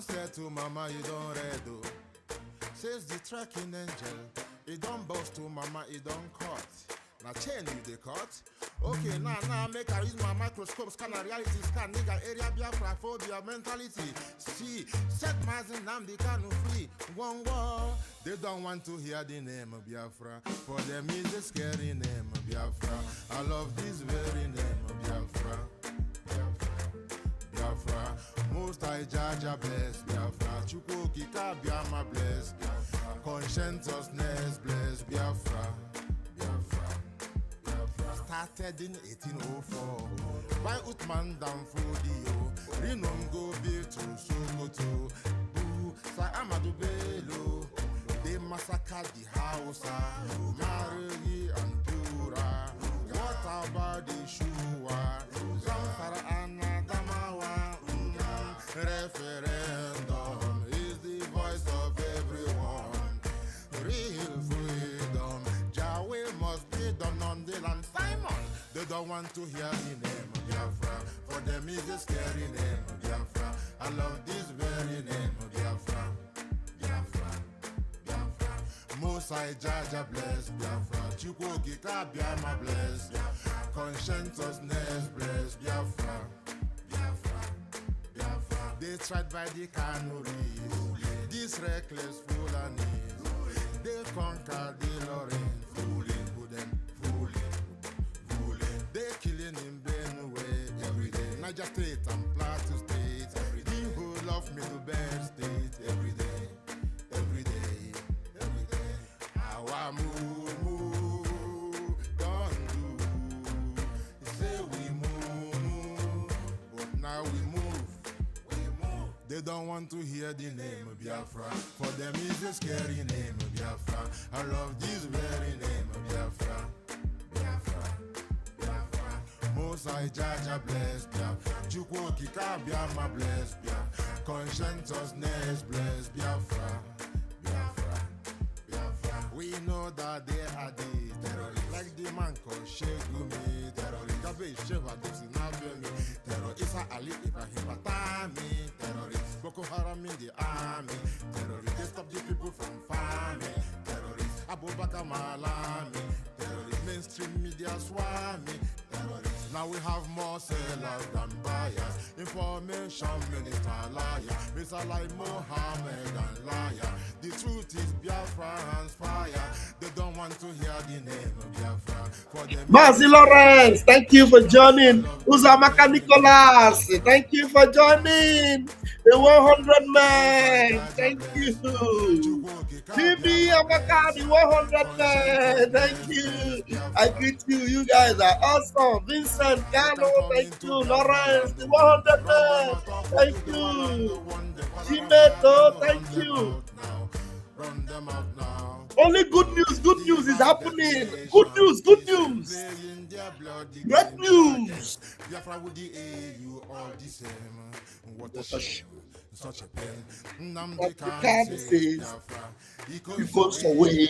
don't say to mama, you don't read, oh. Says the tracking angel, it don't boast to mama, it don't cut. Now chain you the cut. Okay, now make I use my microscope, scan a reality, scan nigga area Biafra phobia mentality. See, set mazin nam the can free. One war, they don't want to hear the name of Biafra. For them is a scary name of Biafra. I love this very name of Biafra. Biafra, most I judge a bless Biafra. Chukwuki ka Biafra bless Biafra. Conscientiousness bless Biafra. Biafra. Started in 1804 by Utman down Fodio. Rinom go be to Sokoto. Boo, Sa Amadou Bello. They massacred the house. Marigi and Pura. What about the Shua? Zamfara and Adamawa. Referendum is the voice of everyone. Real freedom. Yahweh must be done on the land. Simon, they don't want to hear the name of Biafra. For them is a scary name of Biafra. I love this very name of Biafra. Biafra, Biafra. Mosai Jaja bless Biafra. Chukwuki ka Biafra bless Biafra. Conscientiousness bless Biafra. Biafra, Biafra. They tried by the canories. This reckless foolanis. They conquered the Lorraine. Fooling, fooling. They killing in Benue every day. Niger State and Plateau State every day. The whole of Middle Belt State every day. Every day. Our move, don't do. They say we move, but now we move. They don't want to hear the name of Biafra. For them is a scary name of Biafra. I love this very name of Biafra. Biafra, Biafra. Mosai Jaja bless Biafra. Chukwuki ka Biafra bless Biafra. Conscientiousness bless Biafra. Biafra, Biafra. We know that they are the terrorists. Like the man called Shegumi terrorist. Gabe Sheva Dixinabemi terrorist. Isa Ali Ibrahim Batami terrorist. Boko Haram in the army, terrorists. They stop the people from farming, terrorists. Abubakar Malami, terrorists. Mainstream media swami, terrorists. Now we have more sellers than buyers. Information minister liar, Mr. like Mohammed and liar. The truth is Biafra's fire. They don't want to hear the name of Biafra. For them, Mazi Lawrence, thank you for joining. Uzamaka Nicholas, thank you for joining. The 100 man, thank you. Bibi Amaka, the 100 man, thank you. I greet you. You guys are awesome. Vincent Gano, thank you. Lawrence, the 100 man, thank you. Jimeto, thank you. Only good news is happening. Good news. Great news. What a shame. Such a pain. What the card says, he goes away.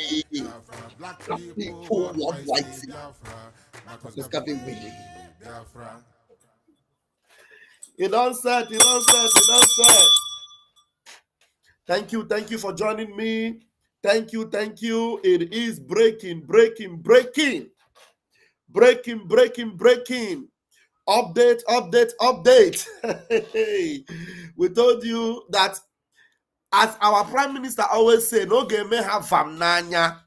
Black people want white. It's coming away. It don't set. Thank you for joining me. Thank you. It is breaking. Update. We told you that, as our Prime Minister always say, no game may have famnanya.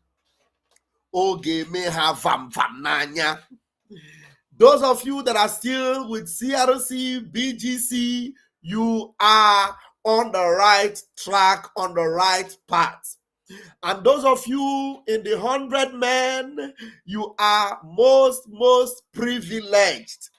Those of you that are still with CRC, BGC, you are on the right track, on the right path. And those of you in the 100 men, you are most privileged.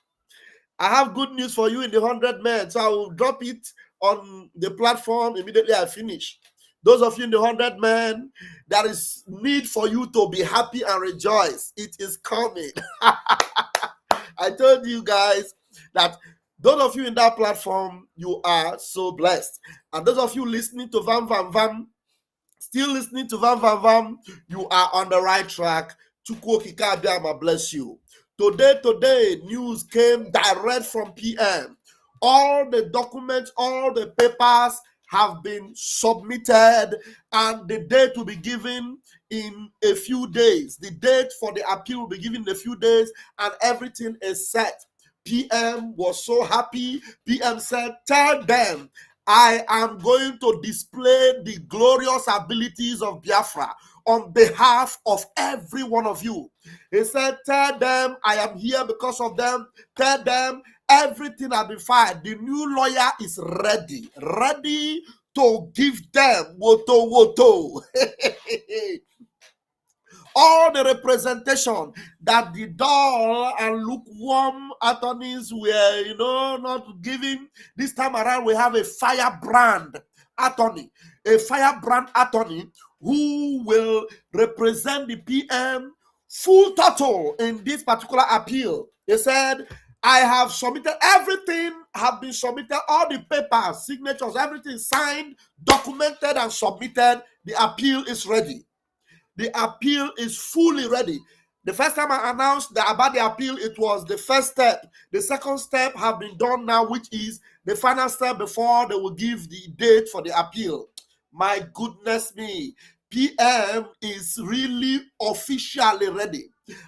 I have good news for you in the 100 men, so I will drop it on the platform immediately I finish. Those of you in the 100 men, there is need for you to be happy and rejoice. It is coming. I told you guys that those of you in that platform, you are so blessed. And those of you listening to Vam, still listening to Vam, you are on the right track. Chukwuki ka Biafra bless you. Today, news came direct from PM. All the documents, all the papers have been submitted, and the date will be given in a few days. The date for the appeal will be given in a few days, and everything is set. PM was so happy. PM said, tell them I am going to display the glorious abilities of Biafra on behalf of every one of you. He said, tell them I am here because of them. Tell them everything has been filed. The new lawyer is ready to give them woto. All the representation that the dull and lukewarm attorneys were, not giving. This time around, we have a firebrand attorney, who will represent the PM full total in this particular appeal. They said, I have submitted everything, have been submitted, all the papers, signatures, everything signed, documented, and submitted. The appeal is ready. The appeal is fully ready. The first time I announced about the appeal, it was the first step. The second step have been done now, which is the final step before they will give the date for the appeal. My goodness me, PM is really officially ready.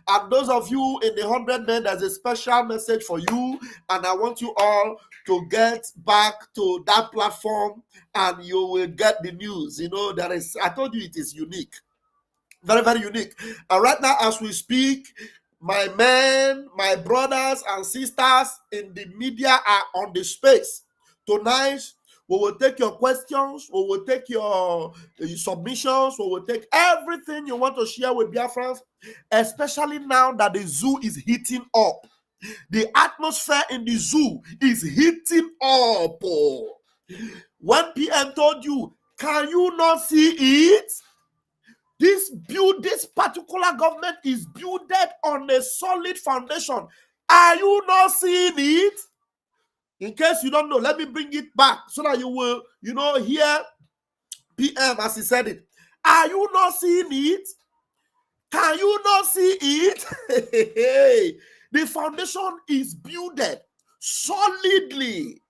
And those of you in the 100 men, there's a special message for you, and I want you all to get back to that platform, and you will get the news. I told you it is unique. Very, very unique. And right now, as we speak, my men, my brothers and sisters in the media are on the space. Tonight, we will take your questions, we will take your submissions, we will take everything you want to share with Biafrans, especially now that the zoo is heating up. The atmosphere in the zoo is heating up. When PM told you, can you not see it? This particular government is built on a solid foundation. Are you not seeing it? In case you don't know, let me bring it back so that you will, hear PM as he said it. Are you not seeing it? Can you not see it? The foundation is built solidly.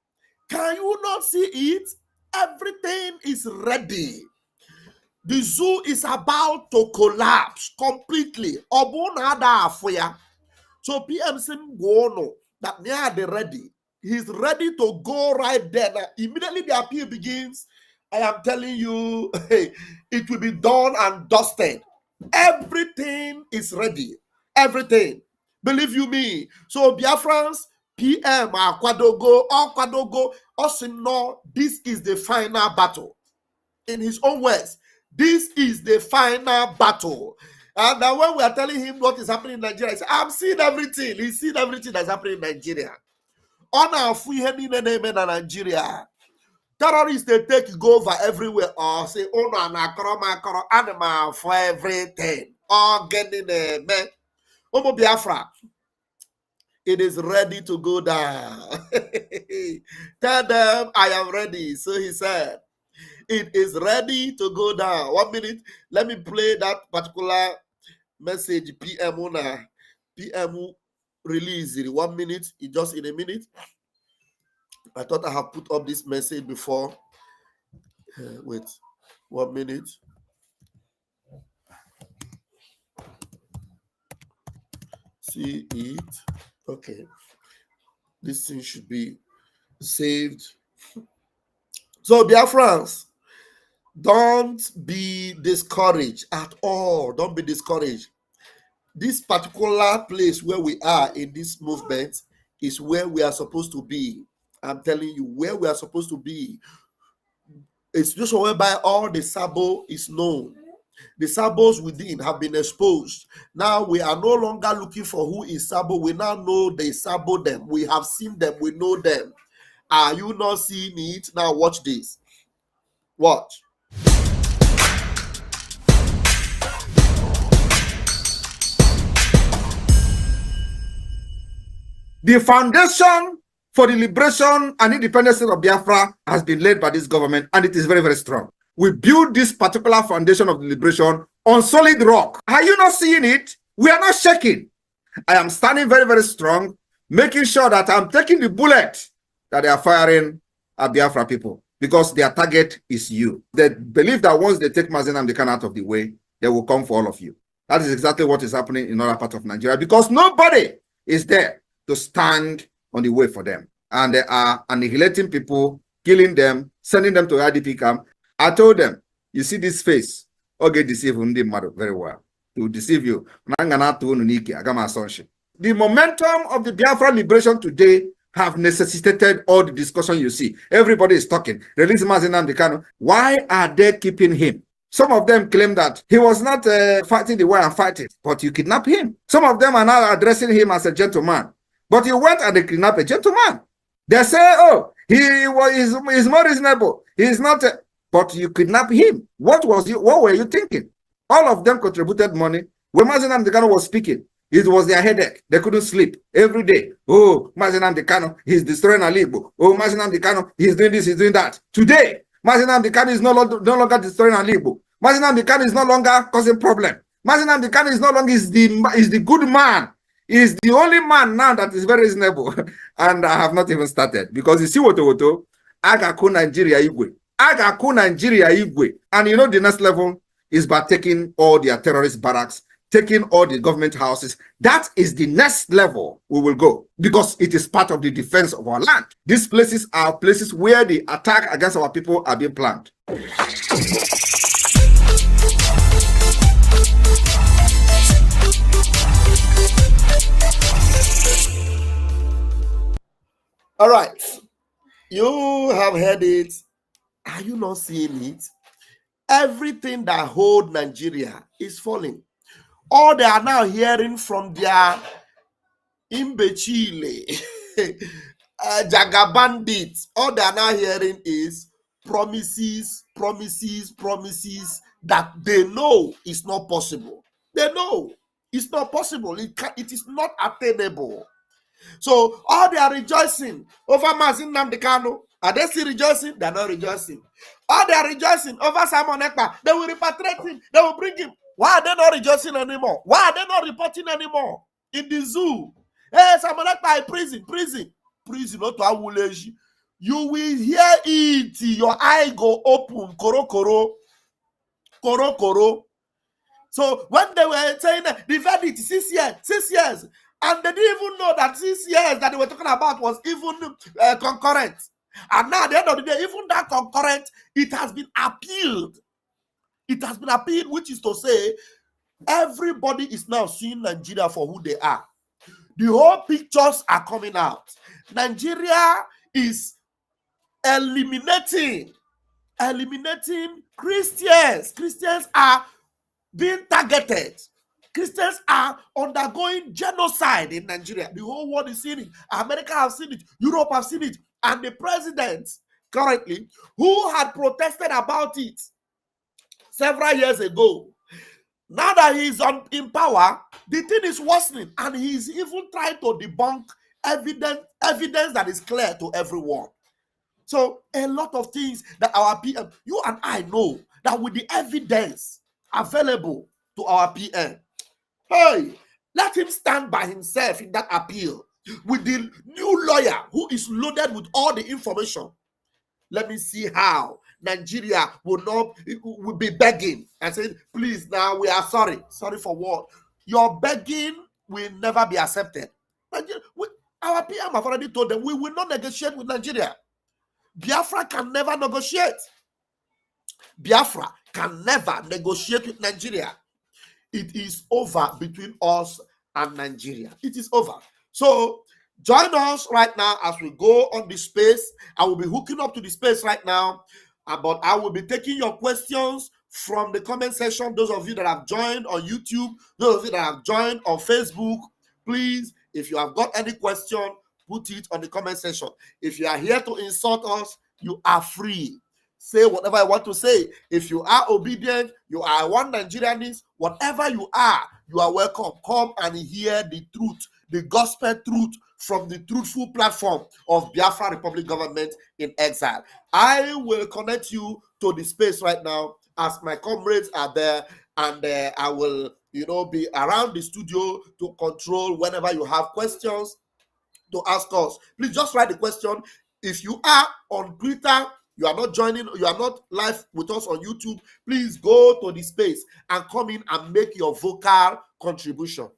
Can you not see it? Everything is ready. The zoo is about to collapse completely. So PM Sim Gono, that now they're ready. He's ready to go right there. Now, immediately the appeal begins, I am telling you, it will be done and dusted. Everything is ready. Everything. Believe you me. So Biafrans, PM, Kwadogo, Osino, this is the final battle. In his own words, this is the final battle. And now when we are telling him what is happening in Nigeria, he says, I'm seeing everything. He's seen everything that's happening in Nigeria. On our free hand in Nigeria, terrorists, they take go over everywhere or say, oh no, animal for everything. All getting a man. Omo Biafra, it is ready to go down. Tell them I am ready. So he said, it is ready to go down. 1 minute. Let me play that particular message. PM release it. 1 minute. Just in a minute. I thought I have put up this message before. Wait. 1 minute. See it. Okay. This thing should be saved. So, dear friends, don't be discouraged at all. Don't be discouraged. This particular place where we are in this movement is where we are supposed to be. I'm telling you, where we are supposed to be. It's just whereby all the sabo is known. The sabos within have been exposed. Now we are no longer looking for who is sabo. We now know they sabo them. We have seen them. We know them. Are you not seeing it? Now watch this. Watch. The foundation for the liberation and independence of Biafra has been laid by this government, and it is very, very strong. We build this particular foundation of the liberation on solid rock. Are you not seeing it? We are not shaking. I am standing very, very strong, making sure that I'm taking the bullet that they are firing at Biafra people. because their target is you. They believe that once they take Mazi Nnamdi Kanu out of the way, they will come for all of you. That is exactly what is happening in other parts of Nigeria, because nobody is there to stand on the way for them. And they are annihilating people, killing them, sending them to IDP camp. I told them, you see this face, okay, deceive very well. To deceive you. The momentum of the Biafra liberation today have necessitated all the discussion you see. Everybody is talking. Release Mazi Nnamdi Kanu. Why are they keeping him? Some of them claim that he was not fighting the way I'm fighting, but you kidnap him. Some of them are now addressing him as a gentleman, but you went and they kidnapped a gentleman. They say, oh, he's more reasonable. He's not, but you kidnap him. What were you thinking? All of them contributed money. When Mazi Nnamdi Kanu was speaking, it was their headache. They couldn't sleep every day. Oh, Mazi Nnamdi Kanu, he's destroying Alibo. Oh, Mazi Nnamdi Kanu, he's doing this, he's doing that. Today, Mazi Nnamdi Kanu is no longer destroying Alibo. Mazi Nnamdi Kanu is no longer causing problem. Mazi Nnamdi Kanu is no longer is the good man. Is the only man now that is very reasonable. And I have not even started, because you see what Agaku Nigeria Igwe. Agaku Nigeria Igwe. And you know the next level is by taking all their terrorist barracks, taking all the government houses. That is the next level we will go, because it is part of the defense of our land. These places are places where the attack against our people are being planned. All right. You have heard it. Are you not seeing it? Everything that holds Nigeria is falling. All they are now hearing from their imbecile, Jaga bandits, all they are now hearing is promises that they know is not possible. They know it's not possible. It is not attainable. So all they are rejoicing over Mazi Nnamdi Kanu. Are they still rejoicing? They are not rejoicing. All they are rejoicing over Simon Ekpa. They will repatriate him. They will bring him. Why are they not rejoicing anymore? Why are they not reporting anymore? In the zoo. Hey, Simon Ekpa, prison. Not to Awuleji. You will hear it. Your eye go open. Koro. So when they were saying the verdict, 6 years, and they didn't even know that 6 years that they were talking about was even concurrent. And now at the end of the day, even that concurrent, it has been appealed. It has been appealed, which is to say, everybody is now seeing Nigeria for who they are. The whole pictures are coming out. Nigeria is eliminating Christians. Christians are being targeted. Christians are undergoing genocide in Nigeria. The whole world is seeing it. America has seen it. Europe has seen it. And the president currently, who had protested about it several years ago, now that he's in power, the thing is worsening. And he's even trying to debunk evidence that is clear to everyone. So a lot of things that our PM, you and I know, that with the evidence available to our PM, hey, let him stand by himself in that appeal with the new lawyer who is loaded with all the information. Let me see how Nigeria will be begging and saying, please, now we are sorry. Sorry for what? Your begging will never be accepted. Our PM have already told them we will not negotiate with Nigeria. Biafra can never negotiate. Biafra can never negotiate with Nigeria. It is over between us and Nigeria. It is over. So join us right now as we go on the space. I will be hooking up to the space right now, but I will be taking your questions from the comment section. Those of you that have joined on YouTube, those of you that have joined on Facebook, please, if you have got any question, put it on the comment section. If you are here to insult us, you are free. Say whatever I want to say. If you are obedient, you are one Nigerianist, whatever you are welcome. Come and hear the truth, the gospel truth from the truthful platform of Biafra Republic Government in Exile. I will connect you to the space right now as my comrades are there, and I will, be around the studio to control whenever you have questions to ask us. Please just write the question. If you are on Twitter, You are not joining, you are not live with us on YouTube, please go to the space and come in and make your vocal contribution.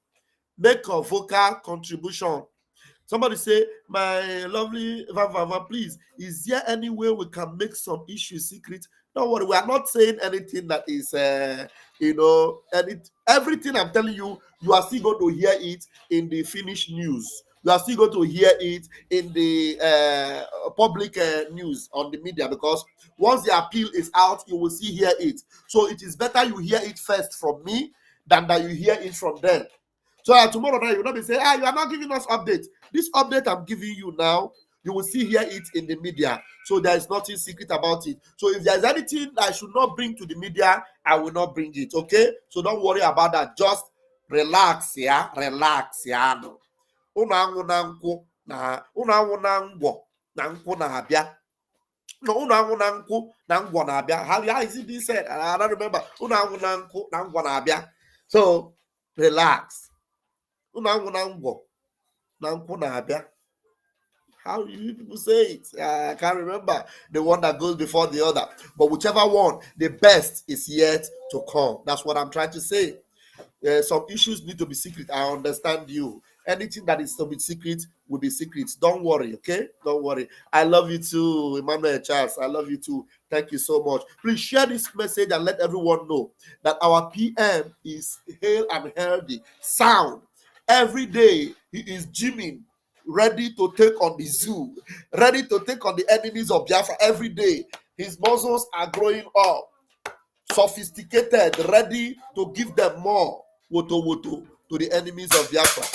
Make a vocal contribution. Somebody say, my lovely Vava, please, is there any way we can make some issues secret? Don't worry, we are not saying anything that is, everything I'm telling you, you are still going to hear it in the finished news. You are still going to hear it in the public news on the media, because once the appeal is out, you will see hear it. So it is better you hear it first from me than that you hear it from them. So tomorrow night you will not be saying, you are not giving us update. This update I'm giving you now, you will see hear it in the media. So there is nothing secret about it. So if there is anything I should not bring to the media, I will not bring it. Okay? So don't worry about that. Just relax, yeah. Relax, yeah. No. Unu anwụ na nkwụ na unu anwụ na ngwọ na nkwụ na-abịa. No, unu anwụ na nkwụ na ngwọ na-abịa. How is it being said? I don't remember. Unu anwụ na nkwụ na ngwọ na-abịa. So relax. Unu anwụ na ngwọ na nkwụ na-abịa. How do you people say it? I can't remember the one that goes before the other. But whichever one, the best is yet to come. That's what I'm trying to say. Some issues need to be secret. I understand you. Anything that is to be secret will be secret. Don't worry, okay? Don't worry. I love you too, Emmanuel Charles. I love you too. Thank you so much. Please share this message and let everyone know that our PM is hale and healthy, sound. Every day he is gymming, ready to take on the zoo, ready to take on the enemies of Biafra. Every day his muscles are growing up, sophisticated, ready to give them more woto woto to the enemies of Biafra.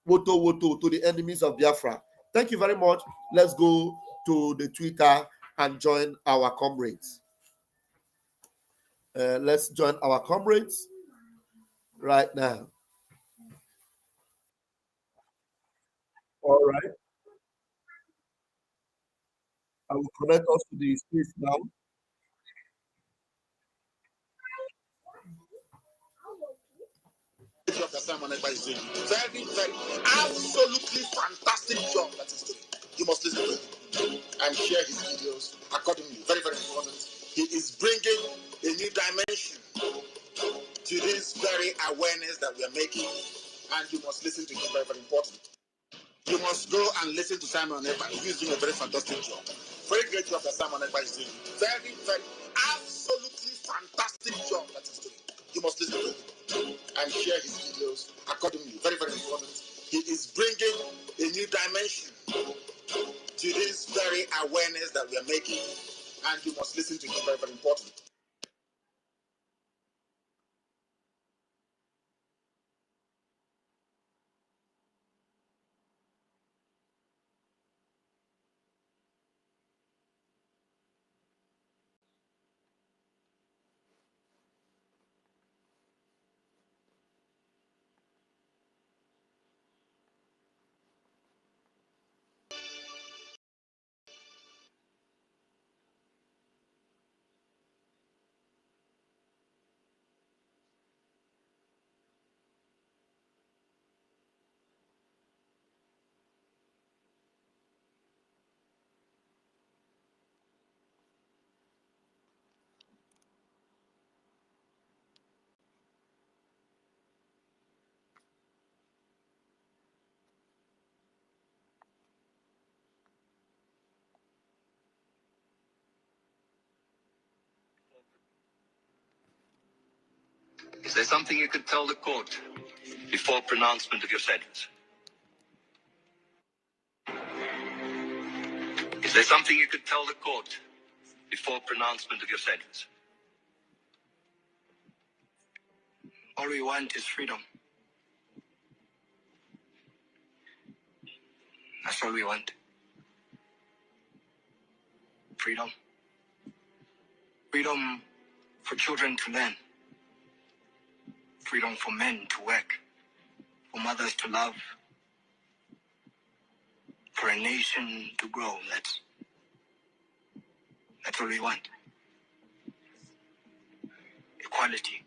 Woto woto to the enemies of Biafra. Thank you very much. Let's go to the Twitter and join our comrades. Let's join our comrades right now. All right. I will connect us to the space now. Job that Simon Ekpa is doing. Very, very, absolutely fantastic job that he's doing. You must listen to him and share his videos accordingly. Very, very important. He is bringing a new dimension to this very awareness that we are making, and you must listen to him. Very, very important. You must go and listen to Simon Ekpa. He's doing a very fantastic job. Very great job that Simon Ekpa is doing. Very, very, absolutely fantastic job that he's doing. You must listen to him and share his videos accordingly. Very, very important. He is bringing a new dimension to this very awareness that we are making, and you must listen to him. Very, very important. Is there something you could tell the court before pronouncement of your sentence? Is there something you could tell the court before pronouncement of your sentence? All we want is freedom. That's all we want. Freedom. Freedom for children to learn. Freedom for men to work. For mothers to love. For a nation to grow. That's all we want. Equality.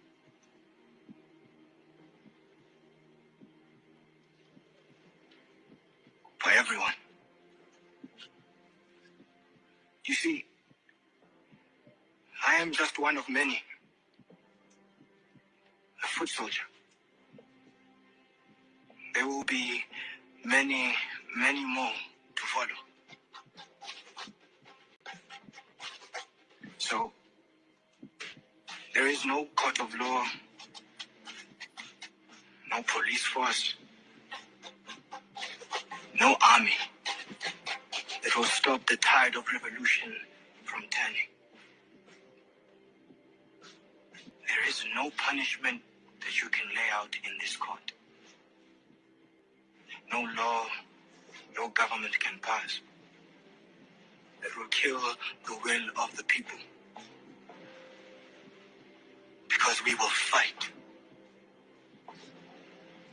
For everyone. You see, just one of many. A foot soldier. There will be many, many more to follow. So, there is no court of law, no police force, no army that will stop the tide of revolution from turning. There is no punishment that you can lay out in this court. No law, no government can pass that will kill the will of the people. Because we will fight.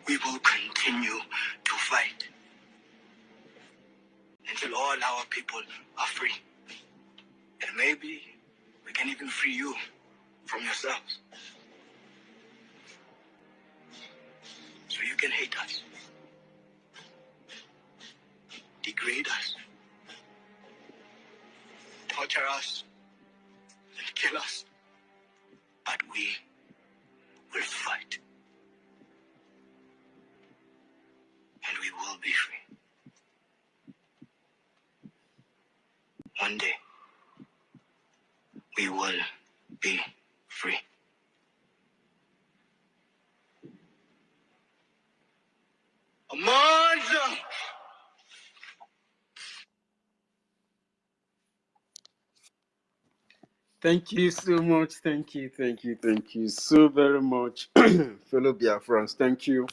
We will continue to fight until all our people are free. And maybe we can even free you from yourselves. So you can hate us, degrade us, torture us, and kill us. But we will fight. And we will be free. One day, we will be free. Amandla! Thank you so much. Thank you so very much, fellow Biafrans. Thank you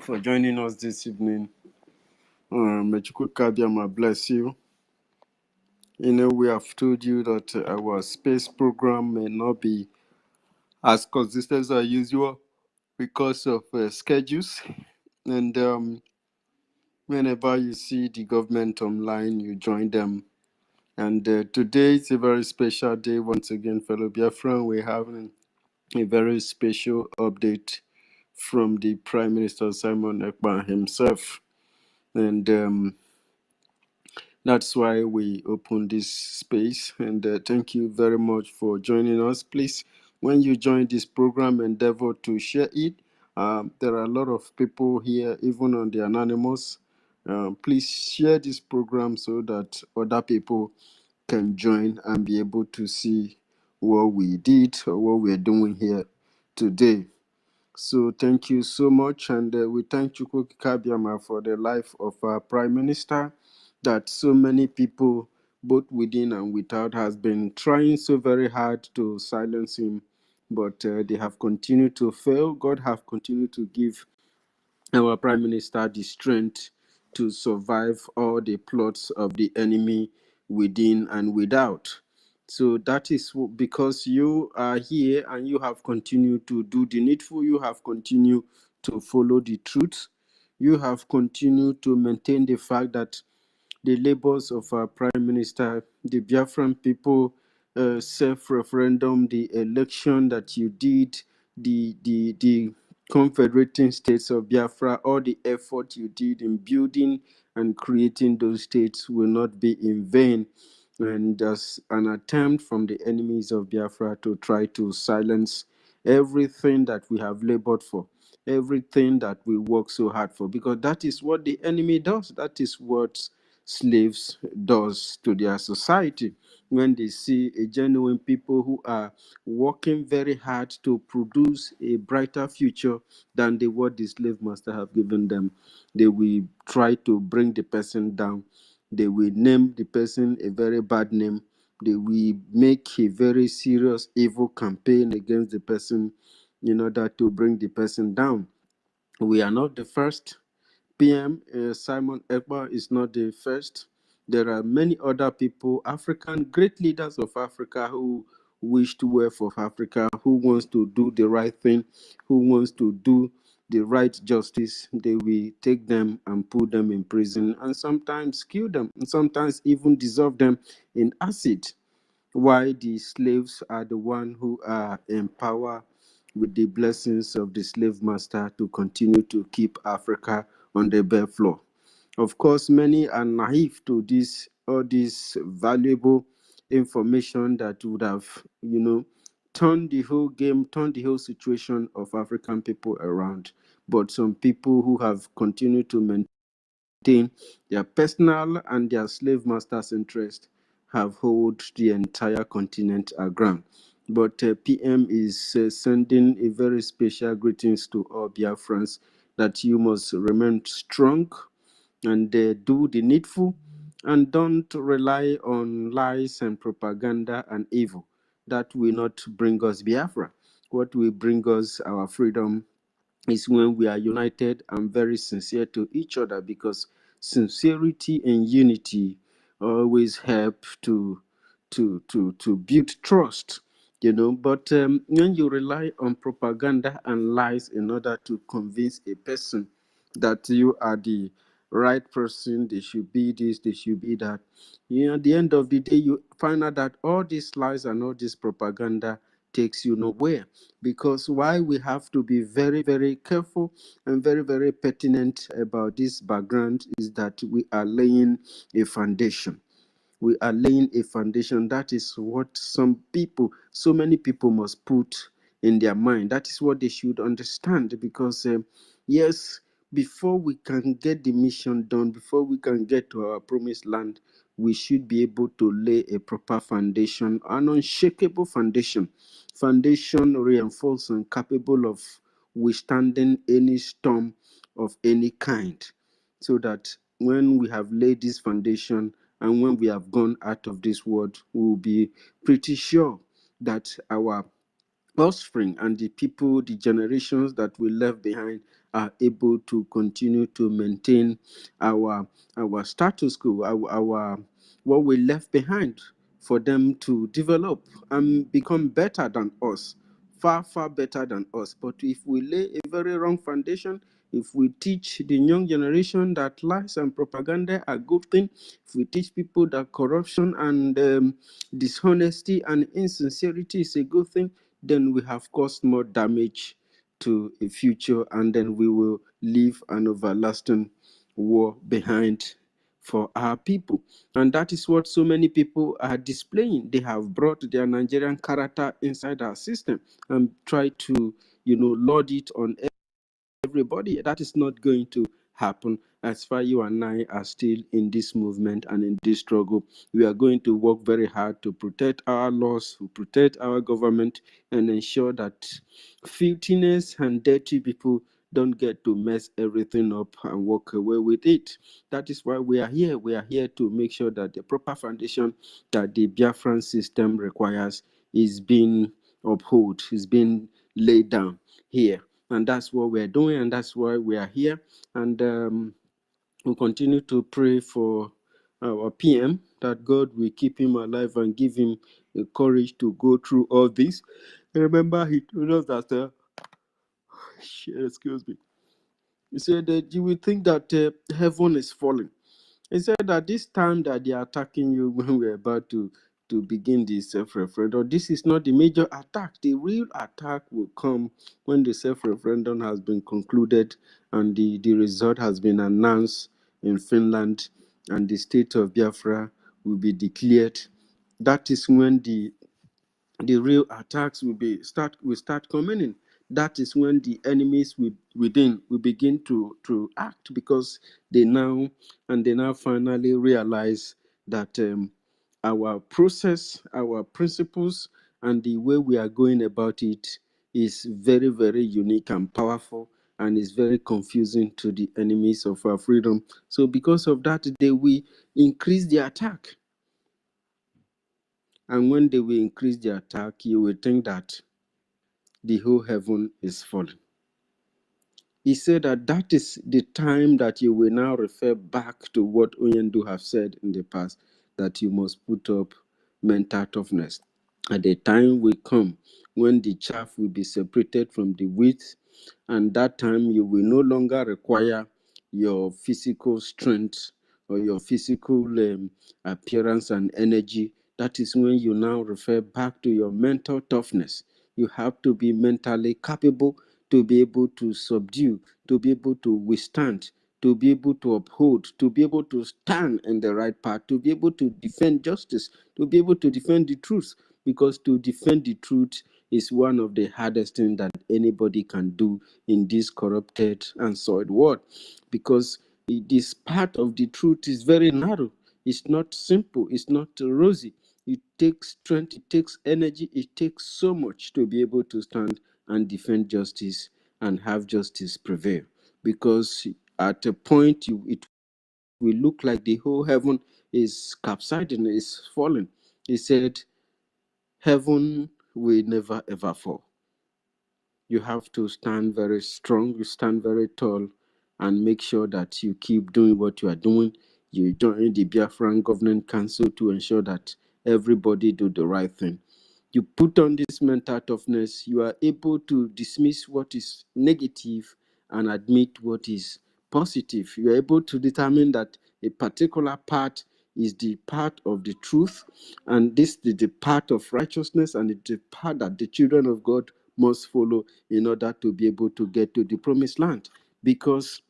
for joining us this evening. May Chukwukabiama bless you. You know, we have told you that our space program may not be as consistent as usual because of schedules. And whenever you see the government online, you join them. And today is a very special day. Once again, fellow Biafran, we're having a very special update from the Prime Minister Simon Ekpa himself. And that's why we opened this space. And thank you very much for joining us. Please, when you join this program, endeavor to share it. There are a lot of people here, even on the Anonymous. Please share this program so that other people can join and be able to see what we did or what we're doing here today. So thank you so much, and we thank Chukwu Kabiama for the life of our Prime Minister, that so many people, both within and without, has been trying so very hard to silence him, but they have continued to fail. God have continued to give our Prime Minister the strength to survive all the plots of the enemy within and without. So that is because you are here and you have continued to do the needful, you have continued to follow the truth, you have continued to maintain the fact that the labors of our Prime Minister, the Biafran people, self-referendum, the election that you did, the confederating states of Biafra, all the effort you did in building and creating those states will not be in vain. And there's an attempt from the enemies of Biafra to try to silence everything that we have labored for, everything that we work so hard for, because that is what the enemy does. That is what slaves does to their society. When they see a genuine people who are working very hard to produce a brighter future than the what the slave master have given them, they will try to bring the person down. They will name the person a very bad name. They will make a very serious evil campaign against the person in order to bring the person down. We are not the first. PM Simon Ekpa is not the first. There are many other people, African great leaders of Africa, who wish to well for Africa, who wants to do the right thing, who wants to do the right justice. They will take them and put them in prison and sometimes kill them, and sometimes even dissolve them in acid. Why the slaves are the one who are in power with the blessings of the slave master to continue to keep Africa on the bare floor. Of course, many are naive to this, all these valuable information that would have, turned the whole game, turned the whole situation of African people around. But some people who have continued to maintain their personal and their slave masters' interest have held the entire continent aground. But PM is sending a very special greetings to all Biafrans that you must remain strong and do the needful and don't rely on lies and propaganda and evil. That will not bring us Biafra. What will bring us our freedom is when we are united and very sincere to each other, because sincerity and unity always help to build trust, but when you rely on propaganda and lies in order to convince a person that you are the right person, they should be this, they should be that, at the end of the day you find out that all these lies and all this propaganda takes you nowhere. Because why we have to be very, very careful and very, very pertinent about this background is that we are laying a foundation. We are laying a foundation. That is what so many people must put in their mind. That is what they should understand. Because, yes, before we can get the mission done, before we can get to our promised land, we should be able to lay a proper foundation, an unshakable foundation reinforced and capable of withstanding any storm of any kind, so that when we have laid this foundation and when we have gone out of this world, we will be pretty sure that our offspring and the people, the generations that we left behind, are able to continue to maintain our status quo, our what we left behind, for them to develop and become better than us, far, far better than us. But if we lay a very wrong foundation, if we teach the young generation that lies and propaganda are good thing, if we teach people that corruption and dishonesty and insincerity is a good thing, then we have caused more damage to a future, and then we will leave an everlasting war behind for our people. And that is what so many people are displaying. They have brought their Nigerian character inside our system and try to, lord it on everybody. That is not going to happen as far you and I are still in this movement and in this struggle. We are going to work very hard to protect our laws, to protect our government, and ensure that filthiness and dirty people don't get to mess everything up and walk away with it. That is why we are here. We are here to make sure that the proper foundation that the Biafran system requires is being upheld, is being laid down here. And that's what we're doing, and that's why we are here. And we'll continue to pray for our PM, that God will keep him alive and give him the courage to go through all this. Remember, he told us that, excuse me, he said that you will think that heaven is falling. He said that this time that they are attacking you when we're about to begin the self-referendum, this is not the major attack. The real attack will come when the self-referendum has been concluded and the result has been announced in Finland and the state of Biafra will be declared. That is when the real attacks will start coming in. That is when the enemies within will begin to act, because they now finally realize that our process, our principles, and the way we are going about it is very, very unique and powerful, and is very confusing to the enemies of our freedom. So because of that, they will increase the attack. And when they will increase the attack, you will think that the whole heaven is falling. He said that is the time that you will now refer back to what Oyendu have said in the past, that you must put up mental toughness. At the time will come when the chaff will be separated from the wheat, and that time you will no longer require your physical strength or your physical appearance and energy. That is when you now refer back to your mental toughness. You have to be mentally capable to be able to subdue, to be able to withstand to be able to uphold, to be able to stand in the right path, to be able to defend justice, to be able to defend the truth. Because to defend the truth is one of the hardest things that anybody can do in this corrupted and soiled world. Because this part of the truth is very narrow. It's not simple. It's not rosy. It takes strength. It takes energy. It takes so much to be able to stand and defend justice and have justice prevail. Because at a point, it will look like the whole heaven is capsizing, is falling. He said, heaven will never ever fall. You have to stand very strong, you stand very tall, and make sure that you keep doing what you are doing. You join the Biafran Government Council to ensure that everybody do the right thing. You put on this mental toughness, you are able to dismiss what is negative and admit what is positive. You are able to determine that a particular part is the part of the truth, and this is the part of righteousness, and it's the part that the children of God must follow in order to be able to get to the promised land. Because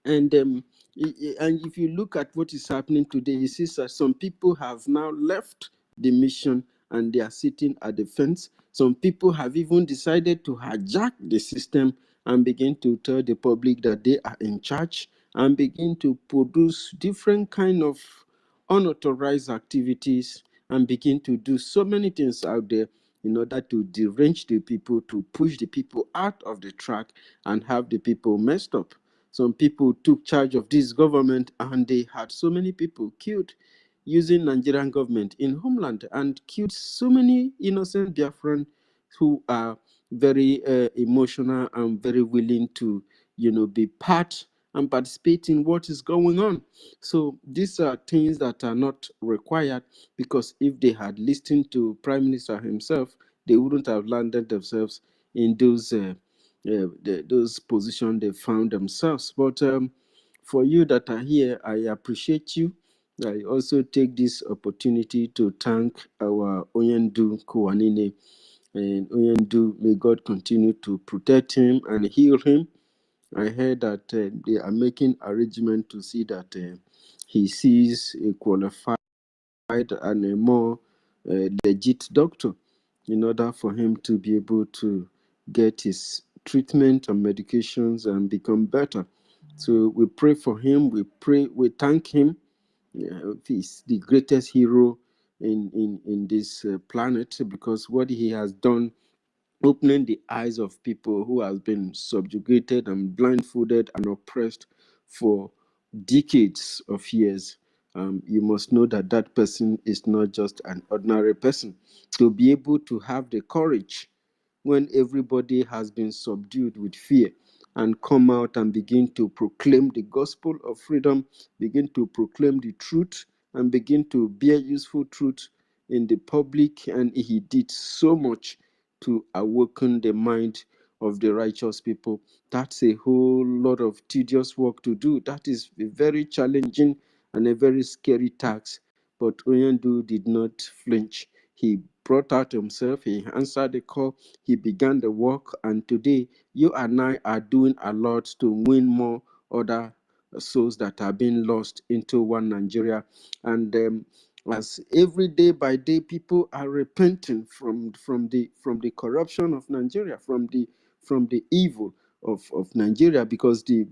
and if you look at what is happening today, you see that some people have now left the mission and they are sitting at the fence. Some people have even decided to hijack the system and begin to tell the public that they are in charge, and begin to produce different kind of unauthorized activities, and begin to do so many things out there in order to derange the people, to push the people out of the track and have the people messed up. Some people took charge of this government and they had so many people killed using Nigerian government in homeland, and killed so many innocent Biafran who are very emotional and very willing to, be part and participate in what is going on. So these are things that are not required, because if they had listened to Prime Minister himself, they wouldn't have landed themselves in those positions they found themselves. But for you that are here, I appreciate you. I also take this opportunity to thank our Oyendu Kuwanine. And Oyendu, may God continue to protect him and heal him. I heard that they are making arrangement to see that he sees a qualified and a more legit doctor in order for him to be able to get his treatment and medications and become better. So we pray for him. We thank him. He's the greatest hero in this planet, because what he has done, opening the eyes of people who have been subjugated and blindfolded and oppressed for decades of years. You must know that that person is not just an ordinary person. To be able to have the courage when everybody has been subdued with fear, and come out and begin to proclaim the gospel of freedom, begin to proclaim the truth, and begin to bear useful truth in the public. And he did so much to awaken the mind of the righteous people. That's a whole lot of tedious work to do. That is a very challenging and a very scary task. But Oyendu did not flinch. He brought out himself, he answered the call, he began the work, and today you and I are doing a lot to win more other souls that are being lost into one Nigeria. And as every day by day people are repenting from the corruption of Nigeria, from the evil of Nigeria, because the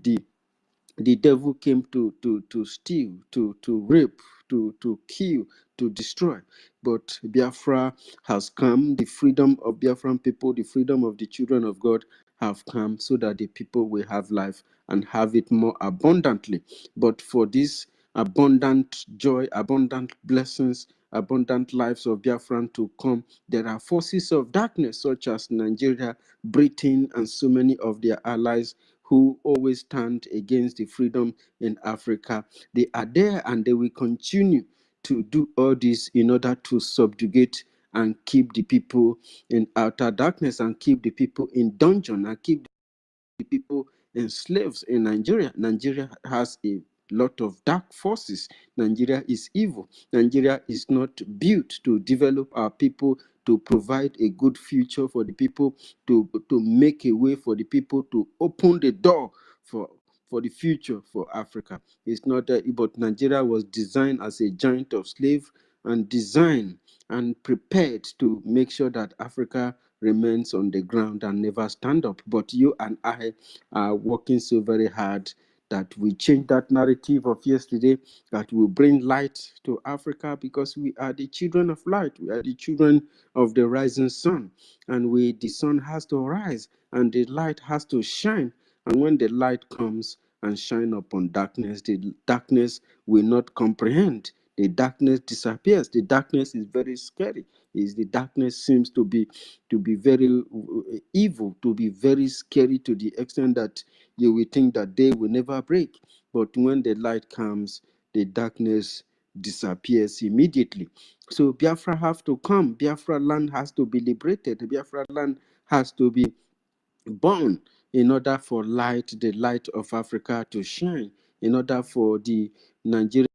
devil came to steal, to rape, to kill, to destroy. But Biafra has come. The freedom of Biafran people, the freedom of the children of God have come, so that the people will have life and have it more abundantly. But for this abundant joy, abundant blessings, abundant lives of Biafran to come, there are forces of darkness such as Nigeria, Britain, and so many of their allies who always stand against the freedom in Africa. They are there, and they will continue to do all this in order to subjugate and keep the people in outer darkness, and keep the people in dungeon, and keep the people enslaved in Nigeria. Nigeria has a lot of dark forces. Nigeria is evil. Nigeria is not built to develop our people, to provide a good future for the people, to make a way for the people, to open the door for for the future for Africa. It's not but Nigeria was designed as a giant of slave and designed and prepared to make sure that Africa remains on the ground and never stand up. But you and I are working so very hard that we change that narrative of yesterday, that will bring light to Africa, because we are the children of light. We are the children of the rising sun. And the sun has to rise and the light has to shine. And when the light comes and shine upon darkness, the darkness will not comprehend. The darkness disappears. The darkness is very scary. The darkness seems to be very evil, to be very scary, to the extent that you will think that day will never break. But when the light comes, the darkness disappears immediately. So Biafra have to come. Biafra land has to be liberated. Biafra land has to be born in order for the light of Africa to shine, in order for the Nigerian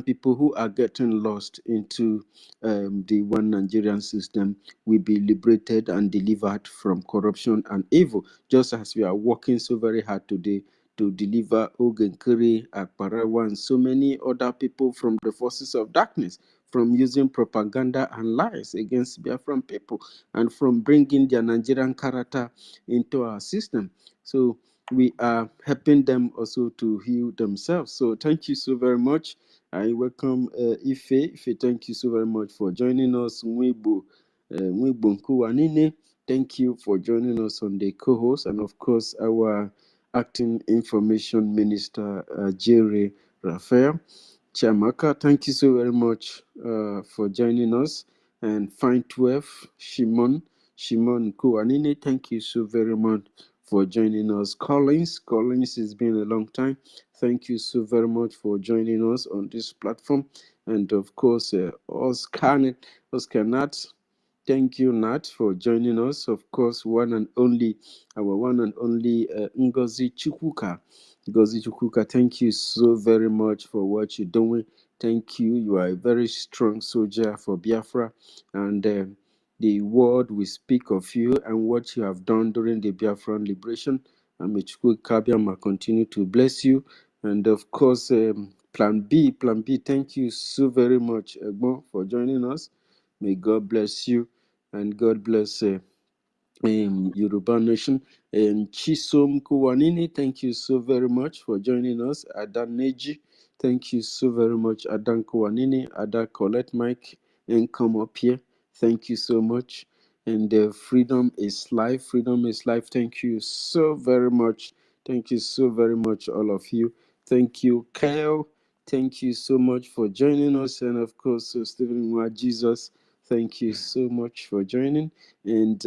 people who are getting lost into the one Nigerian system will be liberated and delivered from corruption and evil, just as we are working so very hard today to deliver Ogenkiri, Akparawa, and so many other people from the forces of darkness, from using propaganda and lies against Biafran people, and from bringing their Nigerian character into our system. So we are helping them also to heal themselves. So thank you so very much. I welcome Ife. Ife, thank you so very much for joining us. Mwibo Nkuwanine, thank you for joining us on the co-host, and of course our acting information minister, Jerry Raphael. Chiamaka, thank you so very much for joining us. And Fine 12, Shimon Nkuwanine, thank you so very much for joining us. Collins, it's been a long time. Thank you so very much for joining us on this platform. And of course, Oscar Nat, thank you, Nat, for joining us. Of course, our one and only Ngozi Chukwuka. Ngozi Chukwuka, thank you so very much for what you're doing. Thank you. You are a very strong soldier for Biafra. And the world will speak of you and what you have done during the Biafran liberation. And may Chukwuka Biama continue to bless you. And of course, Plan B, thank you so very much, Egbo, for joining us. May God bless you and God bless Yoruba Nation. And Chisom Kuwanini, thank you so very much for joining us. Adan Neji, thank you so very much. Adan Kuwanini, Ada Colette Mike, and come up here. Thank you so much. And Freedom is Life. Freedom is Life. Thank you so very much. Thank you so very much, all of you. Thank you, Kyle. Thank you so much for joining us. And of course, Stephen Nwa Jesus, thank you so much for joining. And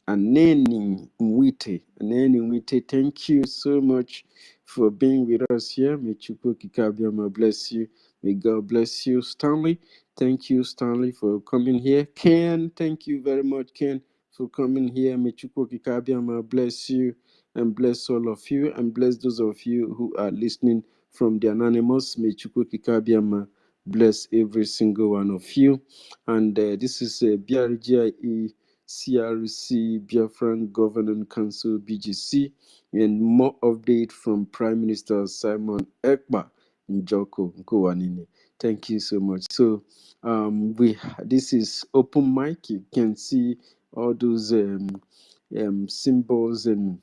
Aneni Nwite, thank you so much for being with us here. May Chukwu Kikabiama bless you. May God bless you. Stanley, thank you, Stanley, for coming here. Ken, thank you very much, Ken, for coming here. May Chukwu Kikabiama bless you and bless all of you and bless those of you who are listening from the anonymous. May Chukwu Kikabiama bless every single one of you. And this is BRGIE CRC Biafran Governing Council BGC, and more update from Prime Minister Simon Ekpa Njoko Nkowanine. Thank you so much. So this is open mic. You can see all those symbols and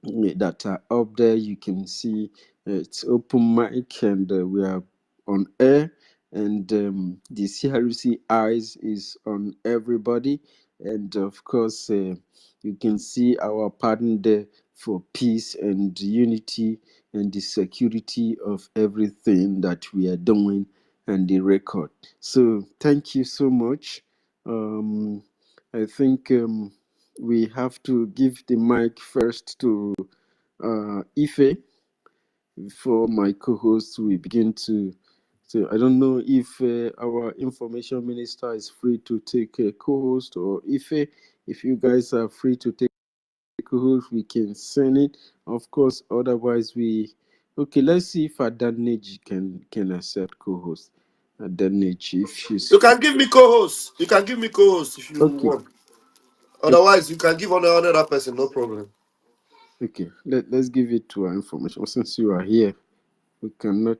that are up there. You can see it's open mic, and we are on air, and the CRC eyes is on everybody. And of course, you can see our partner there for peace and unity and the security of everything that we are doing and the record. So thank you so much. I think we have to give the mic first to Ife before my co-host will begin to. So I don't know if our information minister is free to take a co-host, or if you guys are free to take a co-host, we can send it. Of course, otherwise okay. Let's see if Adaneji can accept co-host. Adaneji, if she's You can give me co-host. You can give me co-host if you okay. want. Otherwise, you can give on another person, no problem. Okay, let's give it to our information. Since you are here, we cannot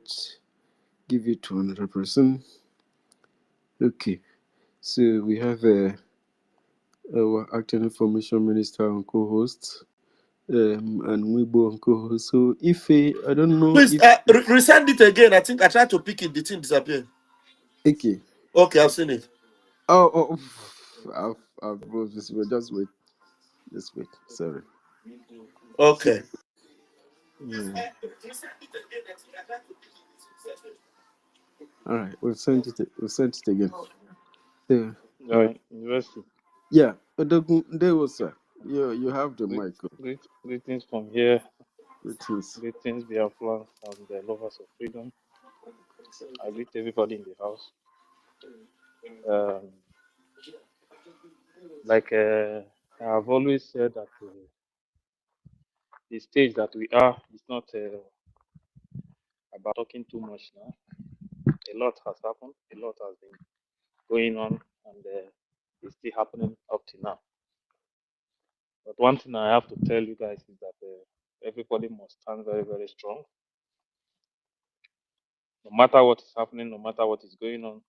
give it to another person. Okay, so we have our acting information minister and co-host, and Weibo and co-host. So if I don't know Please if resend it again. I think I tried to pick it. The thing disappeared. okay. Okay, I've seen it. Oh, I've brought this. Just wait. Sorry. So, Okay. yeah. All right, we'll send it. We'll send it again. Yeah. University. Yeah. Odogun, there was sir. You have the mic. Greetings from here. Greetings. Greetings, Biafrans and the lovers of freedom. I greet everybody in the house. Um, I've always said that the stage that we are is not about talking too much now. A lot has happened. A lot has been going on, and it's still happening up to now. But one thing I have to tell you guys is that everybody must stand very, very strong. No matter what is happening, no matter what is going on,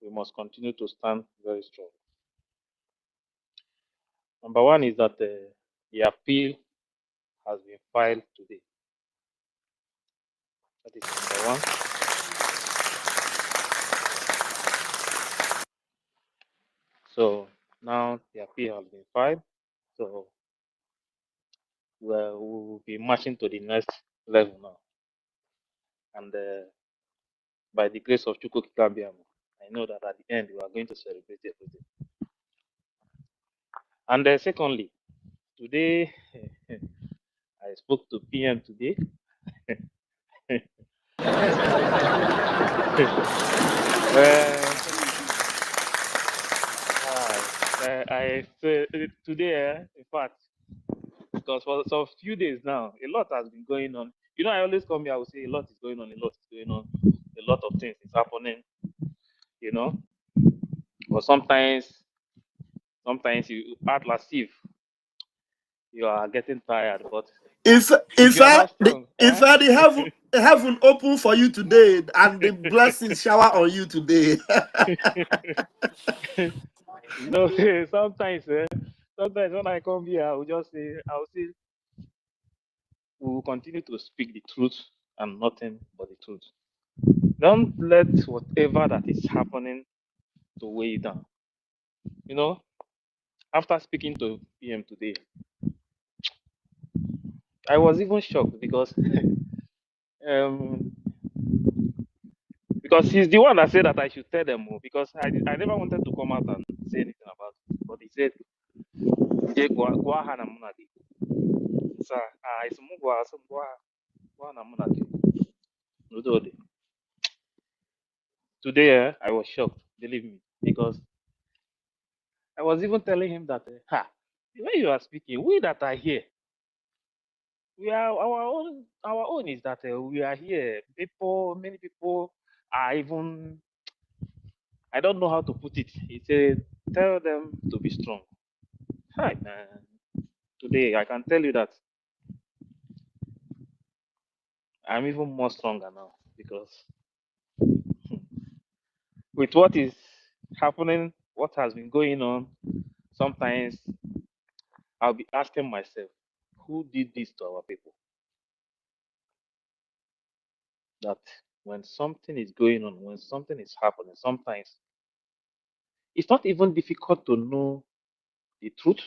we must continue to stand very strong. Number one is that the appeal has been filed today. That is number one. So now the appeal has been filed. So we will be marching to the next level now. And by the grace of Chukwu Kikabiamu, I know that at the end we are going to celebrate everything. And secondly, today I spoke to PM today. I say today, in fact, because for some few days now, a lot has been going on. You know, I always come here, I will say a lot is going on, a lot is going on, a lot of things is happening, you know. But sometimes you act as if you are getting tired, but If if if you are I not strong, if I the heaven open for you today and the blessings shower on you today. you know, sometimes when I come here, I'll say, we will continue to speak the truth and nothing but the truth. Don't let whatever that is happening to weigh you down. You know, after speaking to PM today, I was even shocked um, because he's the one that said that I should tell them more because I never wanted to come out and say anything about it. But he said, "Je, gwa ha na mụ na gị." Sir, it's mụ gwa na mụ na gị. N'udo dị. Today, I was shocked, believe me, because I was even telling him that, the way you are speaking, we that are here, we are our own is that we are here. Many people are even, I don't know how to put it. He said, tell them to be strong. Hi, man. Today, I can tell you that I'm even more stronger now because with what is happening, what has been going on, sometimes I'll be asking myself, who did this to our people? That when something is going on, when something is happening, sometimes it's not even difficult to know the truth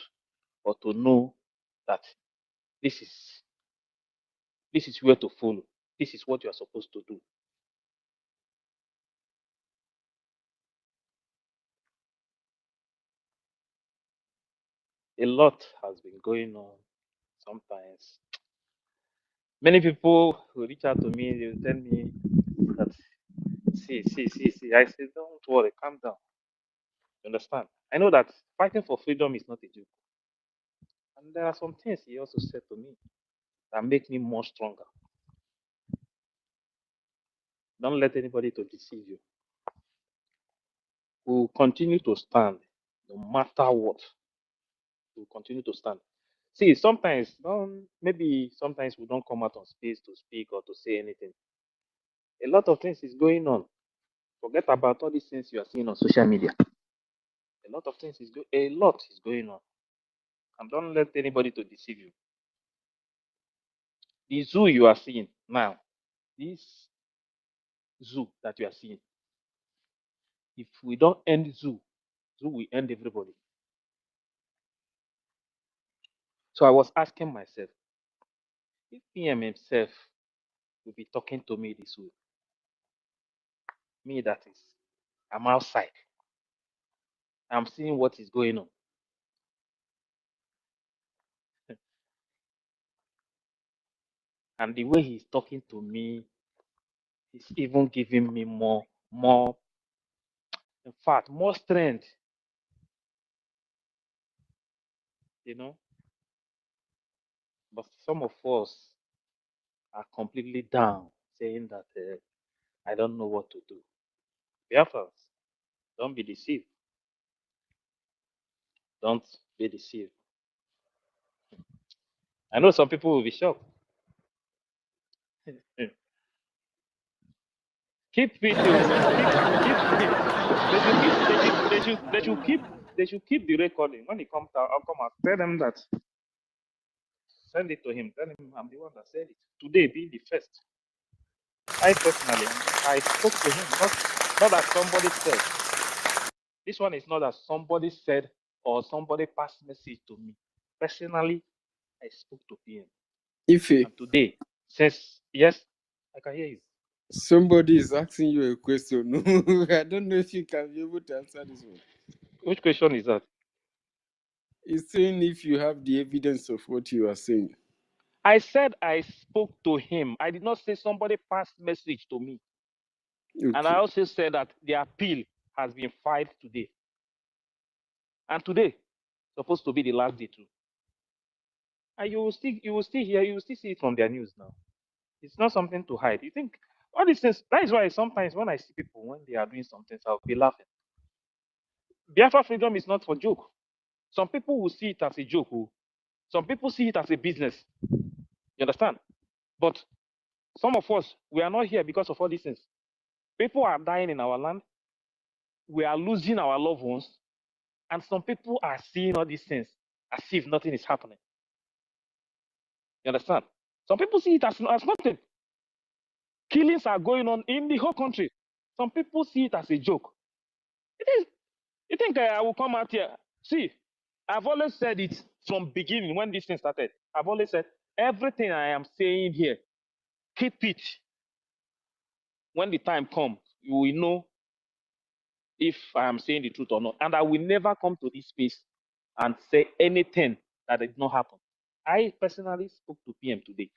or to know that this is this is where to follow. This is what you are supposed to do. A lot has been going on. Sometimes many people will reach out to me, they will tell me that see. I say, don't worry, calm down. You understand? I know that fighting for freedom is not a joke. And there are some things he also said to me that make me more stronger. Don't let anybody to deceive you. We will continue to stand no matter what. to continue to stand. See, sometimes maybe sometimes we don't come out on space to speak or to say anything. A lot of things is going on. Forget about all these things you are seeing on social media. A lot of things a lot is going on. And don't let anybody to deceive you. The zoo you are seeing now, this zoo that you are seeing, if we don't end zoo will end everybody. So I was asking myself, if PM himself will be talking to me this way, me that is, I'm outside, I'm seeing what is going on. And the way he's talking to me, he's even giving me more, in fact, more strength, you know. But some of us are completely down, saying that I don't know what to do. Therefore, don't be deceived. Don't be deceived. I know some people will be shocked. Keep it to keep they should keep the recording. When he comes out, I'll come out. Tell them that, send it to him. Tell him I'm the one that said it. Today being the first. I personally, I spoke to him, not that somebody said. This one is not that somebody said or somebody passed message to me. Personally, I spoke to him. Ife, And today, says yes, I can hear you. somebody is asking you a question. I don't know if you can be able to answer this one. Which question is that? It's saying if you have the evidence of what you are saying. I said I spoke to him. I did not say somebody passed message to me. And I Okay. also said that the appeal has been filed today. And today, supposed to be the last day too. And you will still hear, you will still see it from their news now. It's not something to hide. You think all these things, that is why sometimes when I see people when they are doing something, I'll be laughing. Biafra freedom is not for joke. Some people will see it as a joke. Oh. Some people see it as a business. You understand? But some of us, we are not here because of all these things. People are dying in our land. We are losing our loved ones. And some people are seeing all these things as if nothing is happening. You understand? Some people see it as nothing. Killings are going on in the whole country. Some people see it as a joke. It is. You think I will come out here? See, I've always said it from beginning when this thing started. I've always said everything I am saying here, keep it. When the time comes, you will know if I am saying the truth or not. And I will never come to this space and say anything that did not happen. I personally spoke to PM today.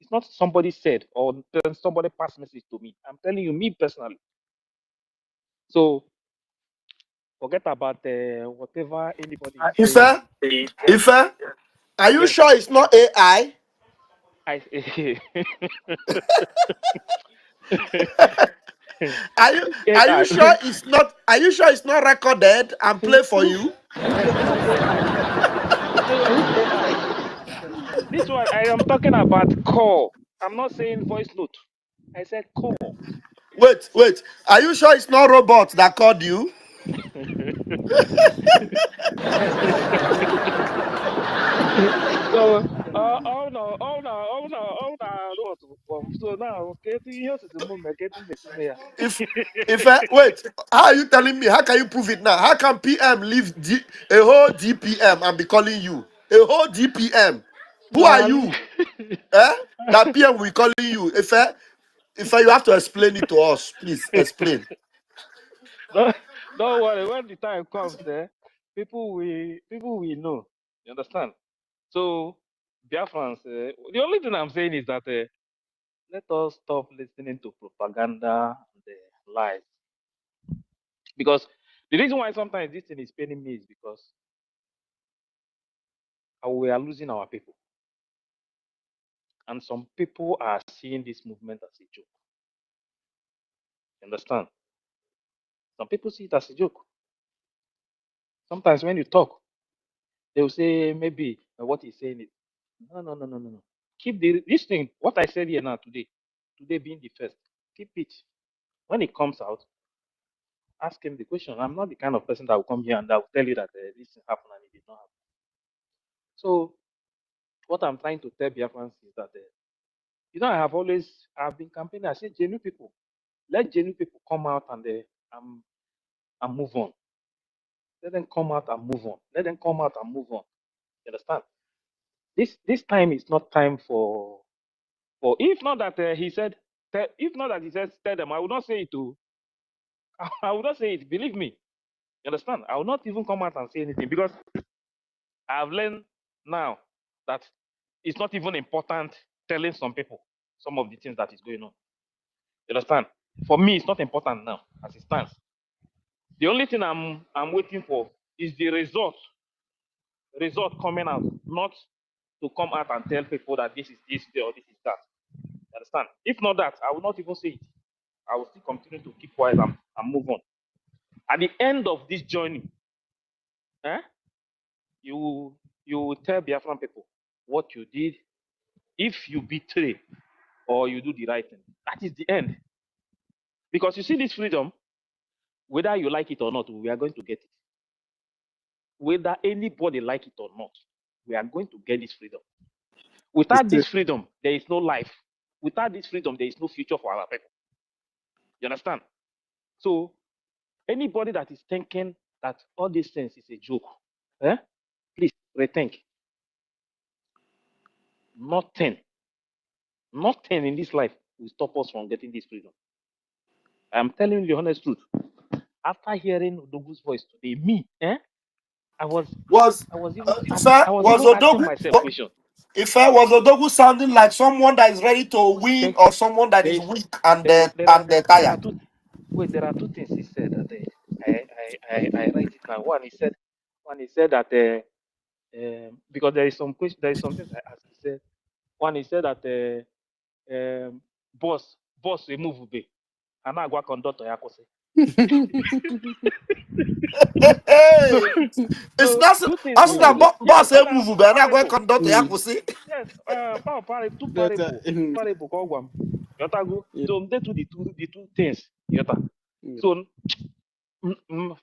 It's not somebody said or somebody passed message to me. I'm telling you, me personally. So forget about whatever anybody is saying. Ife, Ife, are you Yes, sure it's not AI? I. Are you Which are you AI? sure it's not? Are you sure it's not recorded and play for which you? which AI? Which AI? This one I am talking about call. I'm not saying voice note. I said call. Wait. Are you sure it's not robot that called you? So, so now, okay, here's the moment, getting the mayor. Wait, how are you telling me? How can you prove it now? How can PM leave a whole DPM and be calling you? A whole DPM. Who are Now, you? Eh? That PM will be calling you. If you have to explain it to us, please explain. don't, don't worry. When the time comes, people will know. You understand? So, Biafrans, the only thing I'm saying is that let us stop listening to propaganda and lies. Because the reason why sometimes this thing is paining me is because we are losing our people. And some people are seeing this movement as a joke. You understand? Some people see it as a joke. Sometimes when you talk, They will say maybe what he's saying is no. Keep this thing. What I said here now today being the first. Keep it. When it comes out, ask him the question. I'm not the kind of person that will come here and that will tell you that this happened and it did not happen. So what I'm trying to tell Biafrans is that I've been campaigning. I said genuine people, let genuine people come out and move on. Let them come out and move on. Let them come out and move on. You understand? This time is not time for if not that he said if not that he said tell them, I will not say it to I will not say it. Believe me. You understand? I will not even come out and say anything because I've learned now that it's not even important telling some people some of the things that is going on. You understand? For me, it's not important now as it stands. The only thing I'm waiting for is the result coming out, not to come out and tell people that this is this or this is that. You understand? If not that, I will not even say it. I will still continue to keep quiet and move on. At the end of this journey, eh, you will tell Biafran people what you did if you betray or you do the right thing. That is the end. Because you see this freedom, whether you like it or not, we are going to get it. Whether anybody like it or not, we are going to get this freedom. Without this freedom, there is no life. Without this freedom, there is no future for our people. You understand? So anybody that is thinking that all these things is a joke, please rethink. Nothing in this life will stop us from getting this freedom. I'm telling you the honest truth. After hearing Odogu's voice today, I was even asking myself questions. Ife, was Odogu sounding like someone that is ready to win There, or someone that there is is weak and there are tired? two there are two things he said that I write it now. One he said that because there is some question, there is some things I asked. He said one he said that boss remove be and I go conductor yakose. So Hey, it's so not two things us he said. that Yes, boss say now move, but now go parable. conduct ya kusi. Yes, two That, parable called one. Yota go. yeah, So they do the two things. Yota. yeah. So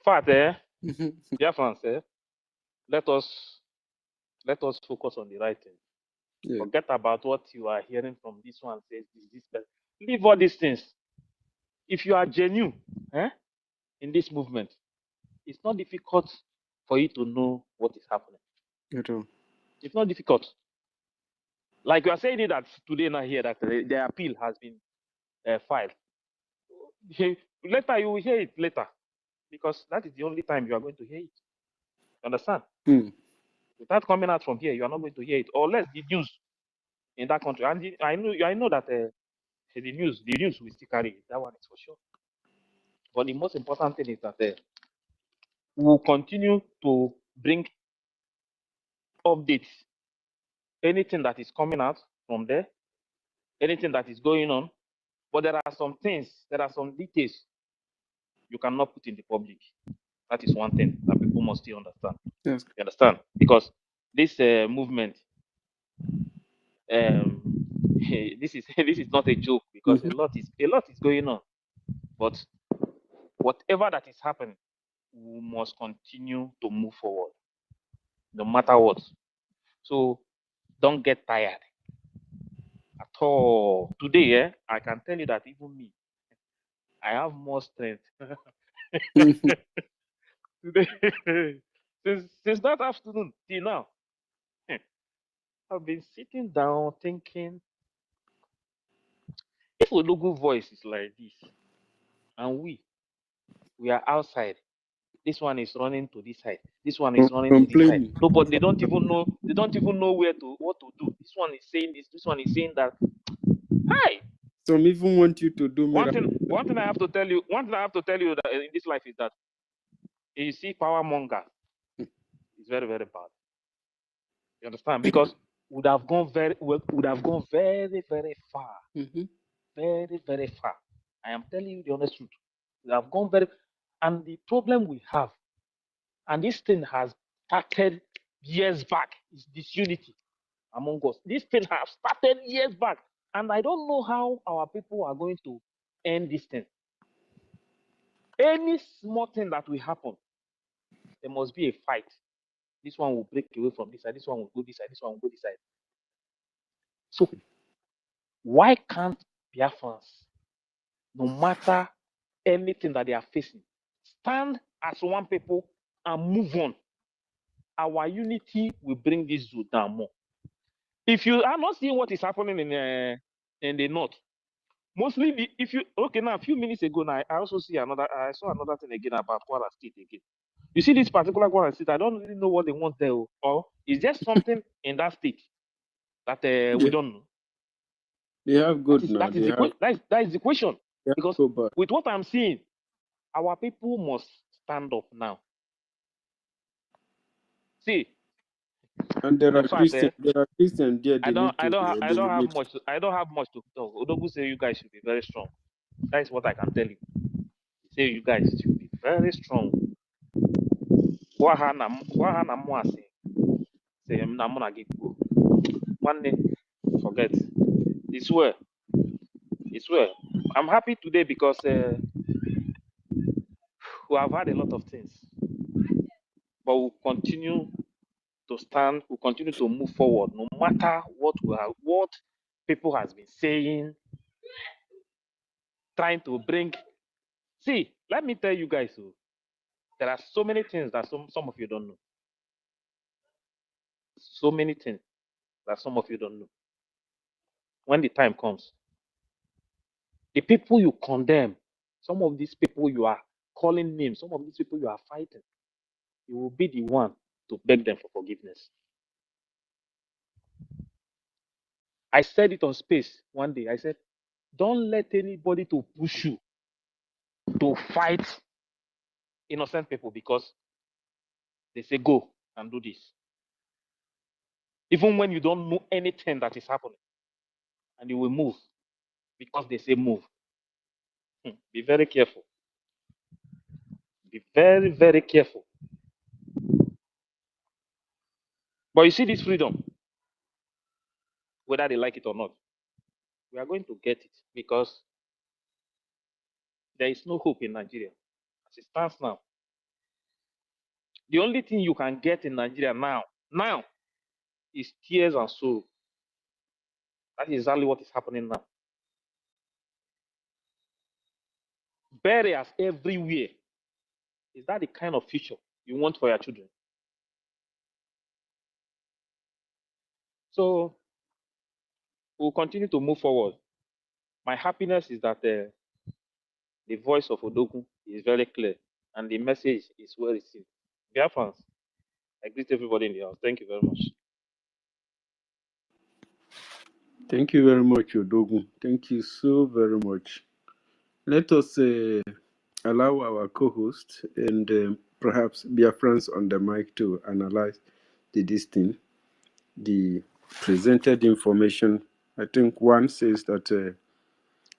fact dear friends, let us focus on the right thing. Yeah. Forget about what you are hearing from this one says this person. Leave all these things. If you are genuine in this movement, it's not difficult for you to know what is happening. At all. It's not difficult. Like you are saying it that today now here that the appeal has been filed. Later you will hear it later because that is the only time you are going to hear it. You understand? Hmm. Without coming out from here, you are not going to hear it, unless the news in that country. And I know that the news will still carry it. That one is for sure. But the most important thing is that we will continue to bring updates. Anything that is coming out from there, anything that is going on. But there are some things, there are some details you cannot put in the public. That is one thing that people must still understand. Yes. You understand? Because this movement, um, this is this is not a joke because Mm-hmm. a lot is going on. But whatever that is happening, we must continue to move forward, no matter what. So don't get tired at all. Today, I can tell you that even me, I have more strength today since that afternoon till now. I've been sitting down thinking, if Olugu voice is like this, and we are outside, this one is running to this side, this one is running to this side. Complaining. Nobody, they don't even know what to do. This one is saying this one is saying that. Hi, Some even want you to do miracle. one thing I have to tell you, that in this life is that you see power monger is very, very bad. You understand? Because would have gone very, very far. Mm-hmm. Very, very far. I am telling you the honest truth. We have gone very, and the problem we have, and this thing has started years back. It's disunity among us. This thing has started years back, and I don't know how our people are going to end this thing. Any small thing that will happen, there must be a fight. This one will break away from this side. This one will go this side. This one will go this side. So why can't Biafrans, no matter anything that they are facing, stand as one people and move on? Our unity will bring this zoo down more. If you are not seeing what is happening in the north, mostly if you now a few minutes ago now I saw another thing again about Kwara State again. You see this particular Kwara State, I don't really know what they want there, or is there something in that state that we don't know? They have good now. That is the question. Because go back. with what I'm seeing, our people must stand up now. See, And there are in fact, Christians. There are Christians there. I They don't need to. I They don't have need. much to talk. Odogu say you guys should be very strong. That is what I can tell you. He say you guys should be very strong. Gwa ha na mụ asị. Say na mụ na gị kwuo. Nwanne, forget. It's well. It's well. I'm happy today because we have had a lot of things, but we'll continue to stand. We'll continue to move forward, no matter what people has been saying, trying to bring. See, let me tell you guys, there are so many things that some of you don't know. So many things that some of you don't know. When the time comes, the people you condemn, some of these people you are calling names, some of these people you are fighting, you will be the one to beg them for forgiveness. I said it on space one day. I said, don't let anybody to push you to fight innocent people because they say go and do this. Even when you don't know anything that is happening, and you will move because they say move. Be very careful. Be very, very careful. But you see this freedom, whether they like it or not, we are going to get it because there is no hope in Nigeria. As it stands now, the only thing you can get in Nigeria now is tears and sorrow. That is exactly what is happening now. Burials everywhere. Is that the kind of future you want for your children? So we'll continue to move forward. My happiness is that the voice of Odogu is very clear and the message is well received. Dear fans, I greet everybody in the house. Thank you very much. Thank you very much, Odogun. Thank you so very much. Let us allow our co-host and perhaps Biafrans on the mic to analyze this thing, the presented information. I think one says that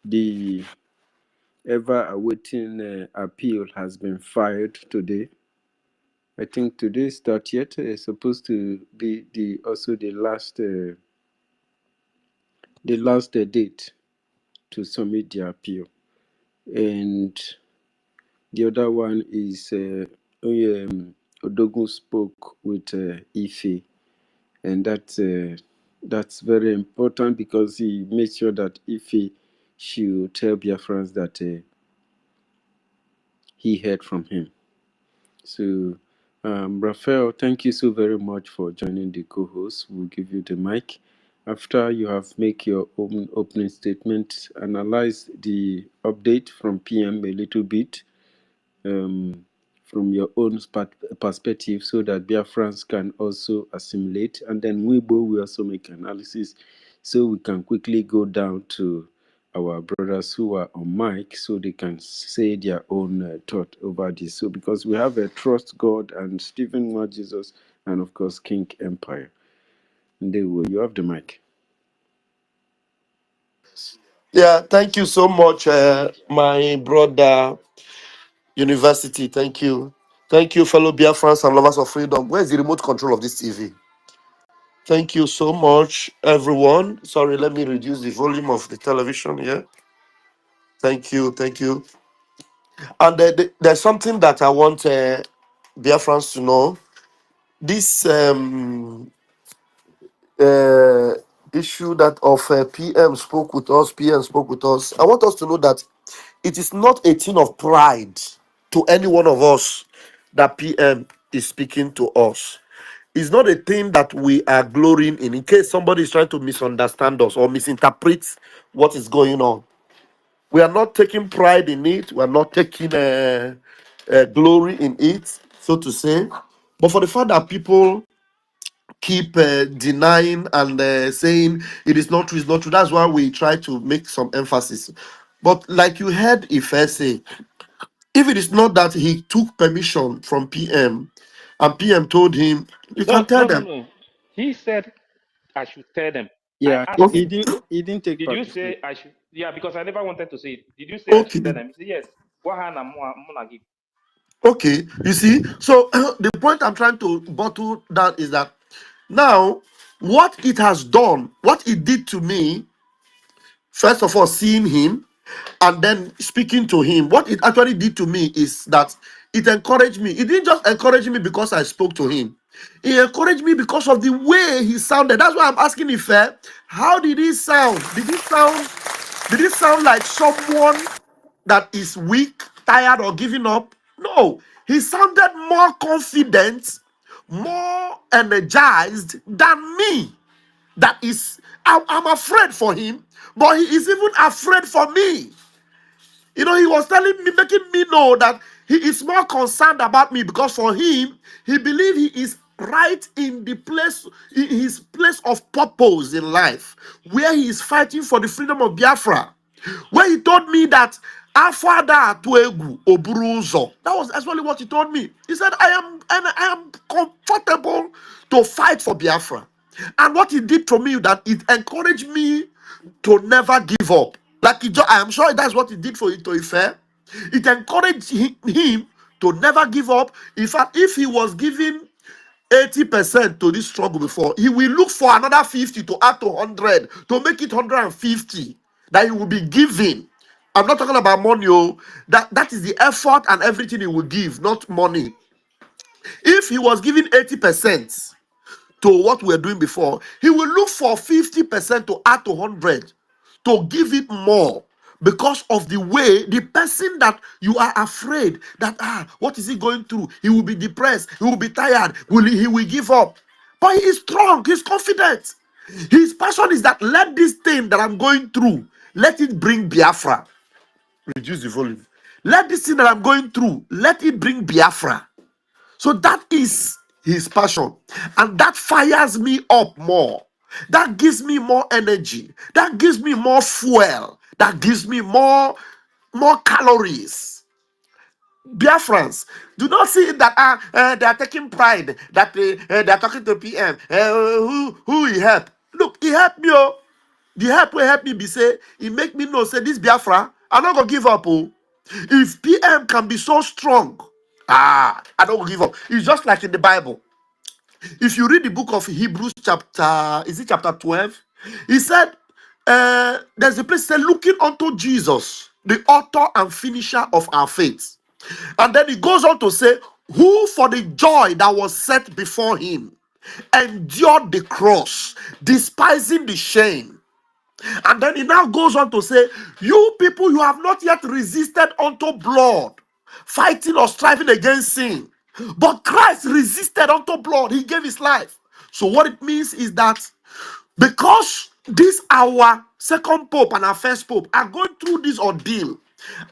the ever-awaiting appeal has been filed today. I think today's 30th is supposed to be the last date to submit the appeal, and the other one is Odogun spoke with Ife, and that's very important because he made sure that Ife should tell Biafrans that he heard from him. So, Raphael, thank you so very much for joining the co-host. We'll give you the mic. After you have made your own opening statement, analyze the update from PM a little bit from your own perspective so that Biafrans can also assimilate. And then Weibo will also make analysis so we can quickly go down to our brothers who are on mic so they can say their own thought over this. So because we have a Trust God and Stephen Lord Jesus and of course King Empire. You have the mic. Yeah, thank you so much, my brother University. Thank you. Thank you, fellow Biafrans and lovers of freedom. Where's the remote control of this TV? Thank you so much, everyone. Sorry, let me reduce the volume of the television here. Thank you, thank you. And there's something that I want Biafrans to know. This uh, issue that of PM spoke with us. I want us to know that it is not a thing of pride to any one of us that PM is speaking to us. It's not a thing that we are glorying in case somebody is trying to misunderstand us or misinterpret what is going on. We are not taking pride in it. We are not taking glory in it, so to say. But for the fact that people keep denying and saying it is not true, it's not true, that's why we try to make some emphasis. But like you heard Ife say, if it is not that he took permission from PM and PM told him, you can No, tell no, no, them. no. He said I should tell them. I Yeah, asked him, he didn't take did you permission. say I should? Yeah, because I never wanted to say it. Did you say I should tell Okay. them? He said, yes. Wahana Muna give. Okay, you see, so the point I'm trying to bottle down is that now what it has done, what it did to me, first of all, seeing him and then speaking to him, what it actually did to me is that it encouraged me. It didn't just encourage me because I spoke to him, it encouraged me because of the way he sounded. That's why I'm asking if how did he sound? Did it sound like someone that is weak, tired, or giving up? No, he sounded more confident, more energized than me. That is, I'm afraid for him, but he is even afraid for me. You know, he was telling me, making me know that he is more concerned about me because for him, he believes he is right in the place, in his place of purpose in life, where he is fighting for the freedom of Biafra. Where he told me that Afada Tuegu Oburuzo. That was actually what he told me. He said, I am comfortable to fight for Biafra. And what he did for me, that it encouraged me to never give up. Like I am sure that's what he did for Ife. It encouraged him to never give up. In fact, if he was giving 80% to this struggle before, he will look for another 50 to add to 100 to make it 150 that he will be giving. I'm not talking about money. Oh, that is the effort and everything he will give, not money. If he was giving 80% to what we were doing before, he will look for 50% to add to 100 to give it more, because of the way the person that you are afraid that what is he going through, he will be depressed, he will be tired, he will give up, but he is strong, he's confident. His passion is that let this thing that I'm going through, let it bring Biafra. Reduce the volume. Let this thing that I'm going through, let it bring Biafra. So that is his passion. And that fires me up more. That gives me more energy. That gives me more fuel. That gives me more calories. Biafrans, do not see that they are taking pride that they are talking to PM. Who he help? Look, he helped me. Oh. The help will help me be say, he make me know say this Biafra, I'm not gonna give up. Oh. If PM can be so strong, I don't give up. It's just like in the Bible. If you read the book of Hebrews, chapter, is it chapter 12? He said, there's a place said, looking unto Jesus, the author and finisher of our faith. And then he goes on to say, who for the joy that was set before him endured the cross, despising the shame. And then he now goes on to say, you people, you have not yet resisted unto blood, fighting or striving against sin. But Christ resisted unto blood. He gave his life. So what it means is that because this our second pope and our first pope are going through this ordeal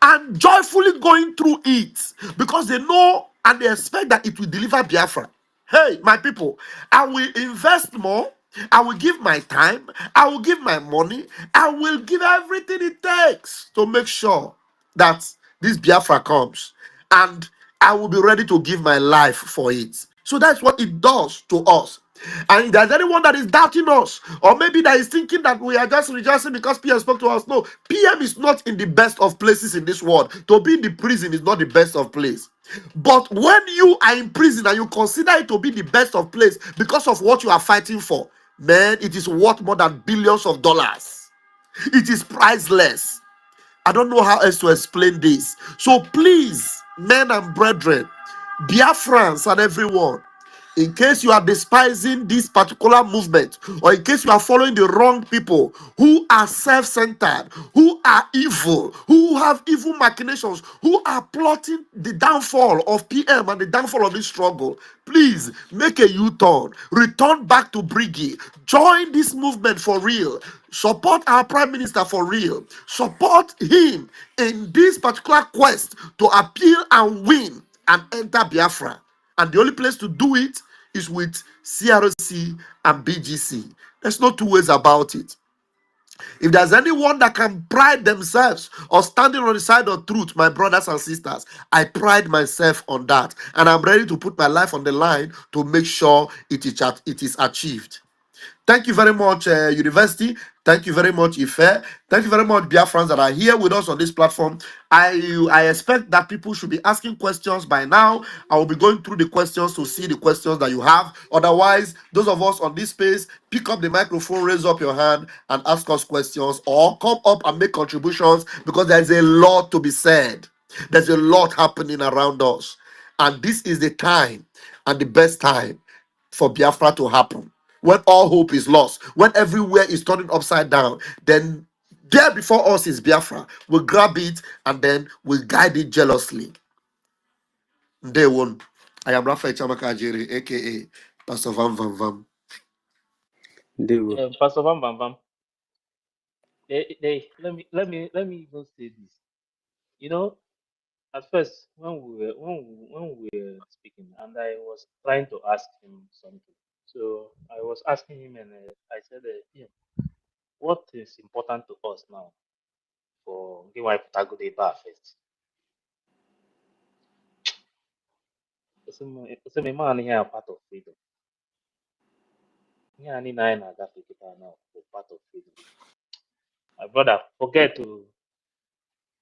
and joyfully going through it because they know and they expect that it will deliver Biafra. Hey, my people, I will invest more. I will give my time. I will give my money. I will give everything it takes to make sure that this Biafra comes. And I will be ready to give my life for it. So that's what it does to us. And if there's anyone that is doubting us, or maybe that is thinking that we are just rejoicing because PM spoke to us, no, PM is not in the best of places in this world. To be in the prison is not the best of place. But when you are in prison and you consider it to be the best of place because of what you are fighting for, man, it is worth more than billions of dollars. It is priceless. I don't know how else to explain this. So please, men and brethren, Biafrans and everyone, in case you are despising this particular movement, or in case you are following the wrong people who are self-centered, who are evil, who have evil machinations, who are plotting the downfall of PM and the downfall of this struggle, please make a U-turn, return back to Briggy, join this movement for real, support our prime minister for real, support him in this particular quest to appeal and win and enter Biafra. And the only place to do it is with CRC and BGC. There's no two ways about it. If there's anyone that can pride themselves or standing on the side of truth, my brothers and sisters, I pride myself on that. And I'm ready to put my life on the line to make sure it is achieved. Thank you very much, University. Thank you very much, Ife. Thank you very much, Biafrans that are here with us on this platform. I expect that people should be asking questions by now. I will be going through the questions to see the questions that you have. Otherwise, those of us on this space, pick up the microphone, raise up your hand, and ask us questions, or come up and make contributions because there's a lot to be said. There's a lot happening around us. And this is the time and the best time for Biafra to happen. When all hope is lost, when everywhere is turning upside down, then there before us is Biafra. We'll grab it and then we'll guide it jealously. Day one. I am Raphael Chamaka Ajere, aka Pastor Vam Vam Vam. They will. Pastor Van Bam Bam, let me even say this. You know, at first when we were speaking, and I was trying to ask him something. So I was asking him, and I said, yeah, what is important to us now for give my Patago bar first? So my man here are part of freedom. Yeah, I need nine as Africa now for part of freedom. My brother, forget to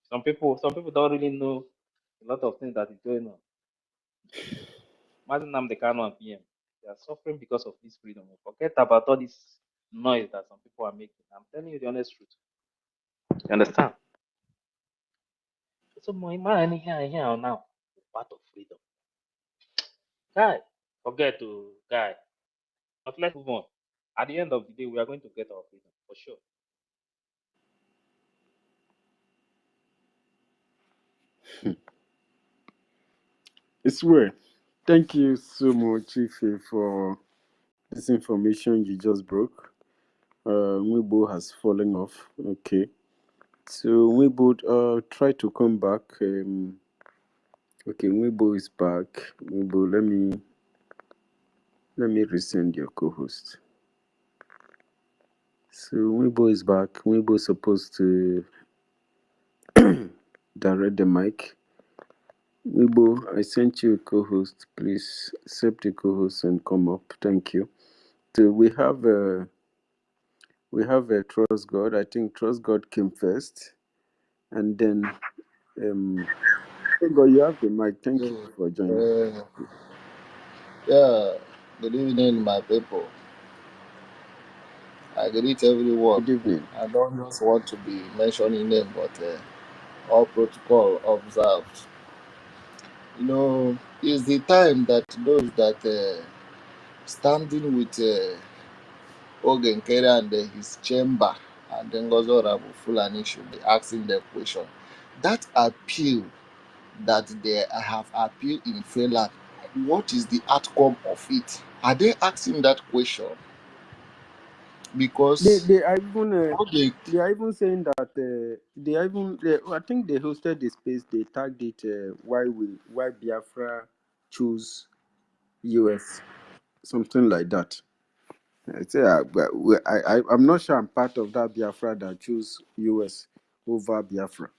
some people don't really know a lot of things that is going on. Imagine I'm the Kano and PM. They are suffering because of this freedom. Forget about all this noise that some people are making. I'm telling you the honest truth. You understand? So my man here now is part of freedom. Guy, forget to guy. But let's move on. At the end of the day, we are going to get our freedom for sure. It's well. Thank you so much, Ife, for this information you just broke. Weibo has fallen off. Okay. So Weibo, try to come back. Okay, Weibo is back. Weibo, let me resend your co-host. So Weibo is back. Weibo is supposed to direct the mic. Weibo, I sent you a co-host. Please accept the co-host and come up. Thank you. So we have a Trust God. I think Trust God came first, and then Trust God, you have the mic. Thank you for joining. Yeah, good evening, my people. I greet everyone. Good evening. I don't just want to be mentioning name, but all protocol observed. It's the time that those that standing with Ogenkere and his chamber and then Ngozo Rabu Fulani should be asking the question. That appeal that they have appealed in failure, what is the outcome of it? Are they asking that question? They Because they are even Oge they are even saying that I think they hosted the space. They tagged it why Biafra choose US, something like that. I say I'm not sure I'm part of that Biafra that choose US over Biafra.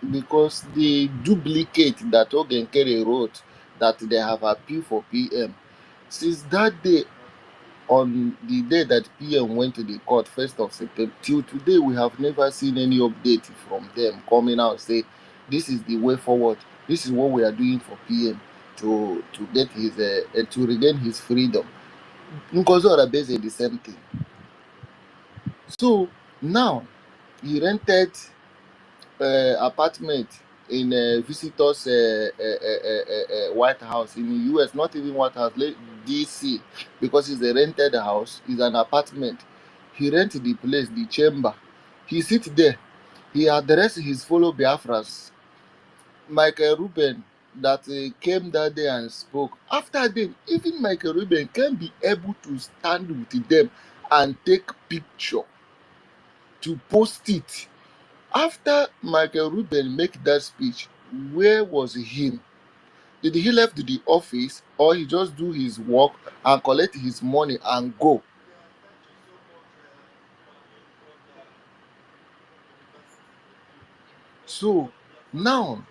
because the duplicate that Ogenkere wrote that they have appealed for PM, Since that day, on the day that PM went to the court, 1st of September, till today, we have never seen any update from them coming out say this is the way forward. This is what we are doing for PM to get his to regain his freedom. Nkozo Arabese the same thing. So now he rented apartment in visitors White House in the US, not even White House, DC, because it's a rented house, it's an apartment. He rent the place, the chamber. He sit there. He address his fellow Biafras. Michael Ruben that came that day and spoke. After them, even Michael Ruben can be able to stand with them and take picture to post it. After Michael Rubin make that speech, where was he? Did he left the office or he just do his work and collect his money and go? So now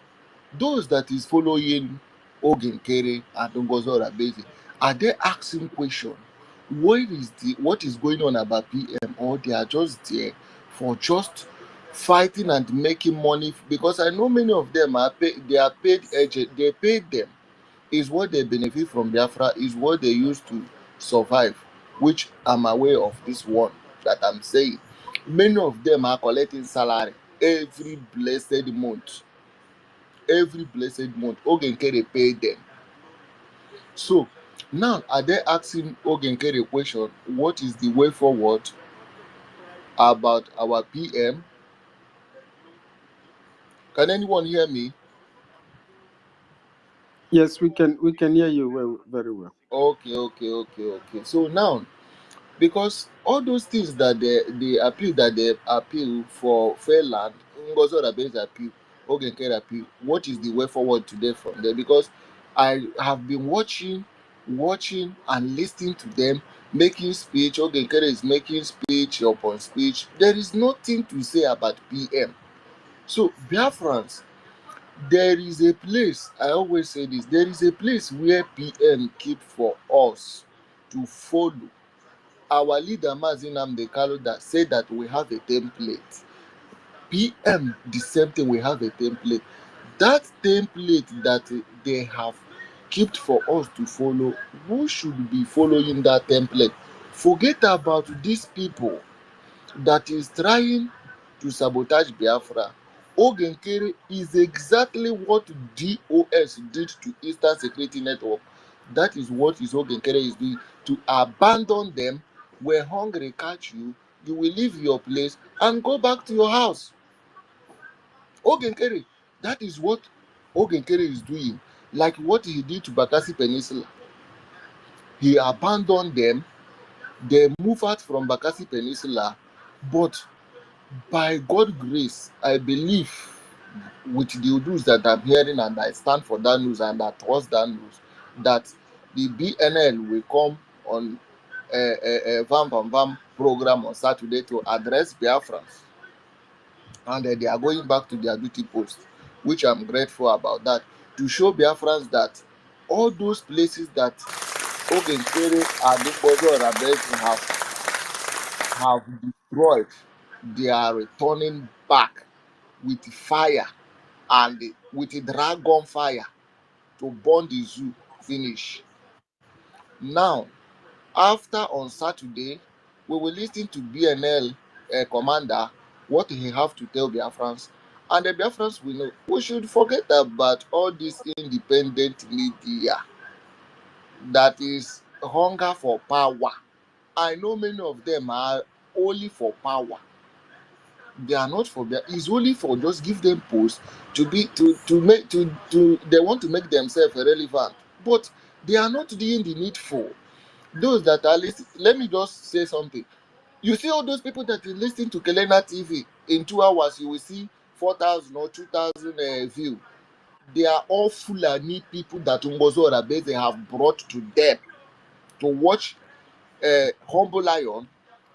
those that is following Ogenkere and Ngozo Rabezi, are they asking question? What is going on about PM, or they are just there for just fighting and making money? Because I know many of them are paid, they are paid agent, they paid them. Is what they benefit from Biafra, is what they use to survive, which I'm aware of this one that I'm saying. Many of them are collecting salary every blessed month. Every blessed month, Ogenkere pay them. So now are they asking Ogenkere a question? What is the way forward about our PM? Can anyone hear me? Yes, we can hear you very well. Okay. So now, because all those things that they appeal for fair land, Ngozo Rabes appeal, Ogenkere appeal, what is the way forward today from there? Because I have been watching and listening to them making speech. Ogenkere is making speech upon speech. There is nothing to say about PM. So Biafrans, there is a place, I always say this, there is a place where PM keep for us to follow. Our leader Mazi Nnamdi Kanu that said that we have a template. PM the same thing, we have a template. That template that they have kept for us to follow, who should be following that template? Forget about these people that is trying to sabotage Biafra. Ogenkere is exactly what DOS did to Eastern Security Network. That is what is Ogenkere is doing, to abandon them. When hungry catch you, you will leave your place and go back to your house. Ogenkere, that is what Ogenkere is doing. Like what he did to Bakassi Peninsula. He abandoned them. They move out from Bakassi Peninsula, but by God's grace, I believe with the news that I'm hearing, and I stand for that news and I trust that news, that the BNL will come on a Vam Vam Vam program on Saturday to address Biafrans, and they are going back to their duty post, which I'm grateful about that, to show Biafrans that all those places that Ogenkere and Igbozo Rabesi have destroyed, they are returning back with fire and with a dragon fire to burn the zoo finish. Now, after on Saturday, we will listen to BNL commander what he have to tell Biafrans, and the Biafrans will know. We should forget about all this independent media that is hunger for power. I know many of them are only for power. They are not for their, it's only for just give them posts to be to make to they want to make themselves relevant, but they are not doing the needful. Those that are listening, let me just say something. You see all those people that is listening to Kelena TV, in 2 hours you will see 4,000 or 2,000 view. They are all Fulani people that Ngozo Rabeze have brought to them to watch Humble Lion,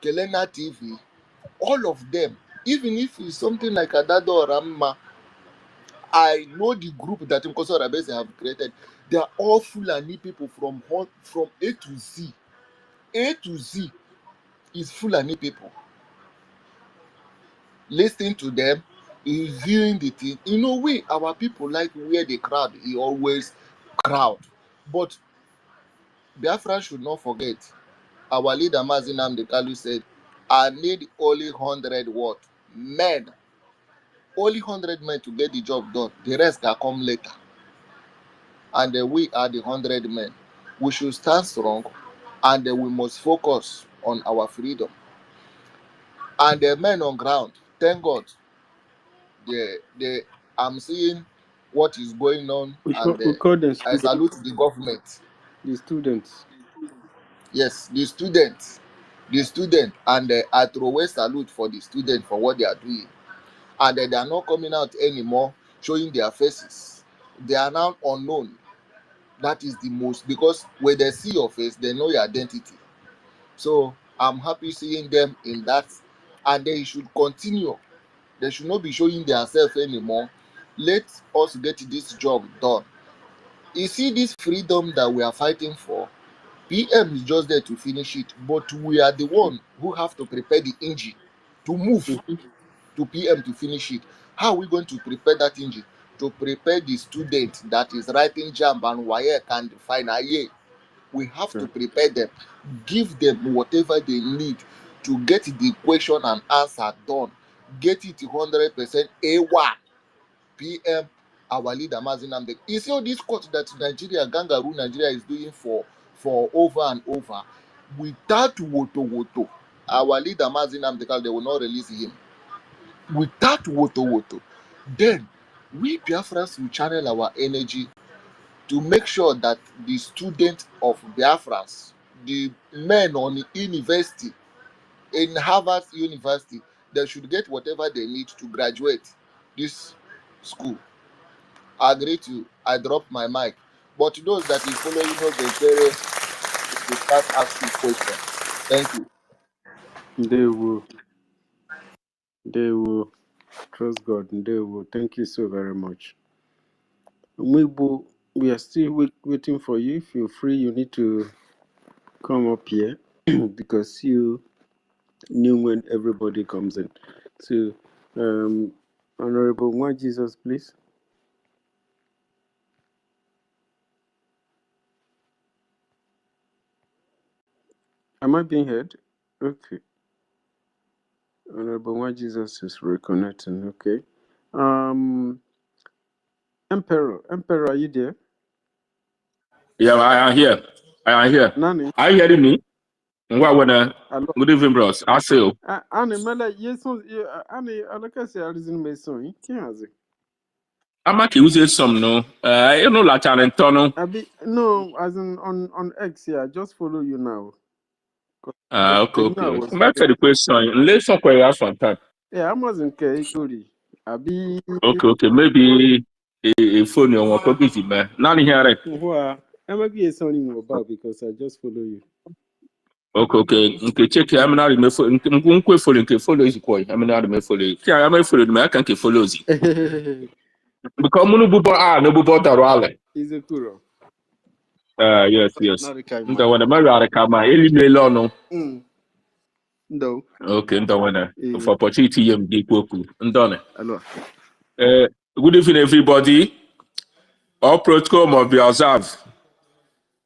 Kelena TV, all of them. Even if it's something like Adado or Ramma, I know the group that Nkoso Rabese have created. They are all Fulani people from A to Z. A to Z is Fulani people. Listening to them, reviewing the thing. In a way, our people like where the crowd is always crowd. But Biafra should not forget. Our leader Mazin Amdekalu said, I need only 100 what? Men. Only 100 men to get the job done. The rest can come later. And we are the 100 men. We should stand strong and we must focus on our freedom. And the men on ground, thank God, I'm seeing what is going on, and We call them I students. salute the government. The students. Yes, the student, and I throw away salute for the student for what they are doing. And they are not coming out anymore showing their faces. They are now unknown. That is the most, because when they see your face, they know your identity. So I'm happy seeing them in that, and they should continue. They should not be showing themselves anymore. Let us get this job done. You see, this freedom that we are fighting for, PM is just there to finish it, but we are the one who have to prepare the engine to move to PM to finish it. How are we going to prepare that engine? To prepare the student that is writing JAMB and WAEC and final year. We have to prepare them, give them whatever they need to get the question and answer done. Get it 100% A1. PM, our leader Mazin Amdek. You see all this court that Nigeria is doing for over and over, without woto. Our leader Mazin Amdek, they will not release him. Without woto. Then we Biafrans will channel our energy to make sure that the students of Biafrans, the men on the university, in Harvard University, they should get whatever they need to graduate this school. I agree to, I drop my mic. But those that is following us, they start asking questions. Thank you. They will. They will. Trust God. They will. Thank you so very much. We are still waiting for you. If you're free, you need to come up here because you knew when everybody comes in. So, Honorable One Jesus, please. Am I being heard? Okay. Honorable One Jesus is reconnecting. Okay. Emperor, are you there? Yeah, I am here. I am here. Nani? Are you hearing me? Hello. Good evening, bros. I see you. Anne, mela yeson Anne alaka se arizin meson. Kiaze. I'm not using some no. You know, like an antono. Abi no, as in on X, yeah. Just follow you now. Okay, I knew I okay. was. My fair question. Let's talk about that sometime. Yeah, I wasn't Kori. Abi. Okay. Maybe a phone you want to busy, man. None here. Who I'm a be something about because I just follow you. Okay. Okay, check it. I'm not in my phone. I'm going follow. Okay, follow is quite. I'm not in my follow. Yeah, I'm follow. I can't follow you. Because no bubo no bubo tarwale. He's a kuro. Yes. Not a kind Nda man. wana mara kama eli melo no. No. Okay, nda wana for opportunity yem di kwoku. Ndone. Hello. Good evening, everybody. All protocol must be observed.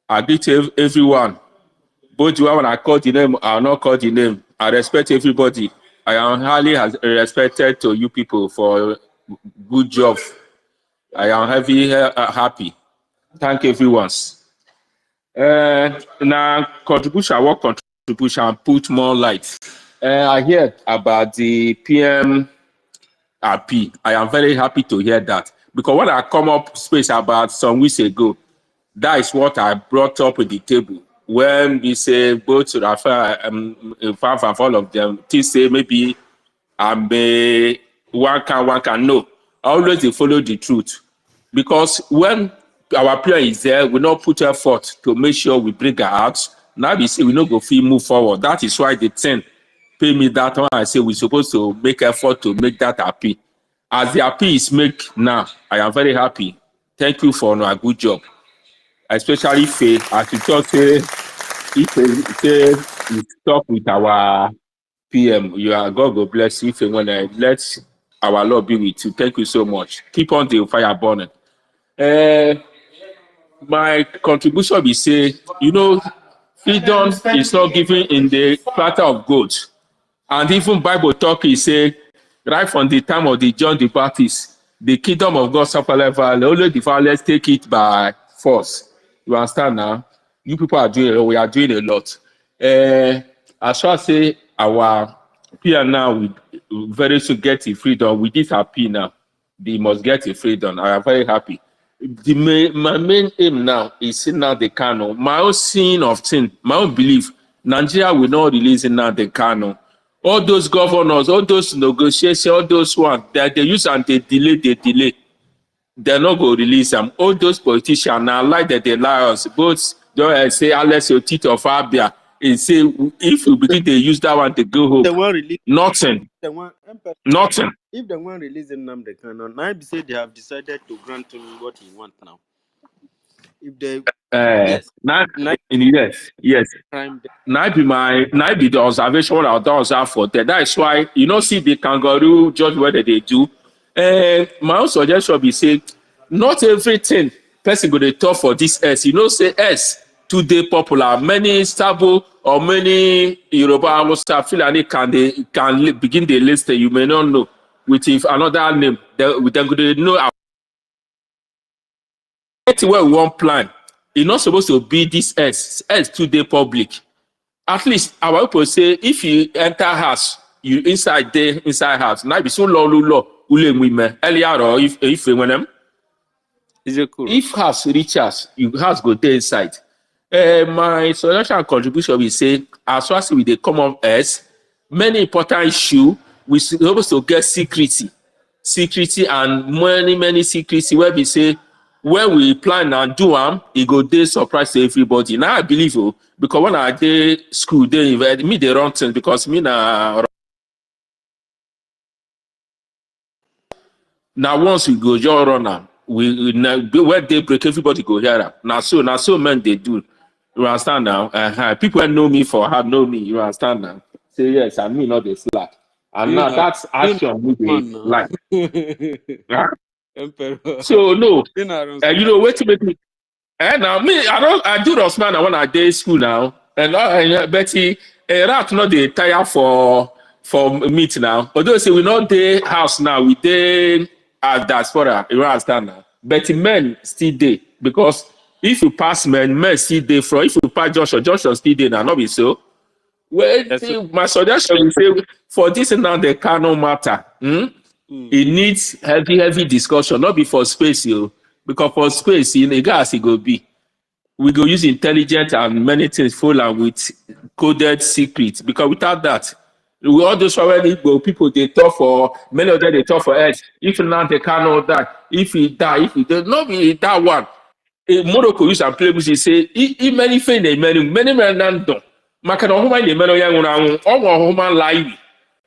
I greet everyone. Both you when I call the name, I will not call the name. I respect everybody. I am highly respected to you people for good job. I am happy. Thank everyone. Now contribution put more light. I heard about the PM RP. I am very happy to hear that because when I come up space about some weeks ago, that is what I brought up with the table. When we say both Rafa and all of them, they say maybe one can no. Always they follow the truth. Because when our prayer is there, we not put effort to make sure we bring her out. Now we say we not go feel move forward. That is why the 10 pay me that one. I say we're supposed to make effort to make that happy. As the happy is made now, I am very happy. Thank you for a good job. especially Faye, as you talk say, if say we talk with our PM, you are God go bless you. If when I let our Lord be with you. Thank you so much. Keep on the fire burning. Uh, my contribution be say, freedom is not given in the platter of gold. And even Bible talk is say, right from the time of the John the Baptist, the kingdom of God suffer level, only the violence take it by force. You understand now? You people are doing, we are doing a lot. As far as say our peer now, we very soon get the freedom. We disappear now. They must get the freedom. I am very happy. My main aim now is now the Kano. My own sin of thing, my own belief, Nigeria will not release now the Kano. All those governors, all those negotiations, all those ones that they use and they delay. They're not going to release them. All those politicians now like that they lie us. Both don't say Alex Otito of Abia. It say if we begin to use that one to go home, The one release nothing, the one Emperor. nothing. If the one releasing them the canon, now be say they have decided to grant him what he want now. If they yes, Now, now yes. crime Now be the observation what I does are for that. That is why see the kangaroo judge whether they do. My own suggestion be say not everything person go dey talk for this S. Say S today popular. Many Sabo or many Yoruba Hausa Fulani can begin the list. You may not know with if another name. They go dey know where we want plan. E not supposed to be this S today public. At least our people say if you enter house, you inside house. Now be so law ule women earlier or if when them is a cool. if house reach us, you house go there inside. My suggestion and contribution will say as far as we dey come up as many important issue we supposed to get secrecy and many secrecy where we say when we plan and do am e go dey surprise to everybody. Now I believe because when I dey school dey me dey run things because me na once we go just run am we when day break everybody go hear am. Na so men dey do. You understand now? People wey know me for heart know me. You understand now? Say yes, and me not dey slack. And now that's action we dey like. Huh? Emperor. So no, wetin make me now me I do Rosman when I dey school now and Betty rat no dey tire for meat now. Although say we not dey house now, we dey at diaspora. You understand now? But men still dey because if you pass men still dey from. If you pass Joshua still dey now. Not be so. Well, my suggestion is say for this now the cannot matter. It needs heavy discussion, not be for space, because for space, the gas it go be. We go use intelligence and many things full and with coded secrets. Because without that, we all those people they talk for many of them they talk for us. If not they cannot die. If he die, if he don't not be that one. Morocco use and play music say he many things they many men done. Makano huma in the meno yang all human life.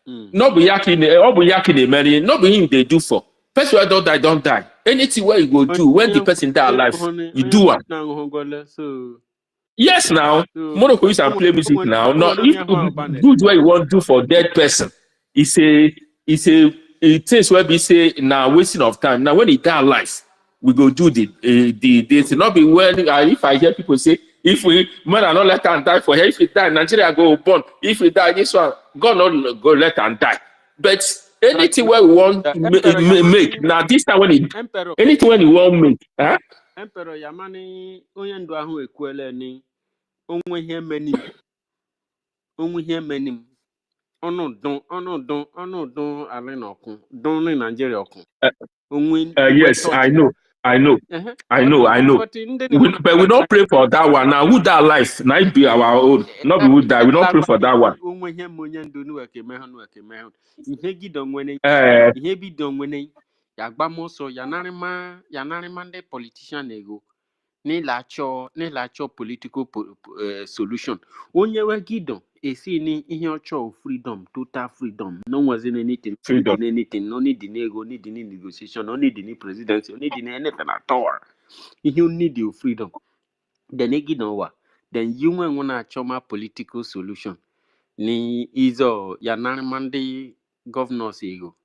No be yaki dey marry, no be him they do for. Person wey don't die. Anything where you go do when the person die alive, you do am. So Yes, now Morocco use and play music now. No, if good what you want to do for dead person, it things where we say now wasting of time. Now when he die alive, we go do the this. Not be when if I hear people say if we man are not let am die for here, if he die Nigeria go born. If he die this one, God not go let am die. But anything where we want to make now this time when anything when you want make, huh? Emperor Yamani onye ndu ahụ ekwele ni onwe ihe menim ọnụ don ali n'ọkụ don ni Nigeria ọkụ onwe Yes, I know. but But we don't pray for that one. Now, who that life? Now it be our own. Not be who die. We don't pray for that one. onwe ihe onye ndu nu ekeme ha ihe gido nwene Uh, ihe bido nwene ya gbamoso ya narima ndị politician ego n'ịlachọ political solution onye wegido esi ni ihe ọchọ freedom, total freedom, no was in anything freedom. no need the nego, need the negotiation, no need the presidency, no need the anything at all. You need your freedom. the negi no wa. Then you wanna choma political solution. Ni izo ya mandi governors ego.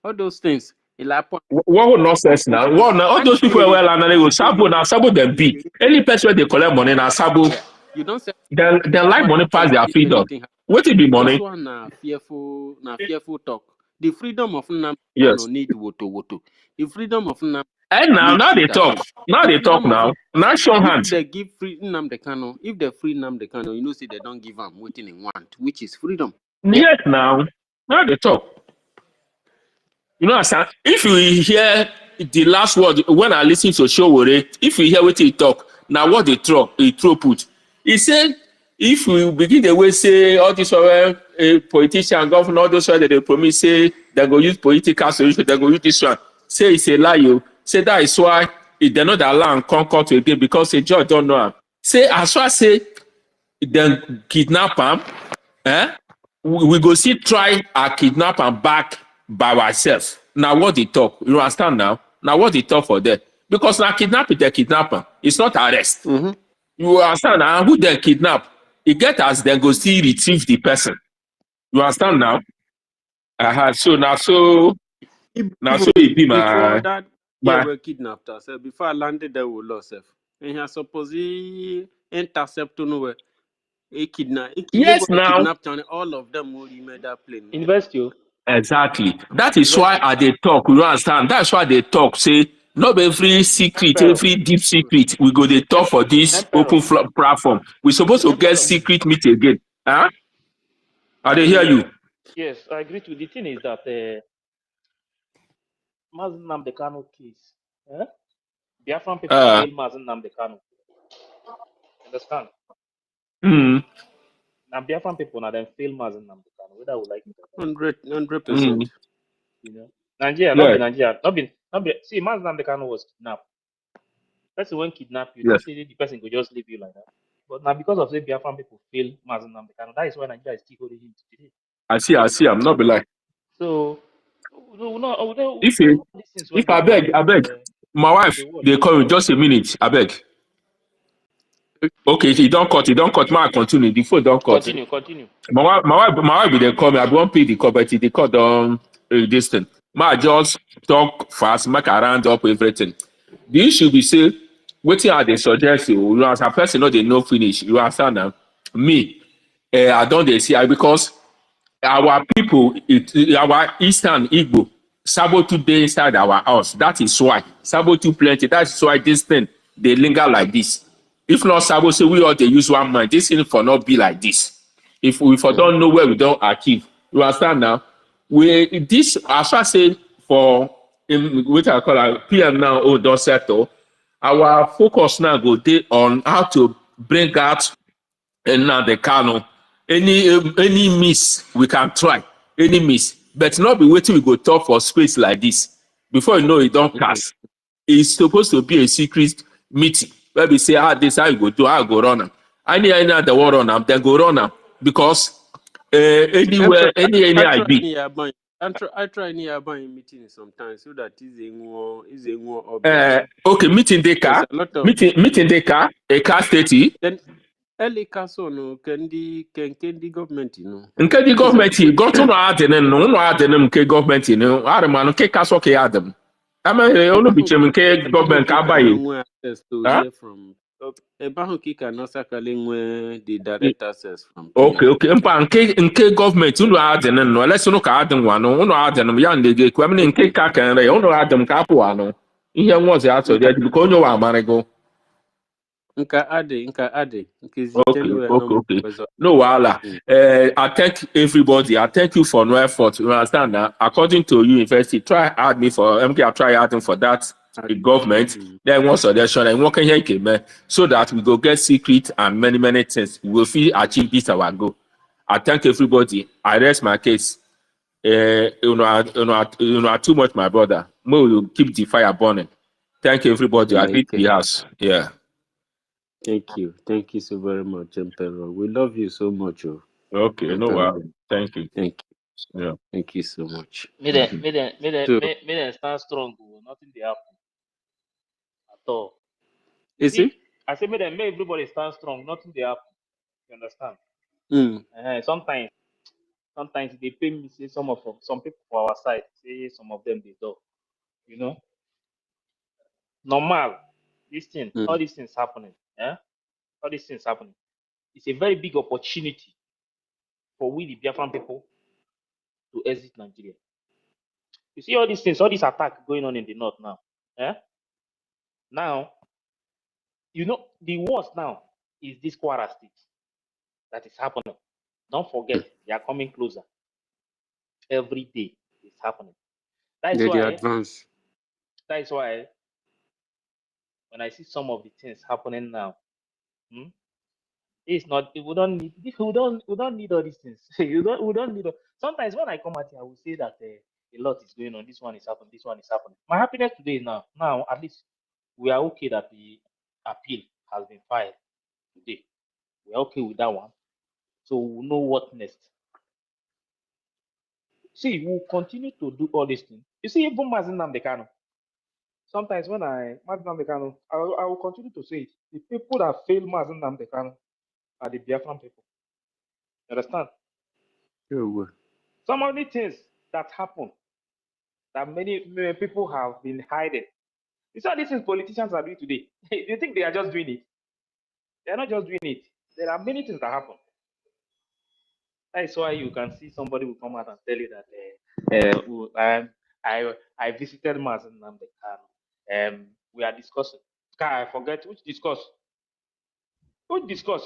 All those things. What would nonsense now? What now? All those people well and they will sabo now, sabo them be. Any person where they collect money now, sabo. Yeah. You don't say They like money pass their if freedom. anything happens. What it be This money? one fearful talk. The freedom of Nnamdi Yes. need woto. The freedom of Nnamdi And need now they sit talk. down. Now The they talk freedom of now. Now show if hands. they give free Nnamdi Kanu, if they free Nnamdi Kanu, you know, see they don't give them what they want, which is freedom. Yes, now. Now they talk. You know, Asa, if you hear the last word when I listen to Showore, if you hear what he talk, now what he throw put. He said, if we begin the way say all this politician, governor, all those that they promise say they go use political solution, they go use this one. Say it's a lie, you. Say that is why they not allow and come court again because the judge don't know him. Say as far say then kidnap him, eh? We go see try and kidnap am back by ourselves. Now what they talk, you understand now? Now what they talk for there? Because now kidnapping the kidnapper, it's not arrest. Mm-hmm. You understand now? Who they kidnap? It get us then go see retrieve the person. You understand now? So it be Before my that, were kidnapped us. Before I landed there, we lost. And he supposed intercept nowhere. He yes now. kidnapped and all of them will made that plane. Invest you. Exactly. That is why I they talk. You understand? That's why they talk. Say not every secret, Emperor. every deep secret. We go they talk for this Emperor. platform. We supposed to get Emperor. secret meet again. Huh? I they hear you. Yes, I agree to. The thing is that Mazen Nnamdi Kanu case, Biafran people Uh, fail Mazen Nnamdi Kanu. Understand? mm, Now Biafran people now them fail Mazen Nnamdi Kanu, whether we like it or not. 100%. You know, Nigeria, not yeah, be Nigeria, not be. See, Mazen Nnamdi Kanu was kidnapped. Person when kidnap you, yes. think say the person could just leave you like that. But now because of the Biafran people fail Mazen Nnamdi Kanu, that is why Nigeria is still holding him to today. I see. I'm not be like. So, If these things when they watch, I beg. My wife, they watch. they call me just a minute. I beg. Okay, he don't cut. My continue. The phone don't cut. Continue. My wife be dey call me. I won't pay the call, but the call don this thing. Ma just talk fast, make I round up everything. The issue be say wetin I dey suggest you as a person no dey know finish. You understand now? Me, I don dey see because our people, our Eastern Igbo, sabotage dey inside our house. That is why sabotage plenty. That is why this thing dey linger like this. If not sabo say we all dey use one mind, this thing for not be like this. If we for don't know where we don't achieve, you understand now? We this as far say for which I call our PM now oh don't settle. Our focus now go dey on how to bring out and now the Kano any miss we can try any miss, but not be waiting we go talk for space like this before you know it don't cast. It's supposed to be a secret meeting where we say this how you go do how you go run am. Any other war run am, then go run am because anywhere any I be. I try near buying meetings sometimes so that is a more Okay, meeting the car. Meeting the car, a car state. Then LA Castle no can the government Nke di gọọmenti gọtụnụ adịnị nụ ụnụ adịnị nke gọọmenti nụ arịmanụ nke kasọ ka ya adịm amaghị olu biche m nke gọọmenti abaghị the direct access from okay mkpa nke gọọmenti ụnụ adịnị nụ elesịnụ ka adị nwa nụ ụnụ adịnị m ya na-ege ekwe m nke ka kere ya ụnụ adịm ka apụ anụ ihe nwa ọzọ atọ dị adị ka onye wa amarịgo. Okay. No wahala. I thank everybody. I thank you for no effort. You understand that? According to university, try add me for MK. I try adding for that government. Then one suggestion and one can hear so that we go get secret and many things. We will feel achieve this our goal. I thank everybody. I rest my case. You know too much, my brother. We will keep the fire burning. Thank you, everybody. I beat the house. Yeah. Thank you so very much, Emperor. We love you so much. Okay, no problem. Thank you. Yeah. Thank you so much. May them stand strong. Nothing they happen at all. You see? I say, make everybody stand strong. Nothing they happen. You understand? Sometimes they pay me. Say some people for our side. Say some of them they do. You know, normal. All these things happening. Yeah, all these things happening. It's a very big opportunity for we the Biafran people to exit Nigeria. You see all these things, all this attack going on in the north now. Yeah. Now, the worst now is this Kwara state that is happening. Don't forget, they are coming closer. Every day it's happening. That is They why advance. when I see some of the things happening now, hmm, it's not we don't need all these things. We don't need sometimes when I come out here, I will say that a lot is going on. This one is happening, this one is happening. My happiness today is now at least we are okay that the appeal has been filed today. We are okay with that one. So we'll know what next. See, we'll continue to do all these things. You see, even Mazin Namdekano. Sometimes when Mazin Namdekano, I will continue to say it. The people that fail Mazin Namdekano are the Biafran people. You understand? Oh, Some of the things that happen that many people have been hiding. You see how these things politicians are doing today. Do you think they are just doing it? They are not just doing it. There are many things that happen. That's why you can see somebody will come out and tell you that I visited Mazin Namdekano. We are discussing. I forget which discuss. Which discuss?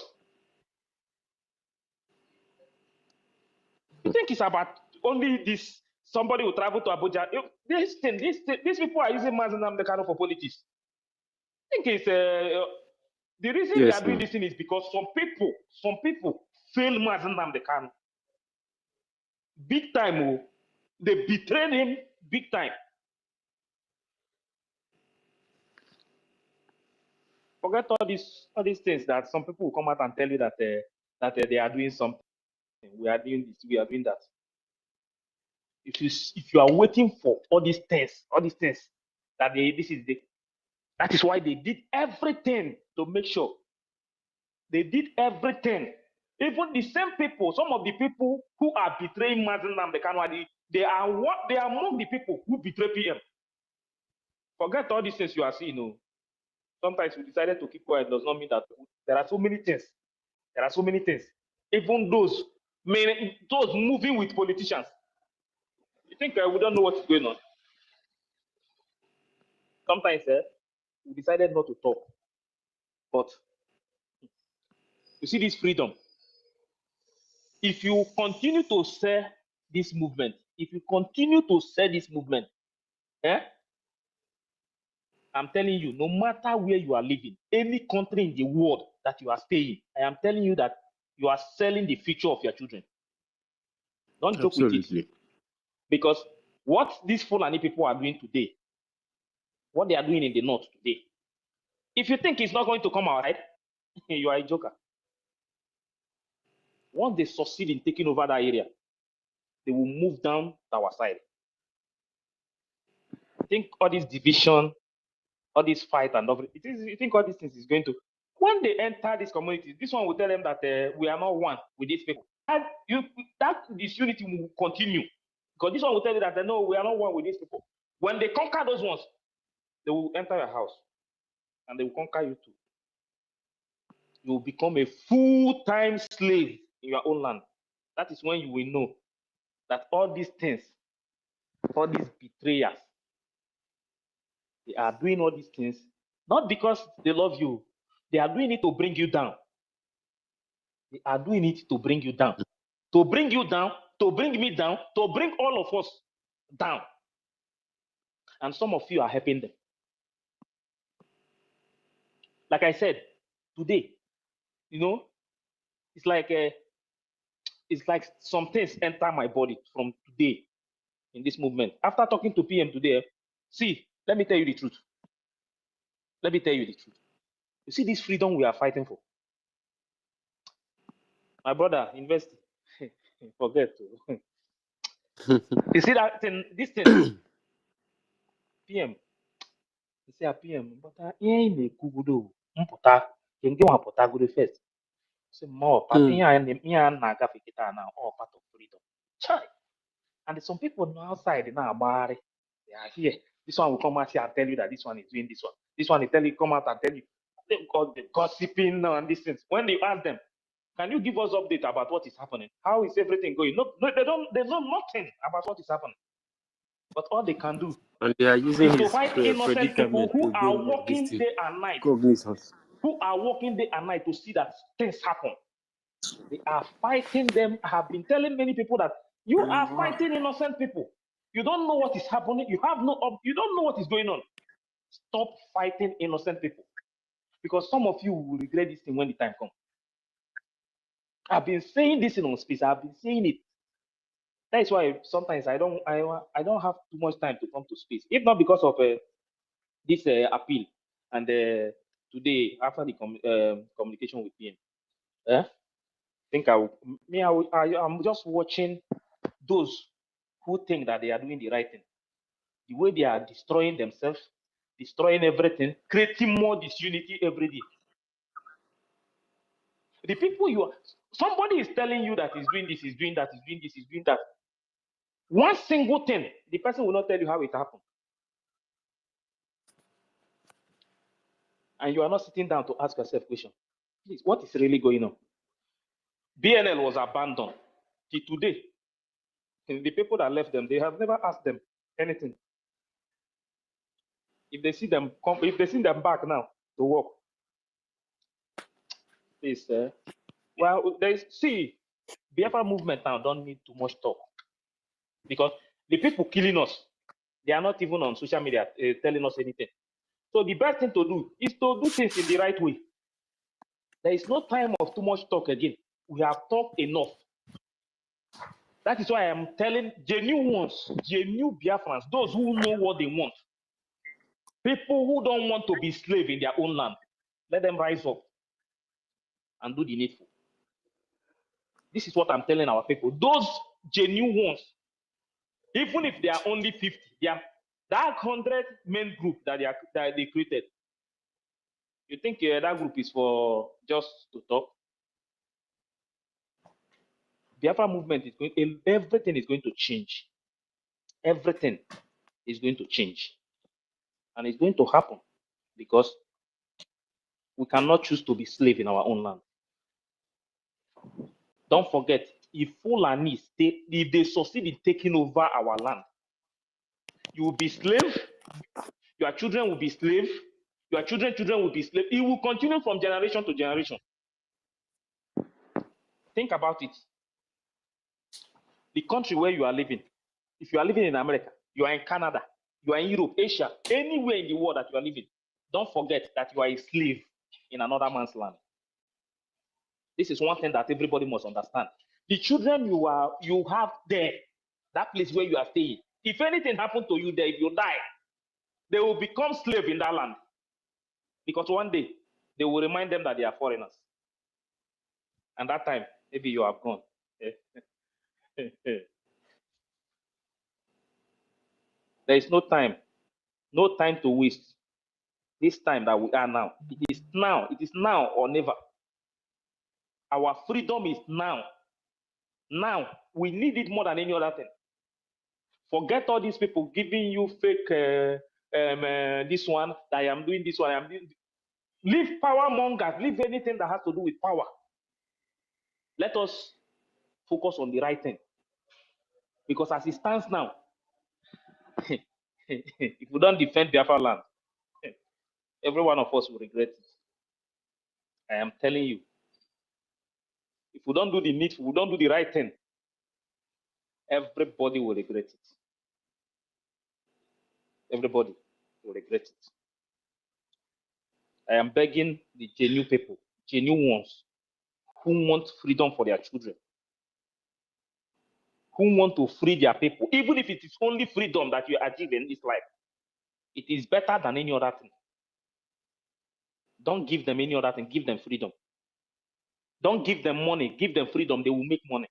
You think it's about only this? Somebody will travel to Abuja. These people are using Mazin Namdekano for politics. I think it's the reason they are yes, doing no. this thing is because some people fail Mazin Namdekano big time. Oh, they betrayed him big time. Forget all these things that some people will come out and tell you that they are doing something. We are doing this. We are doing that. If you are waiting for all these things that is why they did everything to make sure they did everything. Even the same people, some of the people who are betraying Mazin Namdekano, they are among the people who betray PM. Forget all these things you are seeing. Oh. Sometimes we decided to keep quiet does not mean that there are so many things. There are so many things. Even those moving with politicians. You think we don't know what is going on? Sometimes we decided not to talk. But you see this freedom. If you continue to sell this movement, eh, I'm telling you, no matter where you are living, any country in the world that you are staying, I am telling you that you are selling the future of your children. Don't joke with it. Absolutely. Because what these Fulani people are doing today, what they are doing in the north today, if you think it's not going to come outside, you are a joker. Once they succeed in taking over that area, they will move down to our side. I think all this division, all this fight and everything, you think all these things is going to, when they enter this community, this one will tell them that we are not one with these people. And that disunity will continue. Because this one will tell you that no, we are not one with these people. When they conquer those ones, they will enter your house and they will conquer you too. You will become a full-time slave in your own land. That is when you will know that all these things, all these betrayers, they are doing all these things not because they love you. They are doing it to bring you down. They are doing it to bring you down. To bring you down, to bring me down, to bring all of us down. And some of you are helping them. Like I said, today, it's like some things enter my body from today in this movement. After talking to PM today, see, let me tell you the truth. Let me tell you the truth. You see this freedom we are fighting for. My brother, invest. Forget. You see that thing, this thing, PM. You see a PM, but I ain't a kugudo. Mputa, can give one putago first. Say more, but me and Naga Fikita now, all part of freedom. Chai. And some people know outside now about it. They are here. This one will come out here and tell you that this one is doing this one. This one will tell you, come out and tell you. They've got the gossiping now and these things. When you ask them, can you give us update about what is happening? How is everything going? No, they don't. They know nothing about what is happening. But all they can do And they are using is to his find innocent people predicament who to are gain this working thing, day and night, cognizance. who are working day and night to see that things happen. They are fighting them. I have been telling many people that you are fighting innocent people. You don't know what is happening. You don't know what is going on. Stop fighting innocent people. Because some of you will regret this thing when the time comes. I've been saying this in on space. I've been saying it. That is why sometimes I don't have too much time to come to space. If not because of this appeal and today after the communication with PM, I think I'm just watching those who think that they are doing the right thing. The way they are destroying themselves, destroying everything, creating more disunity every day. The people somebody is telling you that he's doing this, he's doing that, he's doing this, he's doing that. One single thing, the person will not tell you how it happened. And you are not sitting down to ask yourself question. Please, what is really going on? BNL was abandoned. Till today, the people that left them, they have never asked them anything. If they see them back now to work, please, well, Biafra movement now don't need too much talk because the people killing us, they are not even on social media telling us anything. So the best thing to do is to do things in the right way. There is no time of too much talk again. We have talked enough. That is why I am telling genuine Biafrans, those who know what they want, people who don't want to be slave in their own land, let them rise up and do the needful. This is what I'm telling our people. Those genuine ones, even if they are only 50, that 100 main group that they created. You think that group is for just to talk? Biafra movement is everything is going to change. Everything is going to change. And it's going to happen because we cannot choose to be slave in our own land. Don't forget, if Fulani, if they succeed in taking over our land, you will be slave, your children will be slave, your children will be slave. It will continue from generation to generation. Think about it. The country where you are living, if you are living in America, you are in Canada, you are in Europe, Asia, anywhere in the world that you are living, don't forget that you are a slave in another man's land. This is one thing that everybody must understand. The children you have there, that place where you are staying, if anything happened to you there, if you die, they will become slave in that land. Because one day, they will remind them that they are foreigners. And that time, maybe you have gone. There is no time to waste. This time that we are now, it is now or never. Our freedom is now. Now, we need it more than any other thing. Forget all these people giving you fake this one, that I am doing this one, I am doing. Leave power mongers, leave anything that has to do with power. Let us focus on the right thing. Because as it stands now, if we don't defend Biafra land, every one of us will regret it. I am telling you. If we don't do the needful, we don't do the right thing, everybody will regret it. Everybody will regret it. I am begging the genuine people, genuine ones, who want freedom for their children, who want to free their people, even if it is only freedom that you achieve in this life, it is better than any other thing. Don't give them any other thing, give them freedom. Don't give them money, give them freedom, they will make money.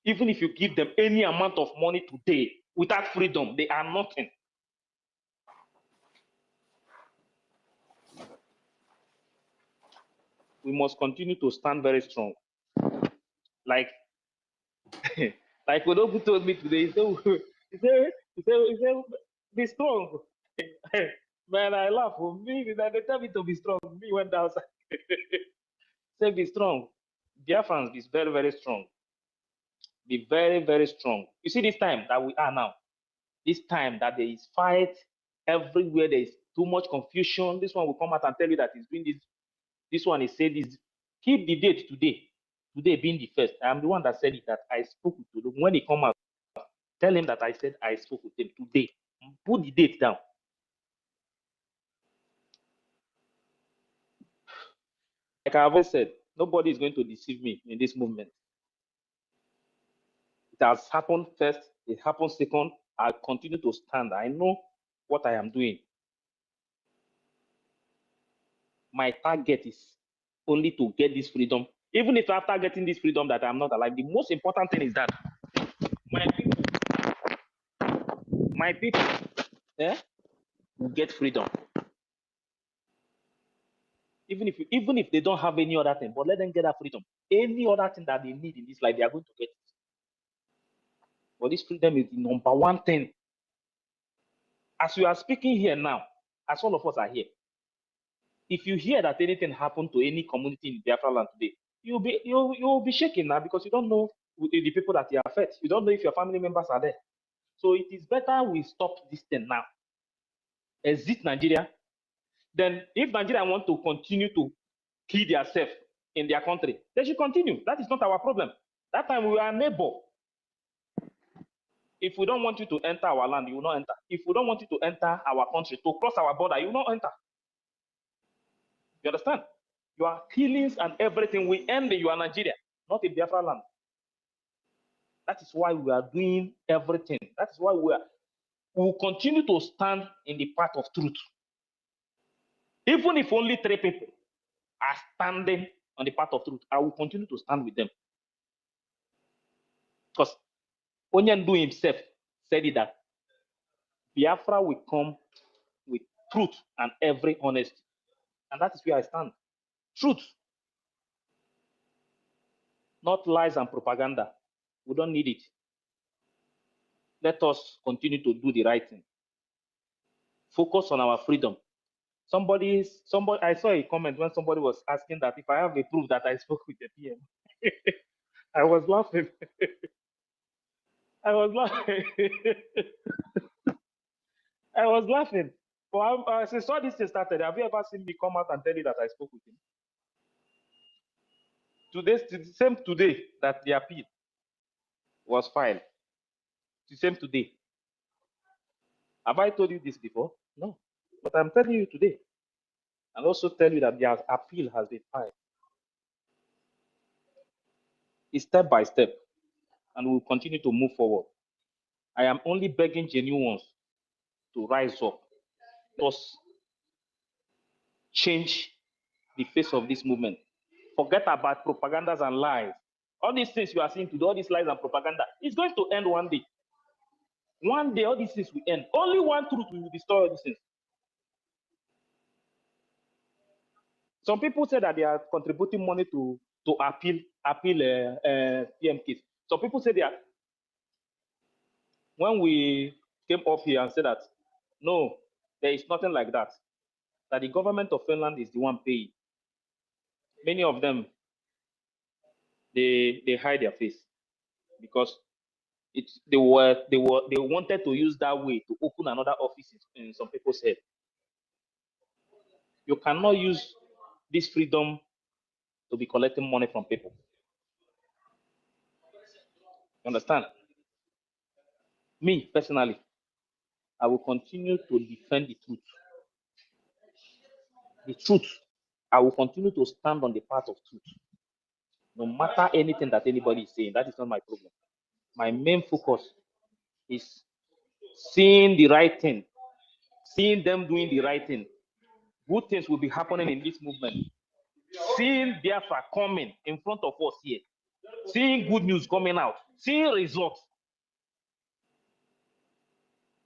Even if you give them any amount of money today, without freedom, they are nothing. we must continue to stand very strong. Like, like Odogu told me today, he said, be strong. Man, I laugh. For me, they tell me to be strong. Me went outside. Say, be strong. Biafrans, be very, very strong. Be very, very strong. You see, this time that we are now, this time that there is fight everywhere, there is too much confusion. This one will come out and tell you that he's doing this. This one is saying this. Keep the date today. Today being the first. I'm the one that said it, that I spoke with him. When he come out, tell him that I said I spoke with him today. Put the date down. Like I've always said, nobody is going to deceive me in this movement. It has happened first, it happened second. I continue to stand. I know what I am doing. My target is only to get this freedom. Even if after getting this freedom that I'm not alive, the most important thing is that my people will get freedom. Even if they don't have any other thing, but let them get that freedom. Any other thing that they need in this life, they are going to get it. But this freedom is the number one thing. As we are speaking here now, as all of us are here, if you hear that anything happened to any community in Biafra land today, you'll be shaking now, because you don't know the people that you affect. You don't know if your family members are there. So it is better we stop this thing now. Exit Nigeria. Then if Nigeria want to continue to kill themselves in their country, they should continue. That is not our problem. That time we are neighbor. If we don't want you to enter our land, you will not enter. If we don't want you to enter our country, to cross our border, you will not enter. You understand? Your killings and everything will end in your Nigeria, not in Biafra land. That is why we are doing everything. That is why we will continue to stand in the path of truth. Even if only 3 people are standing on the path of truth, I will continue to stand with them. Because Onyandu himself said it, that Biafra will come with truth and every honesty. And that is where I stand. Truth, not lies and propaganda. We don't need it. Let us continue to do the right thing. Focus on our freedom. Somebody, I saw a comment when somebody was asking that if I have a proof that I spoke with the PM. I was laughing. I was laughing. I was laughing. But since all this thing started, have you ever seen me come out and tell you that I spoke with him? The same today that the appeal was filed. The same today. Have I told you this before? No. But I'm telling you today. And also tell you that the appeal has been filed. It's step by step. And we'll continue to move forward. I am only begging genuine ones to rise up. Let us change the face of this movement. Forget about propagandas and lies. All these things you are seeing today, all these lies and propaganda, it's going to end one day. One day, all these things will end. Only one truth will destroy all these things. Some people say that they are contributing money to appeal PM case. Some people say they are. When we came up here and said that, no, there is nothing like that. That the government of Finland is the one paying. Many of them, they hide their face because they wanted to use that way to open another office in some people's head. You cannot use this freedom to be collecting money from people. You understand? Me personally, I will continue to defend the truth. The truth. I will continue to stand on the path of truth. No matter anything that anybody is saying, that is not my problem. My main focus is seeing the right thing, seeing them doing the right thing. Good things will be happening in this movement. Seeing Biafra coming in front of us here, seeing good news coming out, seeing results.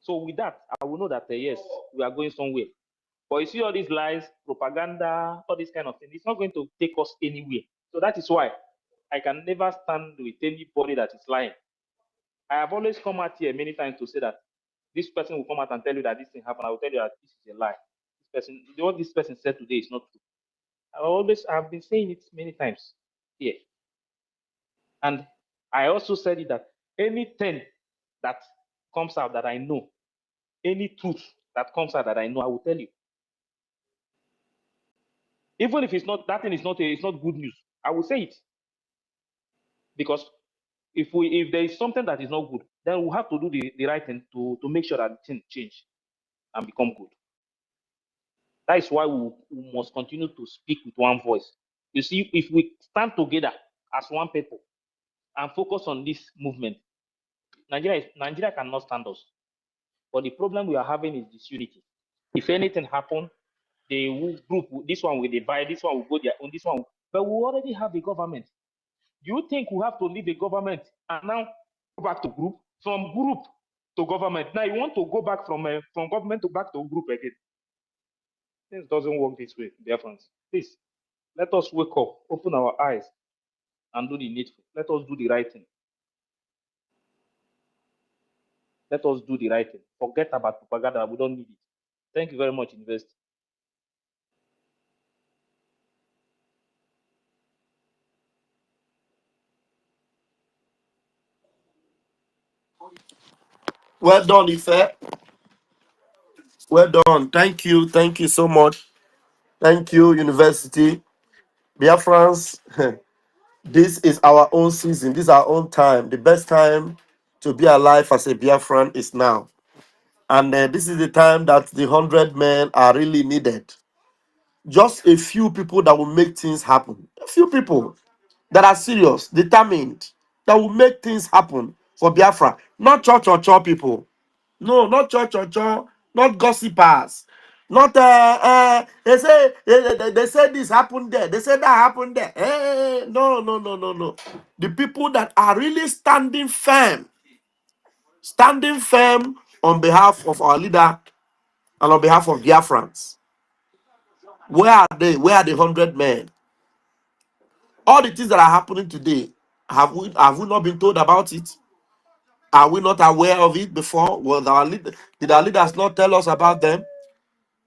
So with that, I will know that yes, we are going somewhere. But you see all these lies, propaganda, all these kind of things, it's not going to take us anywhere. So that is why I can never stand with anybody that is lying. I have always come out here many times to say that this person will come out and tell you that this thing happened. I will tell you that this is a lie. This person, what this person said today is not true. I've been saying it many times here. And I also said it that anything that comes out that I know, any truth that comes out that I know, I will tell you. Even if it's not that thing is not it's not good news, I will say it. Because if there is something that is not good, then we have to do the right thing to make sure that the thing change and become good. That is why we must continue to speak with one voice. You see, if we stand together as one people and focus on this movement, Nigeria cannot stand us. But the problem we are having is disunity. If anything happen, they will group this one will divide, this one will go their own, this one. But we already have a government. Do you think we have to leave the government and now go back to group, from group to government? Now you want to go back from government to back to group again? Things doesn't work this way, dear friends. Please let us wake up, open our eyes, and do the needful. Let us do the right thing. Let us do the right thing. Forget about propaganda. We don't need it. Thank you very much, University. Well done, Ife. Well done. Thank you. Thank you so much. Thank you, University. Biafrans, this is our own season. This is our own time. The best time to be alive as a Biafran is now. And this is the time that the 100 men are really needed. Just a few people that will make things happen. A few people that are serious, determined, that will make things happen for Biafra. Not church or church people. No, not church or church, not gossipers. Not they say this happened there. They say that happened there. No, no, no, no, no. The people that are really standing firm on behalf of our leader and on behalf of Biafrans. Where are they? Where are the 100 men? All the things that are happening today, have we not been told about it? Are we not aware of it before? Did our leaders not tell us about them?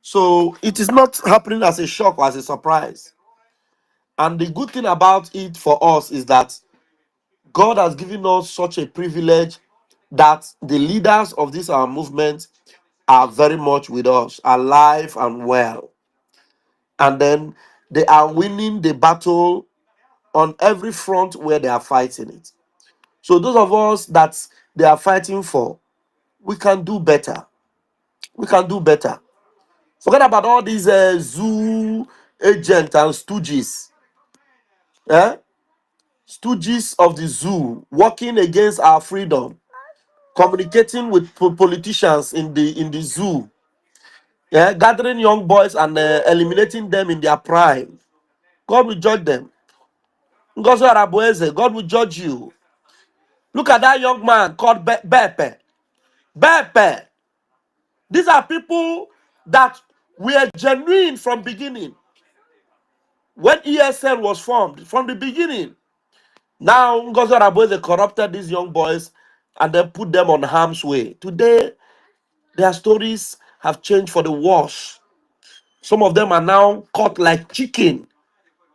So it is not happening as a shock or as a surprise. And the good thing about it for us is that God has given us such a privilege that the leaders of this our movement are very much with us, alive and well. And then they are winning the battle on every front where they are fighting it. So those of us that they are fighting for, we can do better. We can do better. Forget about all these zoo agents and stooges. Eh? Stooges of the zoo working against our freedom, communicating with politicians in the zoo, yeah, gathering young boys and eliminating them in their prime. God will judge them. Ngozi Arabueze, God will judge you. Look at that young man called Bepe. Bepe. These are people that were genuine from beginning. When ESL was formed, from the beginning. Now Ngozi Arabueze corrupted these young boys and then put them on harm's way. Today, their stories have changed for the worse. Some of them are now caught like chicken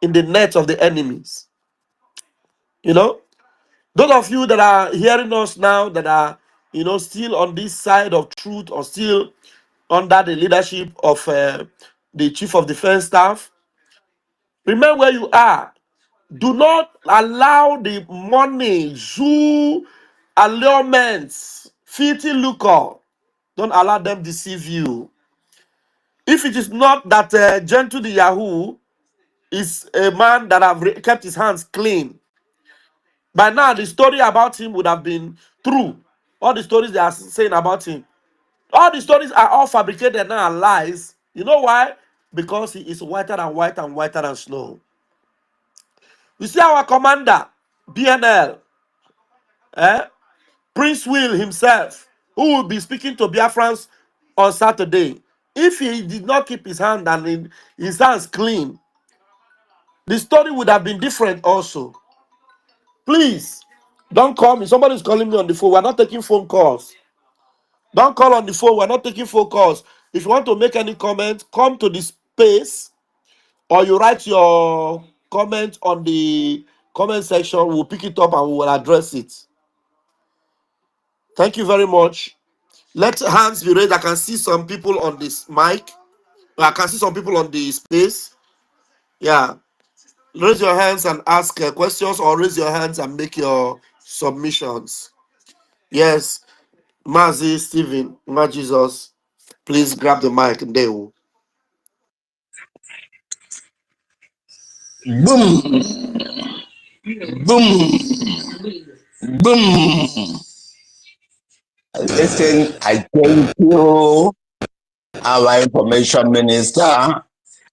in the nets of the enemies. You know, those of you that are hearing us now that are, still on this side of truth or still under the leadership of the Chief of Defense Staff, remember where you are. Do not allow the money, zoo, allurements, filthy lucre. Don't allow them deceive you. If it is not that Gentle the Yahoo is a man that have kept his hands clean, by now the story about him would have been true. All the stories they are saying about him, all the stories are all fabricated now and lies. You know why? Because he is whiter and whiter and whiter than snow. You see our commander, BNL, Prince Will himself, who will be speaking to Biafrans on Saturday. If he did not keep his hand and his hands clean, the story would have been different also. Please, don't call me. Somebody's calling me on the phone. We're not taking phone calls. Don't call on the phone. We're not taking phone calls. If you want to make any comment, come to the space or you write your comment on the comment section. We'll pick it up and we will address it. Thank you very much. Let hands be raised. I can see some people on this mic. I can see some people on the space. Yeah. Raise your hands and ask questions, or raise your hands and make your submissions. Yes. Mazi, Stephen, Ma Jesus, please grab the mic and they will. Boom, boom, boom. Listen, I thank you, our information minister,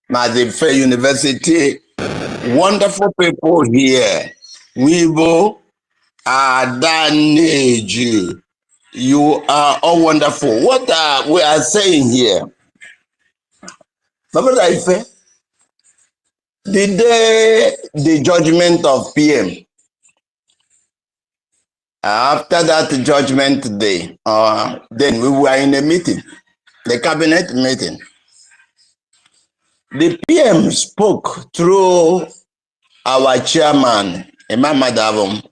Mazife University. Wonderful people here. Wibo, Adaneji. You are all wonderful. What we are saying here? Baba Ife, the day the judgment of PM, after that judgment day, then we were in a meeting, the cabinet meeting. The PM spoke through our chairman, Imam Madabum,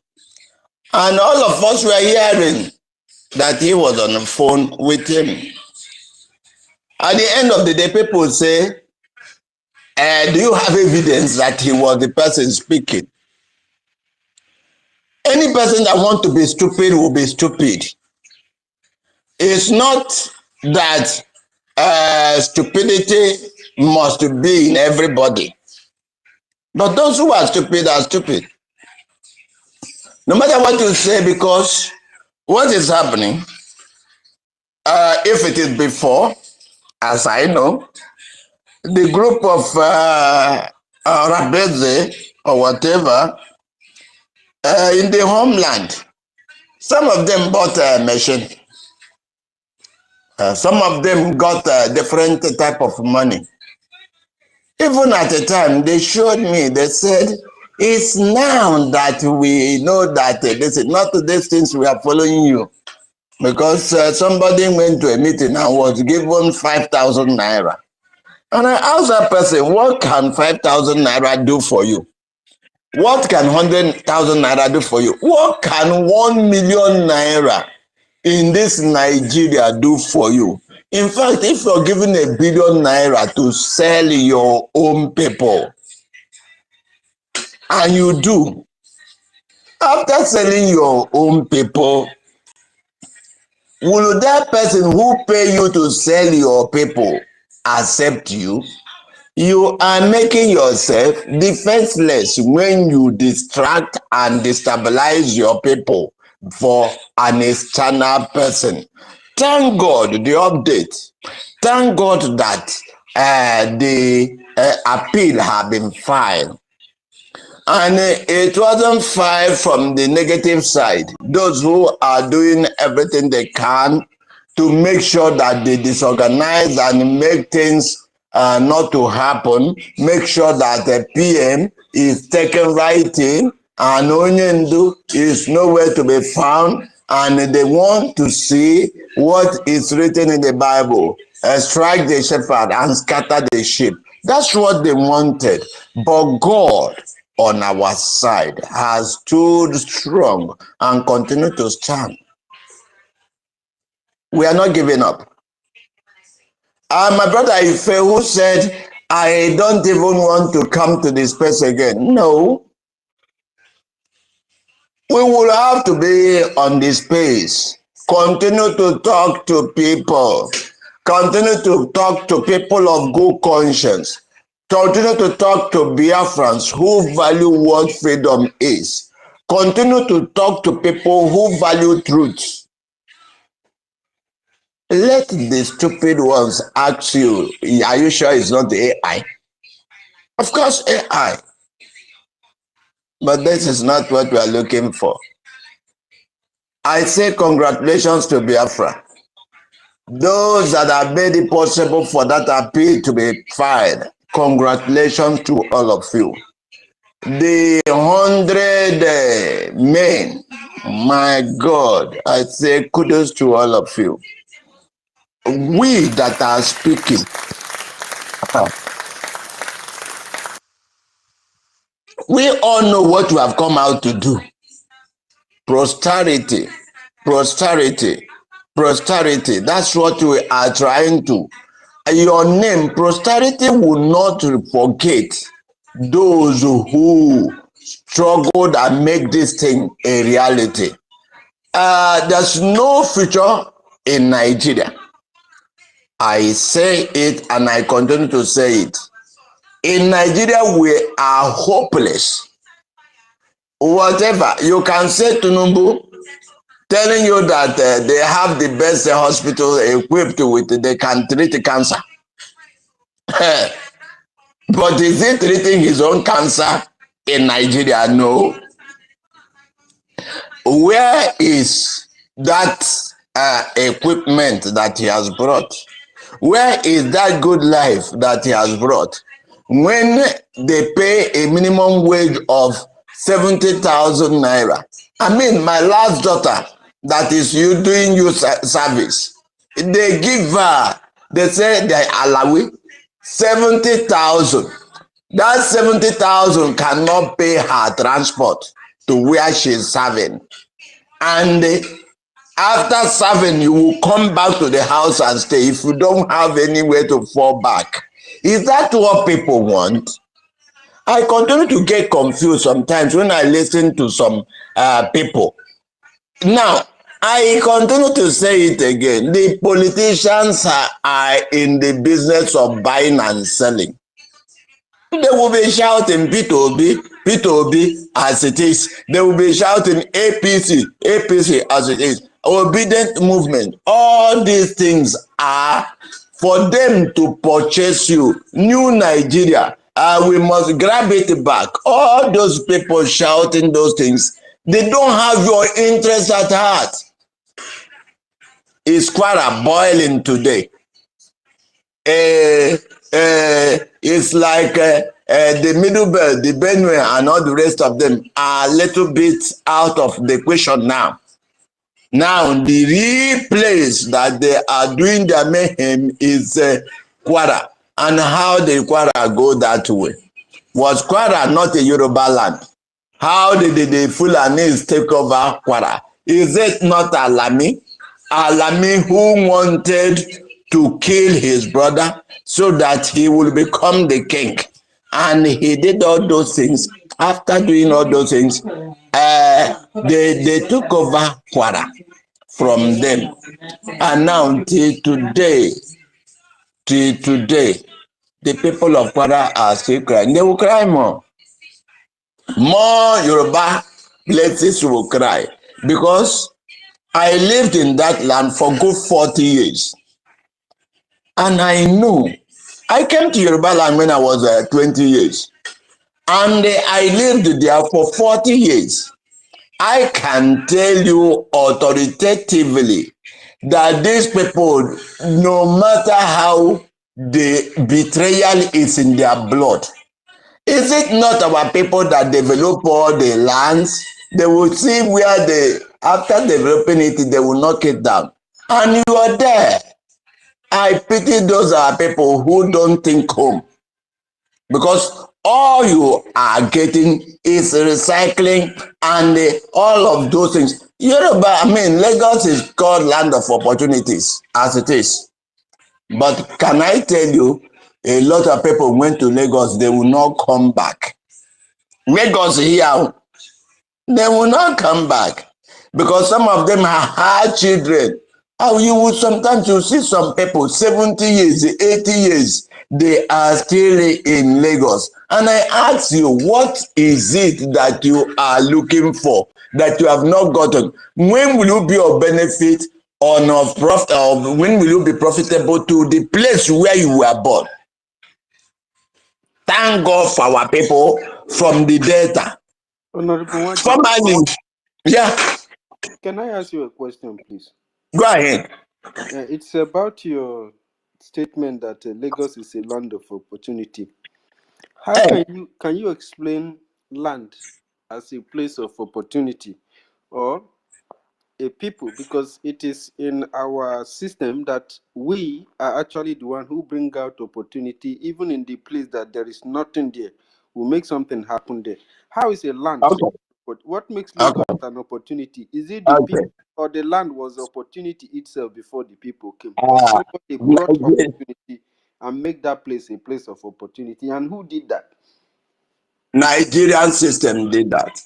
and all of us were hearing that he was on the phone with him. At the end of the day, people say, do you have evidence that he was the person speaking? Any person that wants to be stupid will be stupid. It's not that stupidity must be in everybody. But those who are stupid are stupid. No matter what you say, because what is happening, if it is before, as I know, the group of Rabeze or whatever in the homeland, some of them bought a machine. Some of them got a different type of money. Even at the time, they showed me, they said, it's now that we know that this is not these things we are following you. Because somebody went to a meeting and was given 5,000 naira. And I asked that person, what can 5,000 naira do for you? What can 100,000 naira do for you? What can 1 million naira in this Nigeria do for you? In fact, if you're given 1 billion naira to sell your own people, and you do, after selling your own people, will that person who pay you to sell your people accept you? You are making yourself defenseless when you distract and destabilize your people for an external person. Thank God the update. Thank God that the appeal have been filed. And it wasn't filed from the negative side. Those who are doing everything they can to make sure that they disorganize and make things not to happen, make sure that the PM is taken right in and Onyendu is nowhere to be found, and they want to see what is written in the Bible. Strike the shepherd and scatter the sheep. That's what they wanted. But God on our side has stood strong and continue to stand. We are not giving up. My brother Ife, who said, I don't even want to come to this place again. No. We will have to be on this space. Continue to talk to people. Continue to talk to people of good conscience. Continue to talk to Biafrans who value what freedom is. Continue to talk to people who value truth. Let the stupid ones ask you, are you sure it's not the AI? Of course, AI. But this is not what we are looking for. I say congratulations to Biafra. Those that have made it possible for that appeal to be filed, congratulations to all of you. The 100 men, my God, I say kudos to all of you. We that are speaking, we all know what we have come out to do. Prosperity, prosperity, prosperity. That's what we are trying to. Your name, prosperity, will not forget those who struggled and make this thing a reality. There's no future in Nigeria. I say it and I continue to say it. In Nigeria, we are hopeless. Whatever you can say to Numbu, telling you that they have the best hospital equipped with, they can treat cancer. But is he treating his own cancer in Nigeria? No. Where is that equipment that he has brought? Where is that good life that he has brought? When they pay a minimum wage of 70,000 naira. I mean, my last daughter that is you doing youth service, they give her, they say they allow 70,000. That 70,000 cannot pay her transport to where she's serving. And after serving, you will come back to the house and stay if you don't have anywhere to fall back. Is that what people want? I continue to get confused sometimes when I listen to some people. Now, I continue to say it again. The politicians are in the business of buying and selling. They will be shouting Peter Obi as it is. They will be shouting APC as it is. Obedient movement. All these things are for them to purchase you. New Nigeria. We must grab it back. All those people shouting those things, they don't have your interest at heart. It's quite a boiling today. It's like the Middle Belt, the Benue, and all the rest of them are a little bit out of the equation now. Now, the real place that they are doing their mayhem is Kwara. And how did Kwara go that way? Was Kwara not a Yoruba land? How did the Fulanis take over Kwara? Is it not Alami? Alami who wanted to kill his brother so that he will become the king. And he did all those things. After doing all those things, they took over Kwara from them. And now till today, the people of Kwara are still crying. They will cry more. More Yoruba places will cry. Because I lived in that land for good 40 years. And I know. I came to Yoruba land when I was 20 years. And I lived there for 40 years. I can tell you authoritatively that these people, no matter how the betrayal is in their blood, is it not our people that develop all the lands? They will see where they, after developing it, they will knock it down. And you are there. I pity those are people who don't think home. Because all you are getting is recycling and all of those things. Yoruba, I mean, Lagos is called land of opportunities, as it is. But can I tell you, a lot of people went to Lagos, they will not come back. Lagos here, they will not come back. Because some of them have had children. How you would sometimes you see some people 70 years, 80 years, they are still in Lagos. And I ask you, what is it that you are looking for that you have not gotten? When will you be of benefit or of profit, or when will you be profitable to the place where you were born? Thank God for our people from the Delta. Honorable Formerly, yeah. can I ask you a question, please? Go ahead. It's about your statement that Lagos is a land of opportunity. How Eh, can you explain land as a place of opportunity, or a people, because it is in our system that we are actually the one who bring out opportunity even in the place that there is nothing there. We make something happen there. How is a land so, okay, but what makes Lagos okay, an opportunity? Is it the people, okay. or the land was opportunity itself before the people came, or Uh, somebody brought Niger- opportunity and make that place a place of opportunity? And who did that? Nigerian system did that.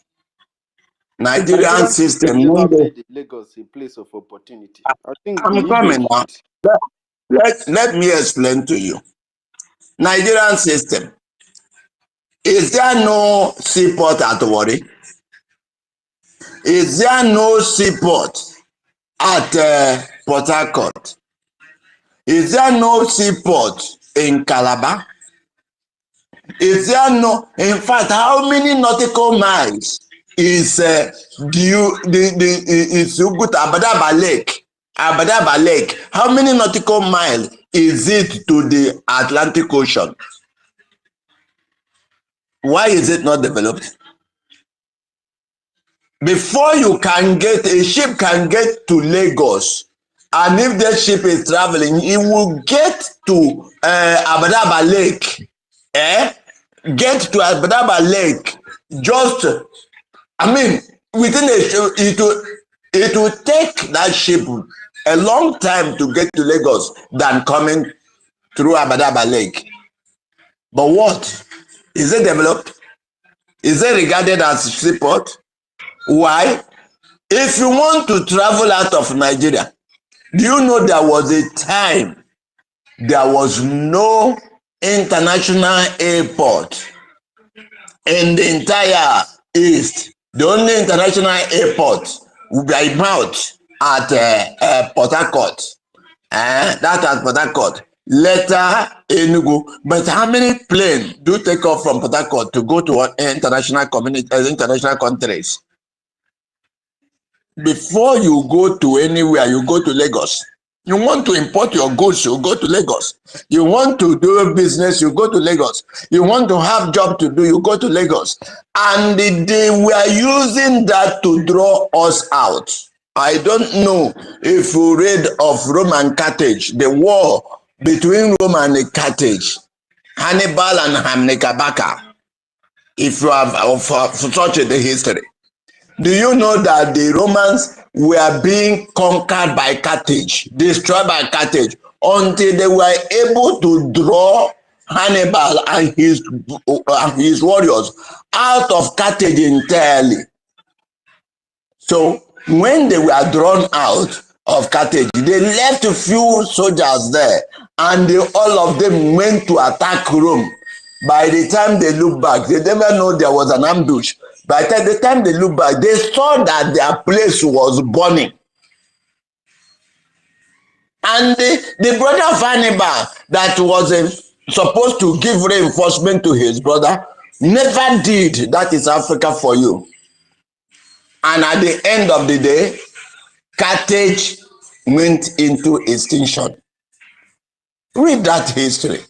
Nigerian Nigerian system system, never when made the Lagos a place of opportunity. I think the I'm Igbo coming now. did. Let me explain to you. Nigerian system. Is there no seaport at Warri? Is there no seaport at Port Harcourt? Is there no seaport in Calabar? Is there no, in fact, how many nautical miles is is Ugut Abadaba Lake? Abadaba Lake. How many nautical miles is it to the Atlantic Ocean? Why is it not developed? Before you can get, a ship can get to Lagos, and if the ship is traveling, it will get to Abadaba Lake. Get to Abadaba Lake just, I mean, within it will take that ship a long time to get to Lagos than coming through Abadaba Lake. But what? Is it developed? Is it regarded as seaport? Why? If you want to travel out of Nigeria, do you know there was a time there was no international airport in the entire East? The only international airport would be out at Port Harcourt. That at Port Harcourt. Later, Enugu. But how many planes do take off from Port Harcourt to go to international international countries? Before you go to anywhere, you go to Lagos. You want to import your goods, you go to Lagos. You want to do business, you go to Lagos. You want to have job to do, you go to Lagos. And they were using that to draw us out. I don't know if you read of Rome and Carthage, the war between Rome and Carthage, Hannibal and Hamnekabaka. If you have such the history. Do you know that the Romans were being conquered by Carthage, destroyed by Carthage, until they were able to draw Hannibal and his warriors out of Carthage entirely? So when they were drawn out of Carthage, they left a few soldiers there, and all of them went to attack Rome. By the time they look back, they never know there was an ambush. By the time they look back, they saw that their place was burning. And the brother of Hannibal that was supposed to give reinforcement to his brother never did. That is Africa for you. And at the end of the day, Carthage went into extinction. Read that history.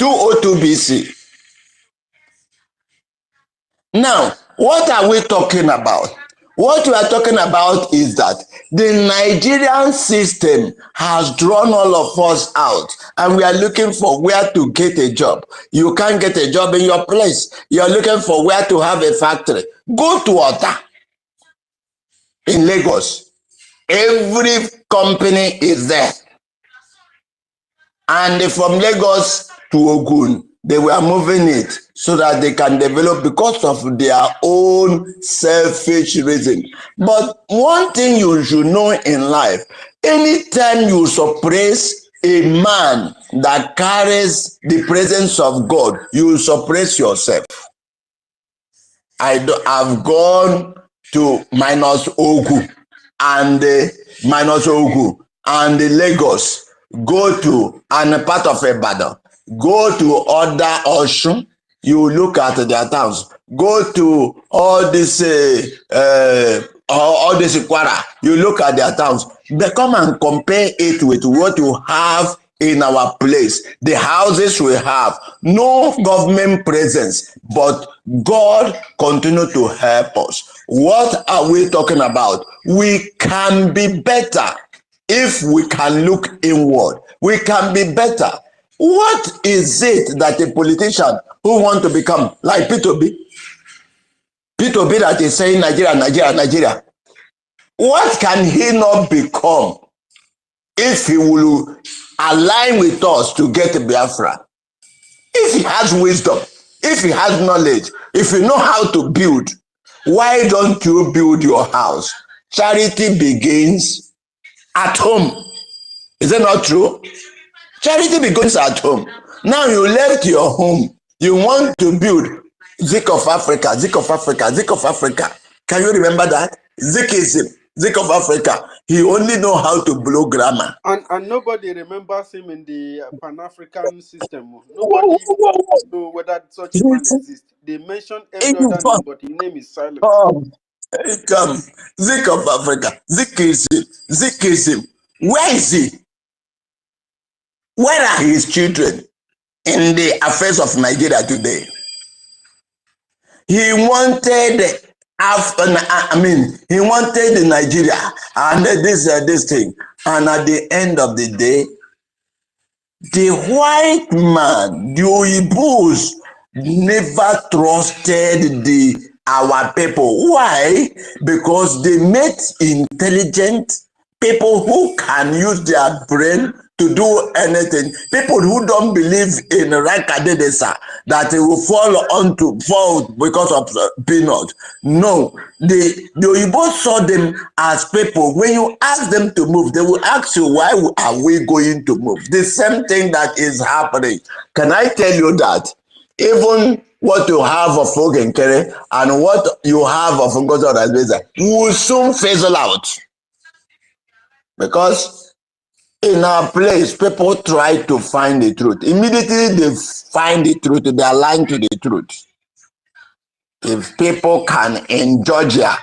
202 BC. Now, what are we talking about? What we are talking about is that the Nigerian system has drawn all of us out, and we are looking for where to get a job. You can't get a job in your place. You are looking for where to have a factory. Go to Ota in Lagos. Every company is there. And from Lagos to Ogun, they were moving it so that they can develop because of their own selfish reason. But one thing you should know in life, anytime you suppress a man that carries the presence of God, you suppress yourself. I've gone to minus Ogu and Lagos, go to and part of Ibadan, go to other Osun, you look at their towns, go to all these or all this Ikwara, you look at their towns, they come and compare it with what you have in our place. The houses we have, no government presence, but God continue to help us. What are we talking about? We can be better if we can look inward. We can be better. What is it that a politician who want to become like Peter Obi that is saying Nigeria, Nigeria, Nigeria, what can he not become if he will align with us to get Biafra? If he has wisdom, if he has knowledge, if you know how to build, why don't you build your house? Charity begins at home. Is it not true? Charity begins at home. Now you left your home. You want to build Zik of Africa, Zik of Africa, Zik of Africa. Can you remember that? Zikism, Zik of Africa. He only know how to blow grammar. And nobody remembers him in the Pan-African system. Nobody know whether such a man exists. They mention every other name, but his name is silent. Come, Zik of Africa, Zikism, Zikism. Where is he? Where are his children in the affairs of Nigeria today? He wanted he wanted Nigeria and this thing. And at the end of the day, the white man, the Oyibos, never trusted our people. Why? Because they met intelligent people who can use their brain to do anything. People who don't believe in Rakadedesa, that they will fall because of peanut. No, the Oyinbo saw them as people. When you ask them to move, they will ask you, why are we going to move? The same thing that is happening. Can I tell you that even what you have of Ogenkere and what you have of Ngozi Orazbeza will soon fizzle out? Because in our place, people try to find the truth. Immediately they find the truth, they align to the truth. If people can in Georgia,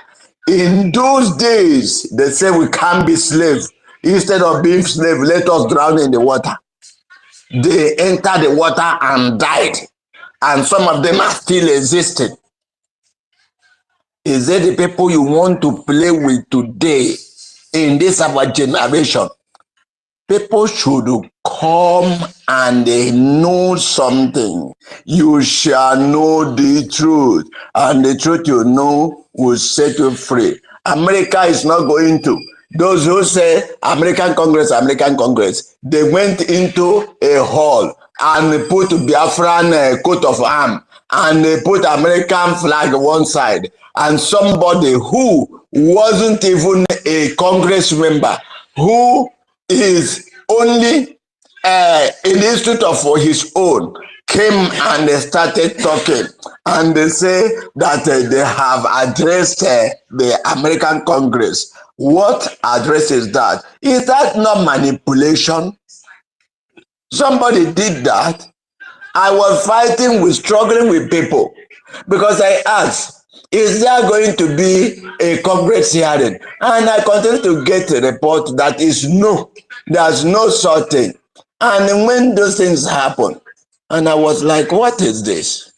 in those days, they say we can't be slaves. Instead of being slaves, let us drown in the water. They entered the water and died. And some of them are still existing. Is it the people you want to play with today in this our generation? People should come and they know something. You shall know the truth, and the truth you know will set you free. America is not going to. Those who say American Congress, they went into a hall and put Biafran coat of arms and they put American flag one side, and somebody who wasn't even a Congress member, who is only in the institute of his own, came and they started talking, and they say that they have addressed the American Congress. What address is that? Is that not manipulation? Somebody did that. I was struggling with people, because I asked, is there going to be a Congress hearing? And I continue to get a report that is no, there's no such thing. And when those things happen, and I was like, what is this?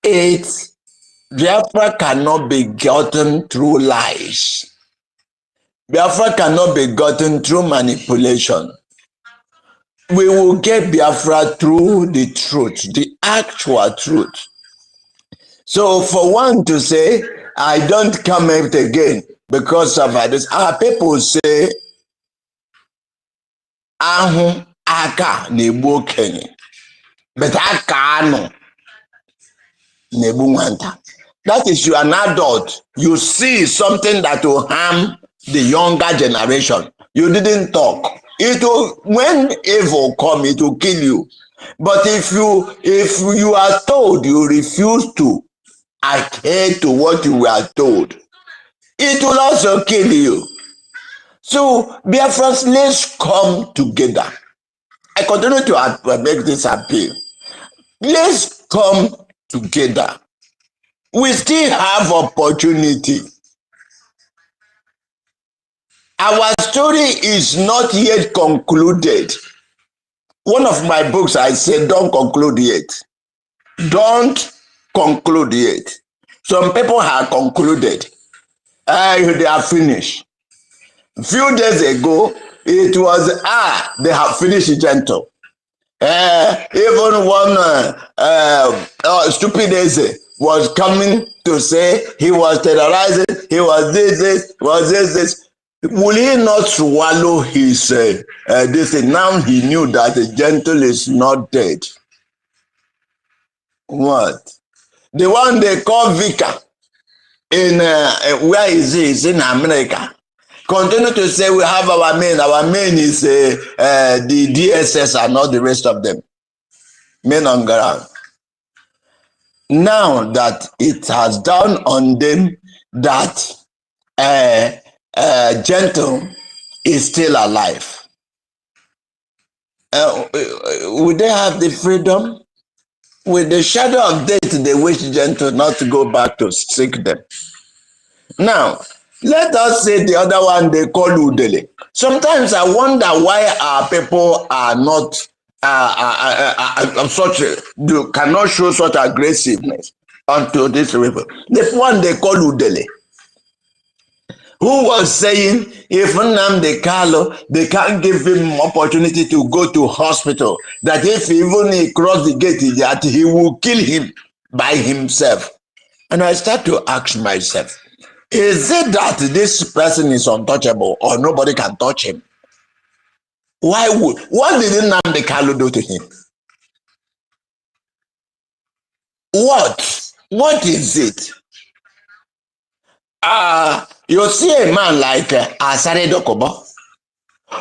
Biafra cannot be gotten through lies. Biafra cannot be gotten through manipulation. We will get Biafra through the truth, the actual truth. So for one to say, I don't come out again because of this, our people say, Ahu aka nebu kenye, but aka no nebu wanta. That is, you are an adult. You see something that will harm the younger generation. You didn't talk. It will, when evil come, it will kill you. But if you are told, you refuse to adhere to what you were told, it will also kill you. So, Biafrans, let's come together. I continue to make this appeal. Let's come together. We still have opportunity. Our story is not yet concluded. One of my books, I say, don't conclude yet. Don't conclude yet. Some people have concluded. They are finished. Few days ago, it was, they have finished Gentle. Even one stupid Eze was coming to say he was terrorizing, he was this, was this. Will he not swallow his this thing? Now he knew that the Gentle is not dead. What? The one they call Vicar in where is he? It's in America. Continue to say we have our men. Our men is the DSS and not the rest of them. Men on ground. Now that it has dawned on them that Gentle is still alive, would they have the freedom? With the shadow of death, they wish Gentle not to go back to seek them. Now, let us say the other one they call Udele. Sometimes I wonder why our people are not cannot show such aggressiveness unto this river. The one they call Udele, who was saying if Nnamdi Kanu, they can't give him opportunity to go to hospital, that if even he cross the gate, that he will kill him by himself. And I start to ask myself, is it that this person is untouchable or nobody can touch him? What did Nnamdi Kanu do to him? What is it? You see a man like Asare Dokubo,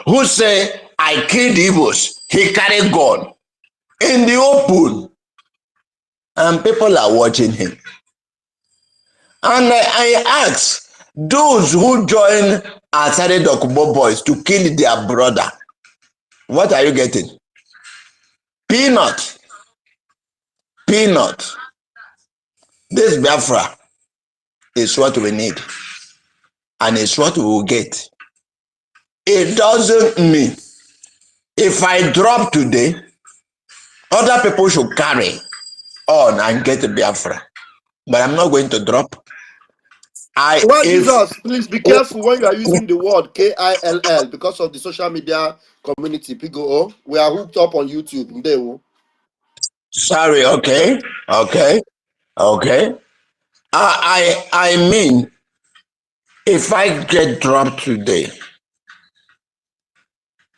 who say, I killed Igbos, he carried gun in the open, and people are watching him. And I ask, those who join Asare Dokubo boys to kill their brother, what are you getting? Peanut. This Bafra is what we need, and it's what we will get. It doesn't mean if I drop today, other people should carry on and get Biafra. But I'm not going to drop. Well, Jesus, please be careful when you are using the word KILL because of the social media community. Pigo, we are hooked up on YouTube. Sorry, okay. I mean, if I get dropped today,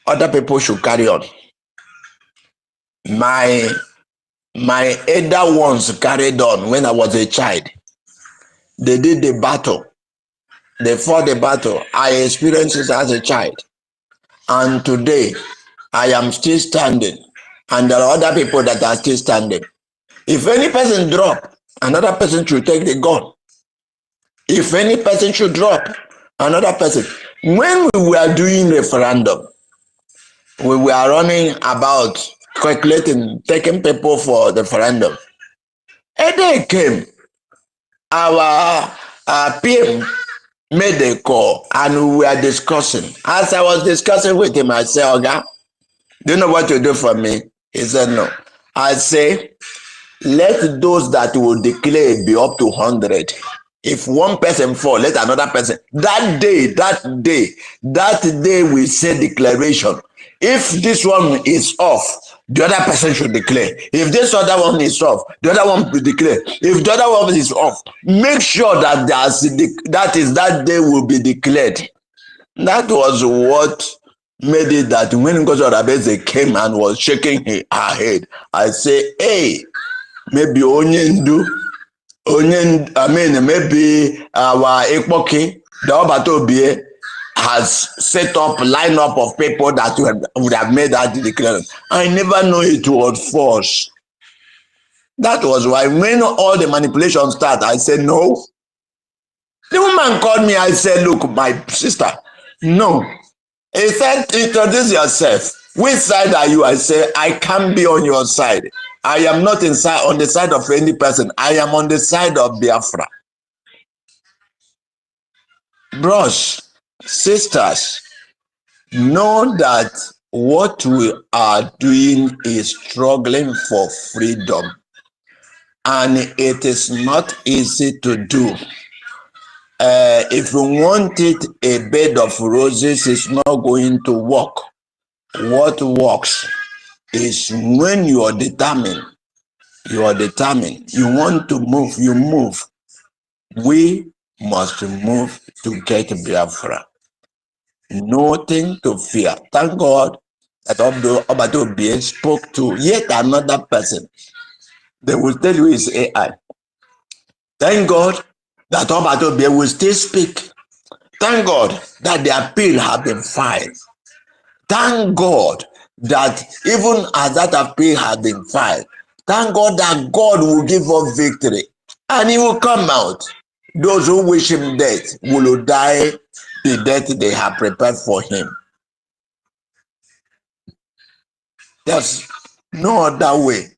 other people should carry on. My elder ones carried on when I was a child. They did the battle. They fought the battle. I experienced it as a child. And today, I am still standing. And there are other people that are still standing. If any person drop, another person should take the gun. If any person should drop, another person. When we were doing referendum, we were running about calculating, taking people for the referendum. A day came, our PM made a call and we were discussing. As I was discussing with him, I said, Oga, do you know what you do for me? He said, no. I say, let those that will declare be up to 100. If one person fall, let another person. That day we say declaration. If this one is off, the other person should declare. If this other one is off, the other one will declare. If the other one is off, make sure that that day will be declared. That was what made it that when Ngozi Oraveze came and was shaking her head, I say, hey, maybe maybe our Ekpa, the Obatobie, has set up lineup of people that would have made that declaration. I never know it was false. That was why when all the manipulations start, I said no. The woman called me, I said, look, my sister, no. He said, introduce yourself. Which side are you? I said, I can't be on your side. I am not on the side of any person. I am on the side of Biafra. Bros, Sisters, know that what we are doing is struggling for freedom, and it is not easy to do. If you want it, a bed of roses is not going to work. What works is when you are determined. You are determined. You want to move, you move. We must move to get Biafra. Nothing to fear. Thank God that Obato spoke to yet another person. They will tell you it's AI. Thank God that Obato will still speak. Thank God that the appeal has been filed. Thank God that even as that appeal has been filed, thank God that God will give us victory and he will come out. Those who wish him death will die the death they have prepared for him. There's no other way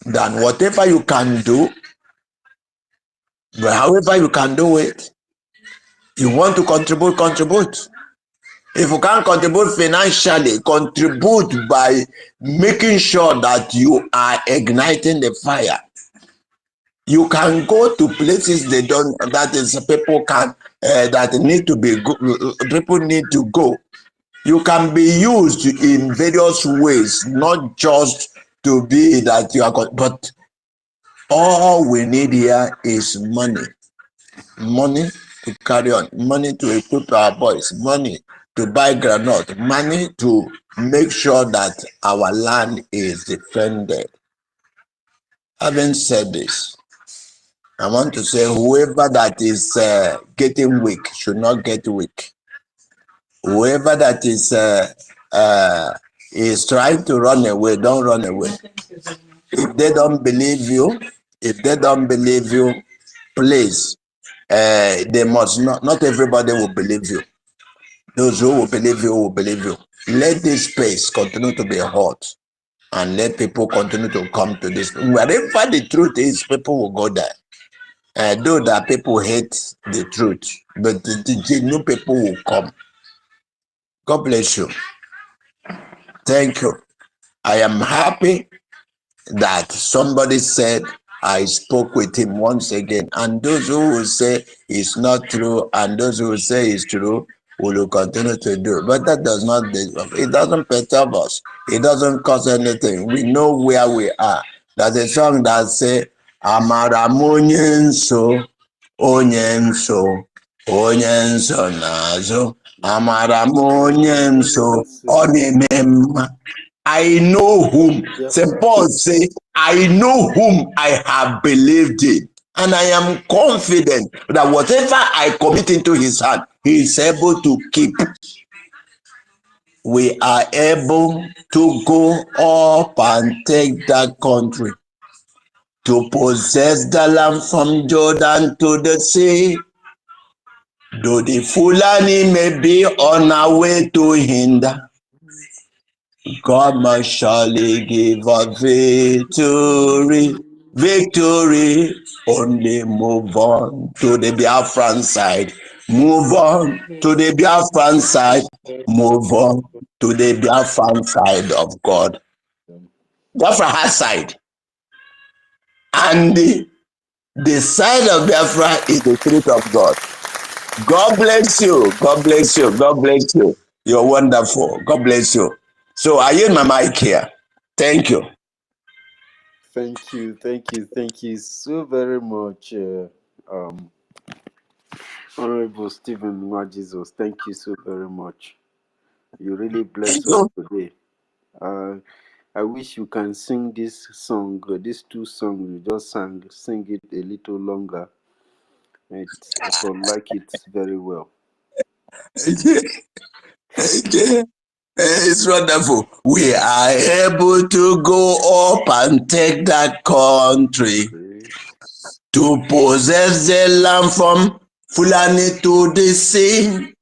than whatever you can do, but however you can do it, you want to contribute, contribute. If you can't contribute financially, contribute by making sure that you are igniting the fire. You can go to places they don't, that is people can, that need to be, people need to go. You can be used in various ways, not just to be that you are, but all we need here is money. Money to carry on, money to equip our boys, money to buy granite, money to make sure that our land is defended. Having said this, I want to say whoever that is getting weak should not get weak. Whoever that is trying to run away, don't run away. If they don't believe you, please, they must not everybody will believe you. Those who will believe you will believe you. Let this space continue to be hot and let people continue to come to this. Wherever the truth is, people will go there. Though that people hate the truth, but the new people will come. God bless you. Thank you. I am happy that somebody said I spoke with him once again. And those who will say it's not true and those who will say it's true will continue to do. But that does not, it doesn't perturb us. It doesn't cause anything. We know where we are. There's a song that says, Amaramunyenso, Onyenso, Onyenso Nazo, Amaramunyenso, Onemema. I know whom. St. Paul said, I know whom I have believed in. And I am confident that whatever I commit into his hand, he is able to keep. We are able to go up and take that country, to possess the land from Jordan to the sea. Though the Fulani may be on our way to hinder, God must surely give us victory. Victory. Only move on to the Biafran side. Move on to the Biafran side. Move on to the Biafran side of God. Biafra has side. And the side of Biafra is the Spirit of God. God bless you. God bless you. God bless you. You're wonderful. God bless you. So I use my mic here. Thank you. Thank you so very much, Honorable Stephen Nwajisos. Thank you so very much. You really bless Thank us you. today. I wish you can sing this song, these two songs you just sang, sing it a little longer. I will like it very well. It's wonderful. We are able to go up and take that country, to possess the land from Fulani to the sea.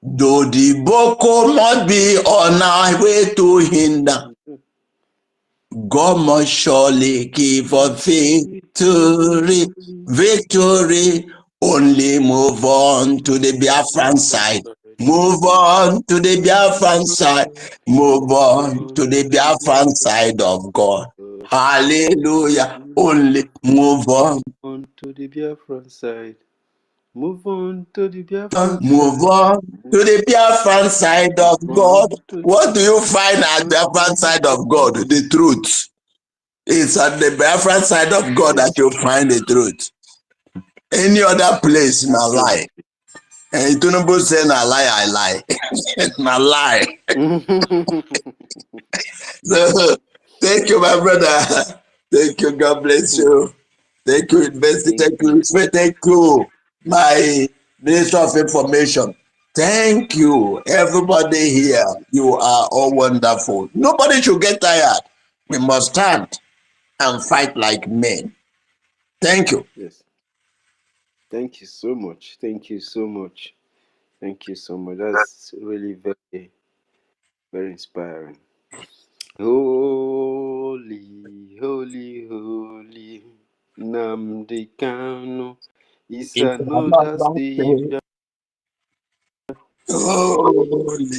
Though the Boko must be on our way to hinder, God must surely give us victory. Victory. Only move on to the Biafran side. Move on to the Biafran side. Move on to the Biafran side of God. Hallelujah. Only move on. On to the Biafran side. Move on to the Biafran Move side. on to the Biafran side of God. What do you find at the Biafran side of God? The truth. It's at the Biafran side of God that you find the truth. Any other place, na lie. And Tinubu say na lie, I lie. Na lie. So, thank you, my brother. Thank you. God bless you. Thank you, Investor. Thank you, thank you, my Minister of Information. Thank you, everybody here. You are all wonderful. Nobody should get tired. We must stand and fight like men. Thank you. Yes. Thank you so much. Thank you so much. Thank you so much. That's really very, very inspiring. Holy, holy, holy. Nnamdi Kanu is It's another savior. holy,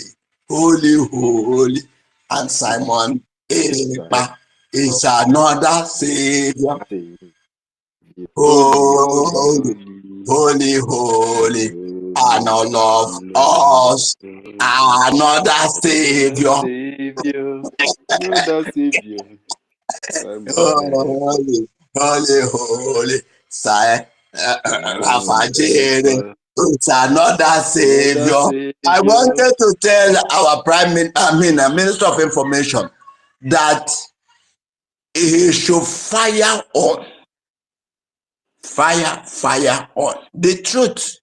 holy, holy. And Simon Ekpa is another Savior. Holy, holy, Holy, holy. holy, holy, and Holy, all of holy, us, holy. another Savior. Savior, another savior. Holy, holy, holy, Rafa Jere, it's another Another Savior. I savior. wanted to tell our Minister of Information that he should fire on, fire on the truth.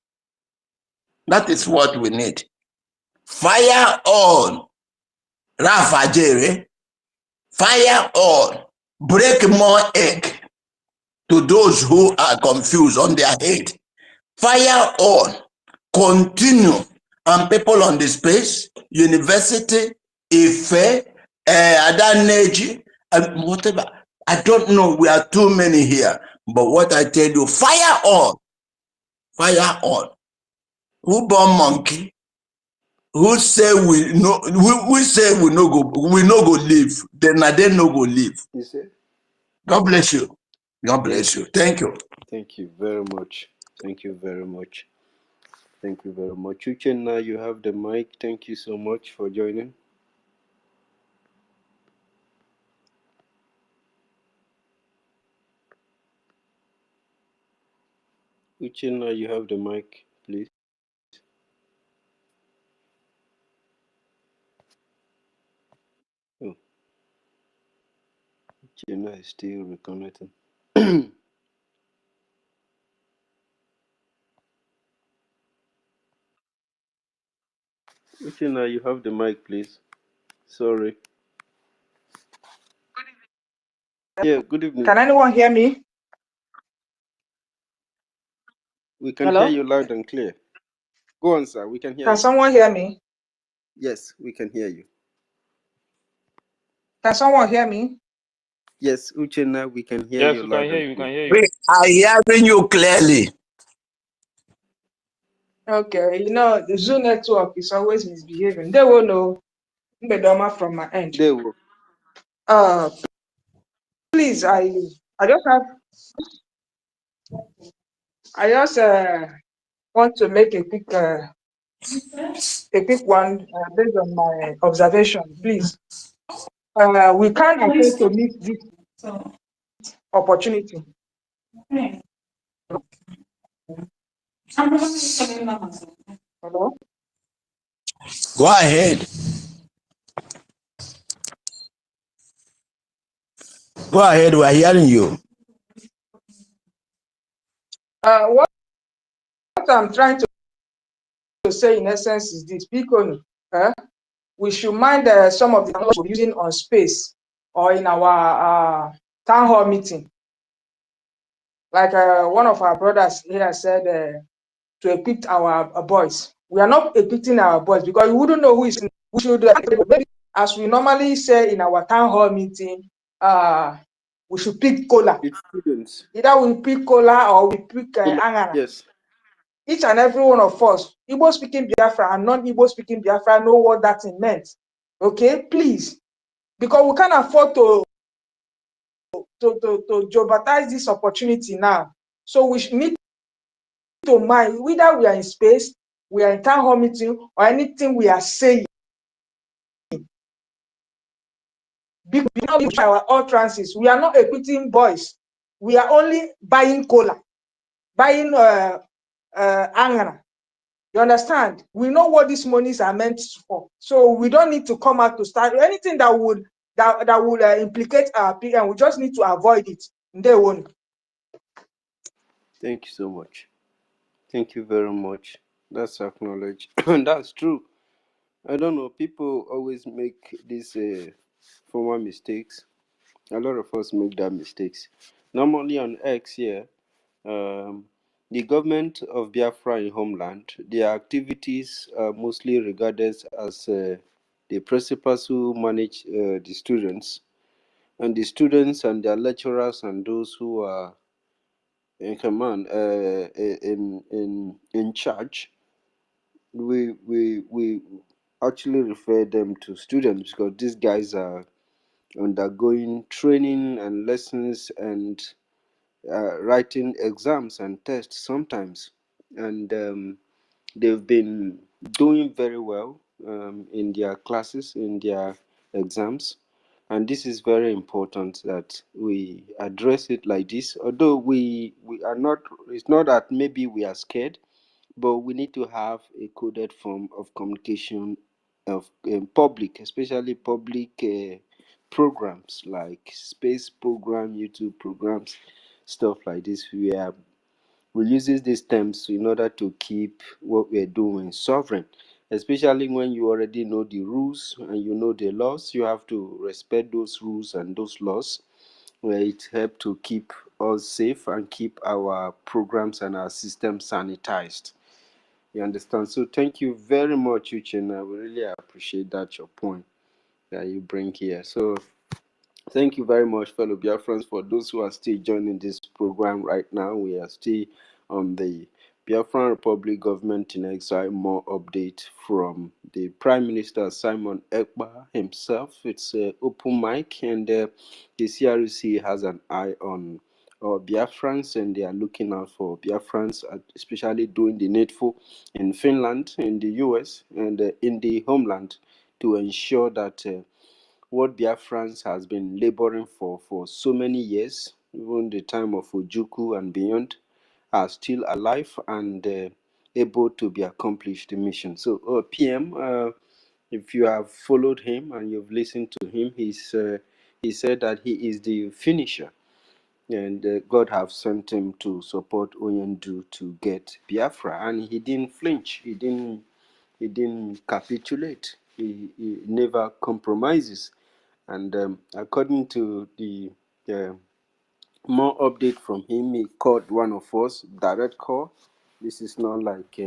That is what we need. Fire on Rafa Jere, fire on, break more egg to those who are confused on their head. Fire on, continue, and people on the space, university, Ife, Adaneji, and whatever. I don't know, we are too many here, but what I tell you, fire on, fire on. Who born monkey? Who say we no? We say we no go live. Then I then no go live. You see? God bless you. God bless you. Thank you. Thank you very much. Thank you very much. Thank you very much. Uchenna, you have the mic. Thank you so much for joining. Uchenna, you have the mic, please. Oh, Uchenna is still reconnecting. Uchenna, you have the mic, please. Sorry. Yeah, good evening. Can anyone hear me? We can hear Hello? you loud and clear. Go on, sir. We can hear Can you. someone hear me? Yes, we can hear you. Can someone hear me? Yes, Uchenna, we can hear Yes, you we can loud hear and you. We clear. can hear you. We are hearing you clearly. Okay, the Zoom network is always misbehaving. They will know Mbedoma from my end. They will. Please, I just want to make a quick one based on my observation. Please, we can't afford to miss this opportunity. Hello? Go ahead. Go ahead. We are hearing you. What I'm trying to say in essence is this: people, we should mind some of the technology we're using on space or in our town hall meeting. Like one of our brothers here said, to equip our boys. We are not equipping our boys because we wouldn't know who is. We should, maybe as we normally say in our town hall meeting, we should pick cola. It's students. Either we pick cola or we pick angara. Yes. each and every one of us, Igbo speaking Biafra and non-Igbo speaking Biafra, know what that thing meant. Okay, please, because we can't afford to jeopardize this opportunity now. So we need to mind whether we are in space, we are in town hall meeting, or anything we are saying. Beyond our utterances, we are not equiting boys. We are only buying cola, buying angana. You understand? We know what these monies are meant for, so we don't need to come out to start anything that would implicate our PM. We just need to avoid it. They won't. Thank you so much. Thank you very much. That's acknowledged. And that's true. I don't know. People always make these former mistakes. A lot of us make that mistakes. Normally on X here, um, the government of Biafra in homeland, their activities are mostly regarded as the principals who manage the students, and the students and their lecturers and those who are in command, in charge. We actually refer them to students because these guys are undergoing training and lessons and writing exams and tests sometimes, and they've been doing very well in their classes, in their exams, and this is very important that we address it like this. Although we are not, it's not that maybe we are scared, but we need to have a coded form of communication of public, especially public programs like space program, YouTube programs, stuff like this. We uses these terms in order to keep what we're doing sovereign, especially when you already know the rules and you know the laws. You have to respect those rules and those laws, where it helps to keep us safe and keep our programs and our systems sanitized. You understand? So thank you very much, Uchenna. We really appreciate that your point that you bring here. So thank you very much, fellow Biafrans. For those who are still joining this program right now, we are still on the Biafran Republic Government in Exile. More update from the Prime Minister Simon Ekpa himself. It's an open mic, and the CRC has an eye on Biafrans, and they are looking out for Biafrans, especially doing the needful in Finland, in the US, and in the homeland to ensure that. What Biafrans has been laboring for so many years, even the time of Ojuku and beyond, are still alive and able to be accomplished the mission. So, PM, if you have followed him and you've listened to him, he said that he is the finisher, and God have sent him to support Oyendu to get Biafra, and he didn't flinch. He didn't capitulate. He never compromises. And according to the uh, more update from him, he called one of us direct call. This is not like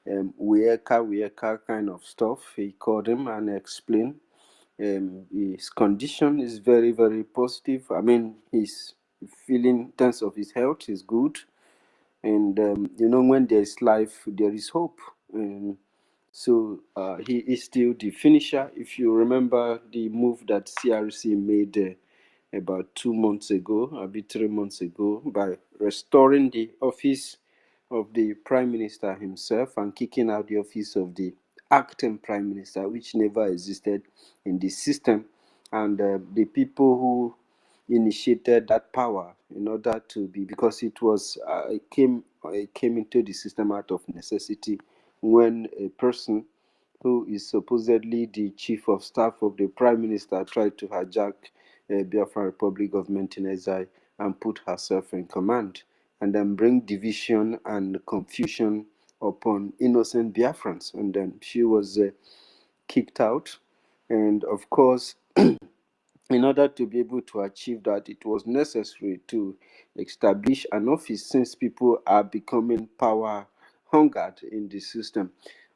Wieka kind of stuff. He called him and explained his condition is very, very positive. I mean, he's feeling, in terms of his health, is good. And when there's life, there is hope. And so he is still the finisher. If you remember the move that CRC made about 2 months ago, maybe 3 months ago, by restoring the office of the Prime Minister himself and kicking out the office of the acting Prime Minister, which never existed in the system. And the people who initiated that power in order to be, because it came into the system out of necessity, when a person who is supposedly the chief of staff of the prime minister tried to hijack Biafra Republic government in exile and put herself in command, and then bring division and confusion upon innocent Biafrans. And then she was kicked out. And of course, in order to be able to achieve that, it was necessary to establish an office, since people are becoming power hungered in the system.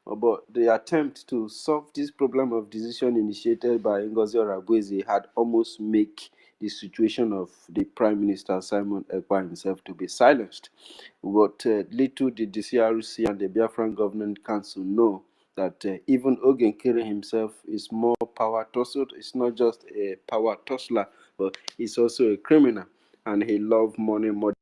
But the attempt to solve this problem of decision initiated by Ngozi Orabuezi had almost the situation of the Prime Minister Simon Ekpa himself to be silenced. But little did the CRC and the Biafran Government Council know that even Ogenkere himself is more power tussled. It's not just a power tussler, but he's also a criminal, and he loves money more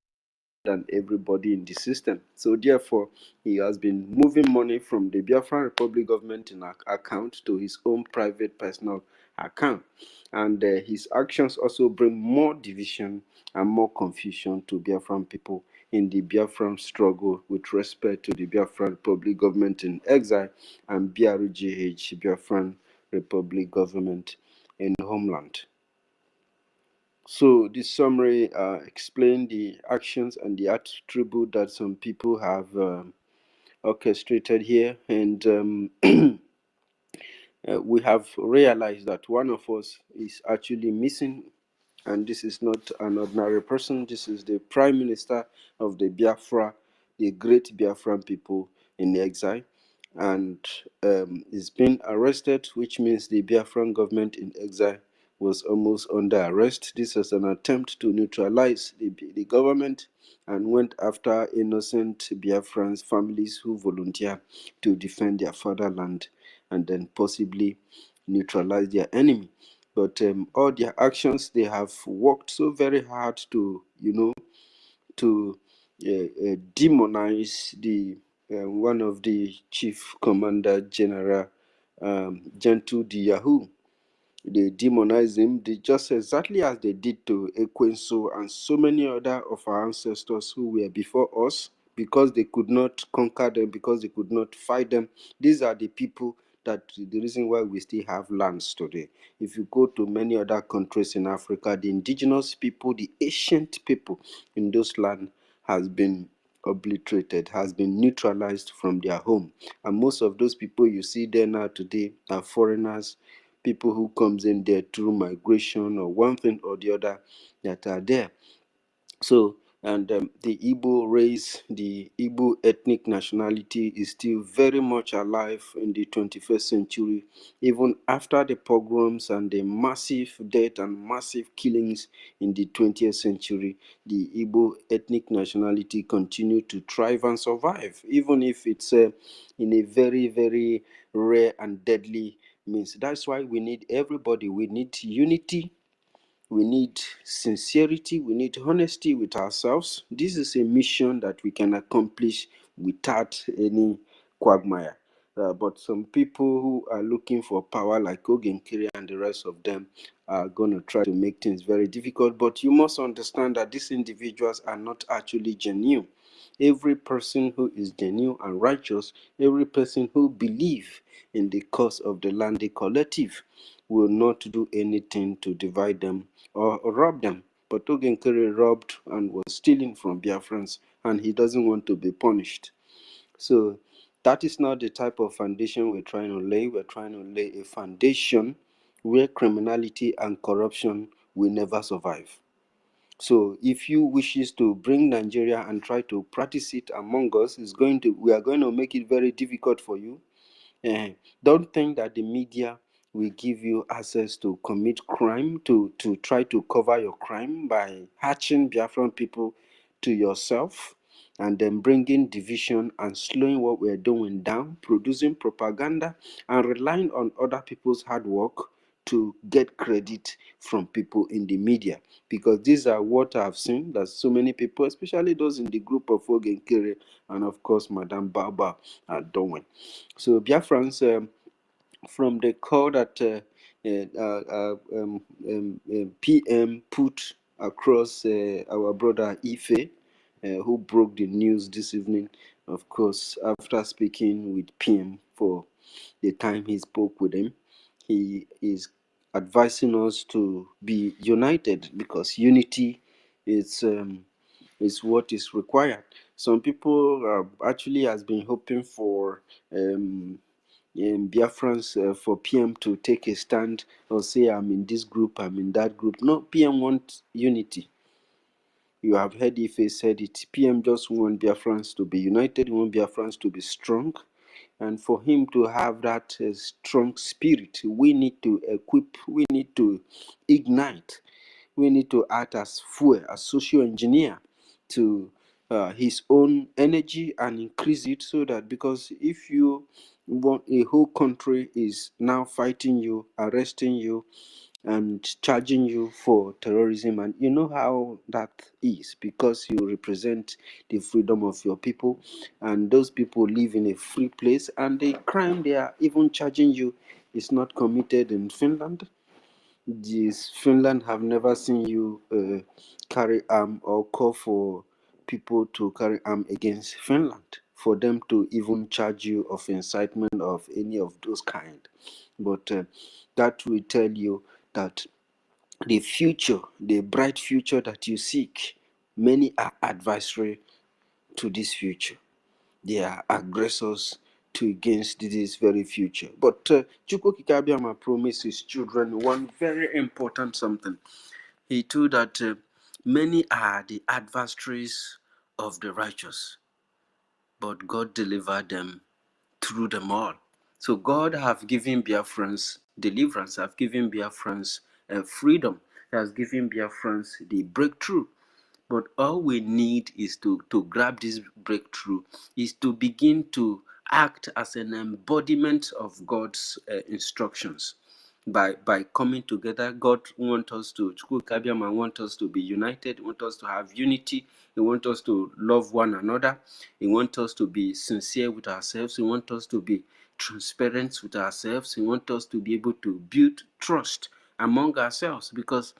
than everybody in the system. So therefore, he has been moving money from the Biafran Republic government in account to his own private personal account. And his actions also bring more division and more confusion to Biafran people in the Biafran struggle with respect to the Biafran Republic government in exile and BRGH, Biafran Republic government in homeland. So this summary explained the actions and the attribute that some people have orchestrated here, and we have realized that one of us is actually missing, and this is not an ordinary person. This is the Prime Minister of the Biafra, the great Biafran people in exile, and is being arrested, which means the Biafran government in exile was almost under arrest. This was an attempt to neutralize the government and went after innocent Biafrans, families who volunteer to defend their fatherland and then possibly neutralize their enemy. But all their actions, they have worked so very hard to, to demonize the one of the chief commander general, Gentle the Yahoo. They demonize him just exactly as they did to Ekwenso and so many other of our ancestors who were before us, because they could not conquer them, because they could not fight them. These are the people that the reason why we still have lands today. If you go to many other countries in Africa, the indigenous people, the ancient people in those lands has been obliterated, has been neutralized from their home. And most of those people you see there now today are foreigners, people who comes in there through migration or one thing or the other that are there. So, and the Igbo race, the Igbo ethnic nationality is still very much alive in the 21st century, even after the pogroms and the massive death and massive killings in the 20th century. The Igbo ethnic nationality continue to thrive and survive, even if it's in a very, very rare and deadly means. That's why we need everybody. We need unity. We need sincerity. We need honesty with ourselves. This is a mission that we can accomplish without any quagmire. But some people who are looking for power, like Ogenkiri and the rest of them, are going to try to make things very difficult. But you must understand that these individuals are not actually genuine. Every person who is genuine and righteous, every person who believes in the cause of the Landi collective, will not do anything to divide them or rob them. But Ogenkere robbed and was stealing from Biafrans, and he doesn't want to be punished. So that is not the type of foundation we're trying to lay. We're trying to lay a foundation where criminality and corruption will never survive. So if you wishes to bring Nigeria and try to practice it among us, we are going to make it very difficult for you. Don't think that the media will give you access to commit crime, to try to cover your crime by hatching Biafran people to yourself and then bringing division and slowing what we're doing down, producing propaganda and relying on other people's hard work to get credit from people in the media. Because these are what I've seen that so many people, especially those in the group of Ogenkere and of course Madame Baba, are doing. So Biafrans, from the call that PM put across our brother Ife, who broke the news this evening, of course, after speaking with PM for the time he spoke with him, he is advising us to be united, because unity is what is required. Some people actually has been hoping for Biafrans, for PM to take a stand or say, I'm in this group, I'm in that group. No, PM wants unity. You have heard Ife said it. PM just want Biafrans to be united, want Biafrans to be strong. And for him to have that strong spirit, we need to equip, we need to ignite We need to act as fuel, as social engineer to his own energy and increase it, so that, because if you want, a whole country is now fighting you, arresting you, and charging you for terrorism, and you know how that is, because you represent the freedom of your people, and those people live in a free place, and the crime they are even charging you is not committed in Finland. This Finland have never seen you carry arm or call for people to carry arm against Finland, for them to even charge you of incitement of any of those kind. But that will tell you that the future, the bright future that you seek, many are adversary to this future. They are aggressors to against this very future. But Chukwu Kikabiama promised his children one very important something. He told that many are the adversaries of the righteous, but God delivered them through them all. So God have given Biafrans deliverance, have given Biafrans freedom, has given Biafrans the breakthrough. But all we need is to grab this breakthrough, is to begin to act as an embodiment of God's instructions. By coming together, God wants us to, Chukwukabiama want us to be united, want us to have unity, He wants us to love one another, He wants us to be sincere with ourselves, He wants us to be transparent with ourselves, He wants us to be able to build trust among ourselves, because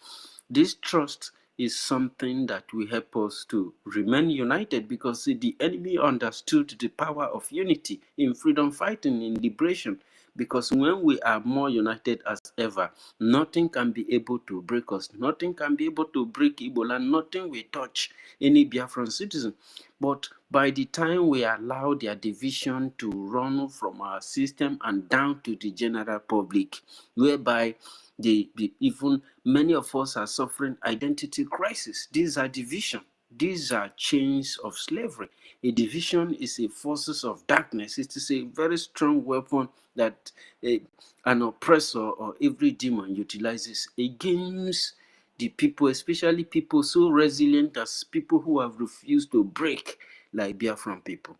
this trust is something that will help us to remain united, because the enemy understood the power of unity in freedom fighting, in liberation. Because when we are more united as ever, nothing can be able to break us, nothing can be able to break Ebola, nothing will touch any Biafran citizen. But by the time we allow their division to run from our system and down to the general public, whereby even many of us are suffering identity crisis. These are division. These are chains of slavery. A division is a forces of darkness. It is a very strong weapon that an oppressor or every demon utilizes against the people, especially people so resilient as people who have refused to break, like Biafran people.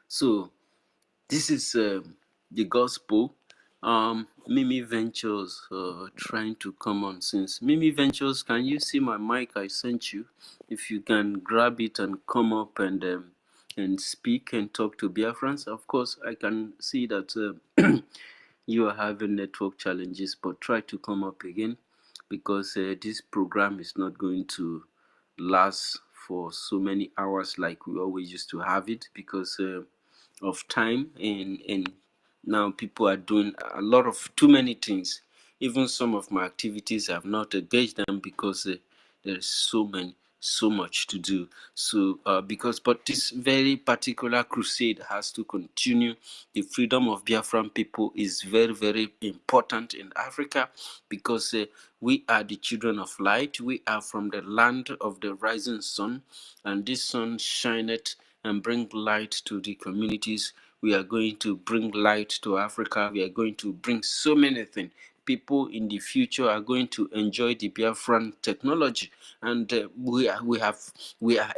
So this is the gospel. Mimi Ventures trying to come on since. Mimi Ventures, can you see my mic I sent you? If you can grab it and come up and speak and talk to Biafrans. Of course, I can see that you are having network challenges, but try to come up again, because this program is not going to last for so many hours like we always used to have it, because of time, and now people are doing a lot of too many things. Even some of my activities have not engaged them, because there's so much to do. So but this very particular crusade has to continue. The freedom of Biafran people is very, very important in Africa, because we are the children of light. We are from the land of the rising sun, and this sun shineth and bring light to the communities. We are going to bring light to Africa. We are going to bring so many things. People in the future are going to enjoy the Biafran technology, and we are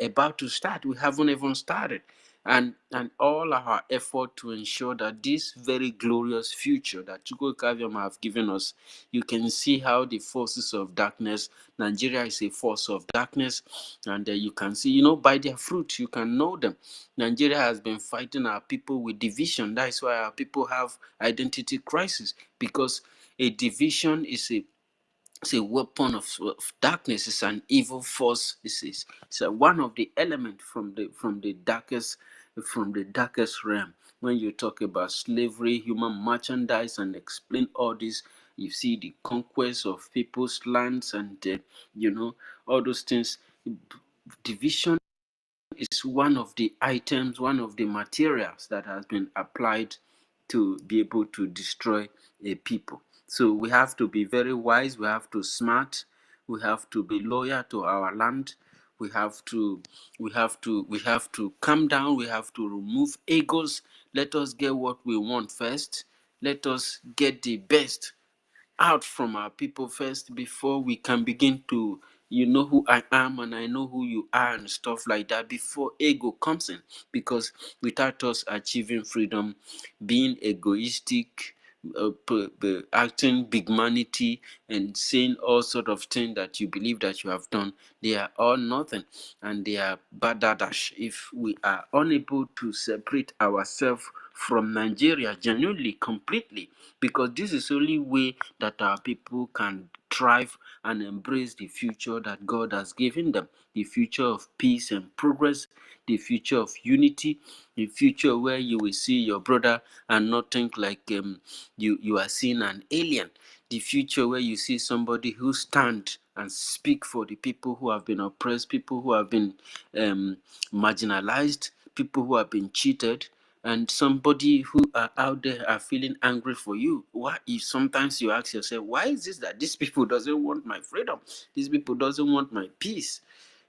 about to start. We haven't even started, and all our effort to ensure that this very glorious future that Chukwu Kaviam have given us, you can see how the forces of darkness, Nigeria is a force of darkness, and you can see, by their fruit, you can know them. Nigeria has been fighting our people with division. That is why our people have identity crisis, because a division is a weapon of darkness. It's an evil force. It's one of the elements from the darkest realm. When you talk about slavery, human merchandise, and explain all this, you see the conquest of people's lands, and all those things. Division is one of the items, one of the materials that has been applied to be able to destroy a people. So we have to be very wise, we have to smart, we have to be loyal to our land, we have to calm down, we have to remove egos. Let us get what we want first. Let us get the best out from our people first before we can begin to, you know who I am and I know who you are and stuff like that, before ego comes in. Because without us achieving freedom, being egoistic, acting bigmanity and saying all sort of things that you believe that you have done, they are all nothing and they are badadash if we are unable to separate ourselves from Nigeria genuinely, completely, because this is the only way that our people can thrive and embrace the future that God has given them, the future of peace and progress, the future of unity, the future where you will see your brother and not think like you are seeing an alien, the future where you see somebody who stand and speak for the people who have been oppressed, people who have been marginalized, people who have been cheated, and somebody who are out there are feeling angry for you. Why? If sometimes you ask yourself, why is this that these people doesn't want my freedom? These people doesn't want my peace.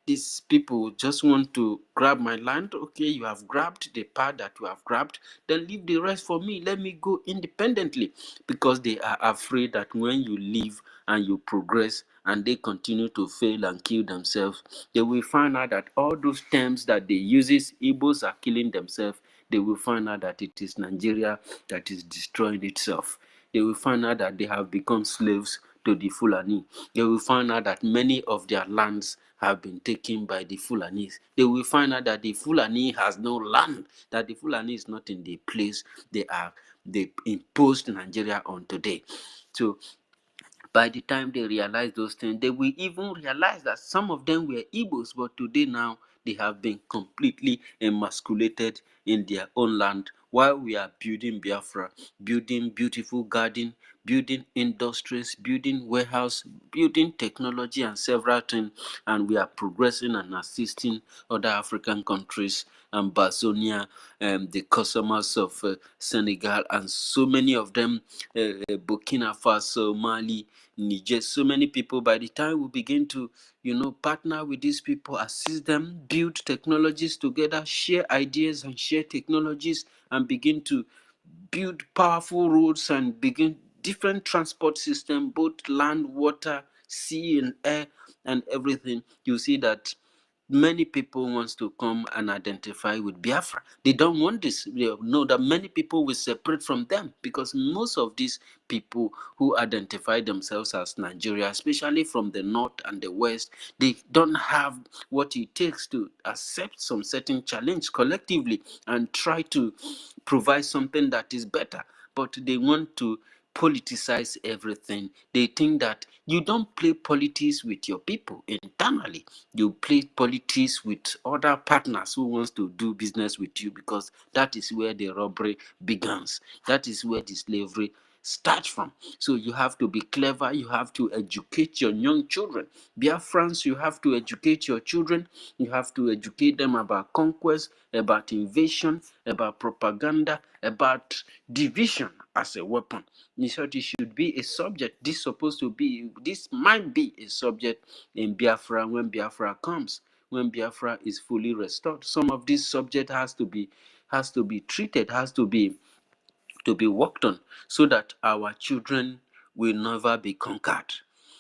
These people just want to grab my land. Okay, you have grabbed the part that you have grabbed, then leave the rest for me. Let me go independently, because they are afraid that when you leave and you progress and they continue to fail and kill themselves, they will find out that all those terms that they uses, Igbos are killing themselves. They will find out that it is Nigeria that is destroying itself. They will find out that they have become slaves to the Fulani. They will find out that many of their lands have been taken by the Fulanis. They will find out that the Fulani has no land, that the Fulani is not in the place they imposed Nigeria on today. So by the time they realize those things, they will even realize that some of them were Igbos, but today now they have been completely emasculated in their own land while we are building Biafra, building beautiful garden, building industries, building warehouse, building technology and several things, and we are progressing and assisting other African countries and Bazonia, the customers of Senegal, and so many of them, Burkina Faso, Mali, Niger, so many people. By the time we begin to, partner with these people, assist them, build technologies together, share ideas and share technologies, and begin to build powerful roads and begin different transport system, both land, water, sea and air and everything, you see that many people wants to come and identify with Biafra. They don't want this. They know that many people will separate from them, because most of these people who identify themselves as Nigeria, especially from the north and the west, they don't have what it takes to accept some certain challenge collectively and try to provide something that is better. But they want to politicize everything. They think that you don't play politics with your people internally. You play politics with other partners who wants to do business with you, because that is where the robbery begins. That is where the slavery starts from. So you have to be clever. You have to educate your young children. Biafrans, you have to educate your children. You have to educate them about conquest, about invasion, about propaganda, about division as a weapon. In short, it should be a subject. This might be a subject in Biafra when Biafra comes, when Biafra is fully restored. Some of this subject has to be treated, has to be worked on, so that our children will never be conquered.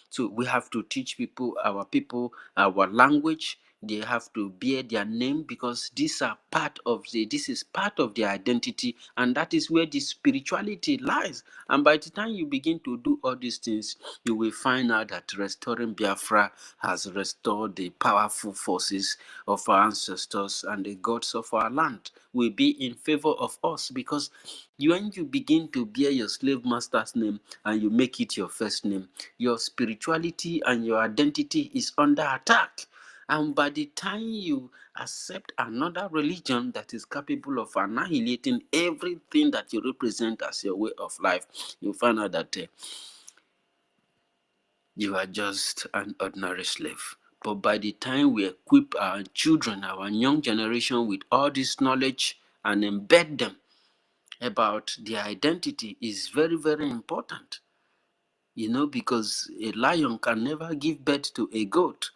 So we have to teach our people, our language. They have to bear their name, because this is part of their identity, and that is where the spirituality lies. And by the time you begin to do all these things, you will find out that restoring Biafra has restored the powerful forces of our ancestors, and the gods of our land will be in favor of us, because when you begin to bear your slave master's name and you make it your first name, your spirituality and your identity is under attack. And by the time you accept another religion that is capable of annihilating everything that you represent as your way of life, you find out that you are just an ordinary slave. But by the time we equip our children, our young generation, with all this knowledge and embed them about their identity, is very, very important. Because a lion can never give birth to a goat.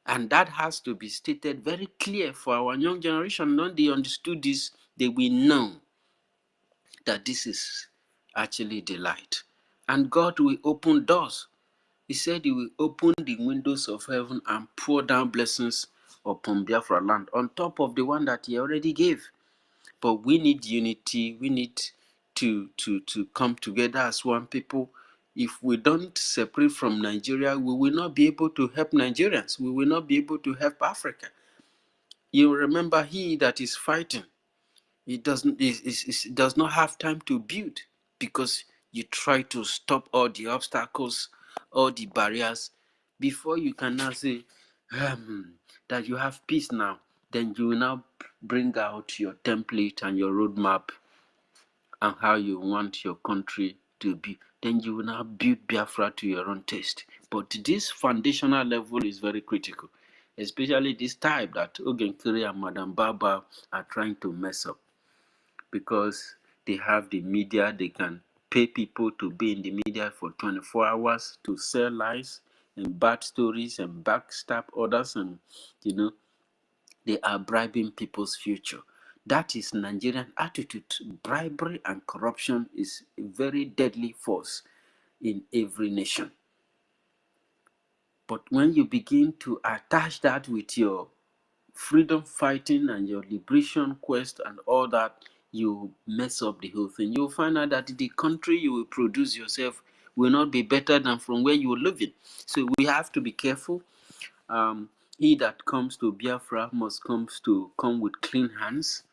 And that has to be stated very clear for our young generation. When they understood this, they will know that this is actually the light. And God will open doors. He said he will open the windows of heaven and pour down blessings upon Biafra land on top of the one that he already gave. But we need unity. We need to come together as one people. If we don't separate from Nigeria, we will not be able to help Nigerians. We will not be able to help Africa. You remember, he that is fighting, he does not have time to build, because you try to stop all the obstacles, all the barriers, before you can now say that you have peace now. Then you will now bring out your template and your roadmap and how you want your country to be. Then you will now build Biafra to your own taste. But this foundational level is very critical, especially this type that Ogenkiri and Madam Baba are trying to mess up, because they have the media. They can pay people to be in the media for 24 hours to sell lies and bad stories and backstab others, and you know, they are bribing people's future. That is Nigerian attitude. Bribery and corruption is a very deadly force in every nation. But when you begin to attach that with your freedom fighting and your liberation quest and all that, you mess up the whole thing. You'll find out that the country you will produce yourself will not be better than from where you are living. So we have to be careful. He that comes to Biafra must come with clean hands,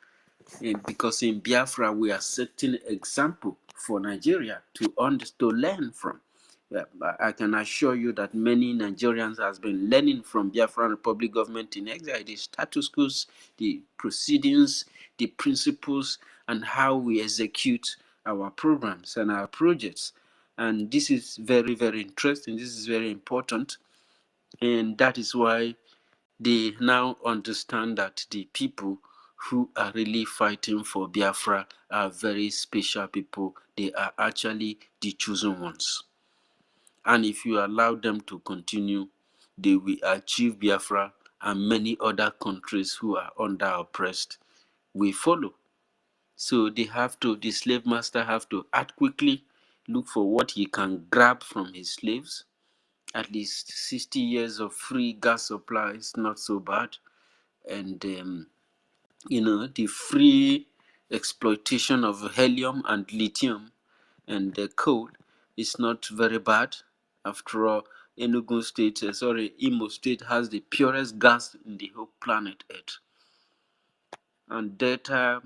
because in Biafra we are setting example for Nigeria to learn from. Yeah, I can assure you that many Nigerians has been learning from Biafran Republic government in exile, the status quos, the proceedings, the principles, and how we execute our programs and our projects. And this is very, very interesting. This is very important. And that is why they now understand that the people who are really fighting for Biafra are very special people. They are actually the chosen ones. And if you allow them to continue, they will achieve Biafra, and many other countries who are under oppressed will follow. So the slave master have to act quickly, look for what he can grab from his slaves. At least 60 years of free gas supply is not so bad. And the free exploitation of helium and lithium and the coal is not very bad. After all, Imo State has the purest gas in the whole planet Earth. And Delta,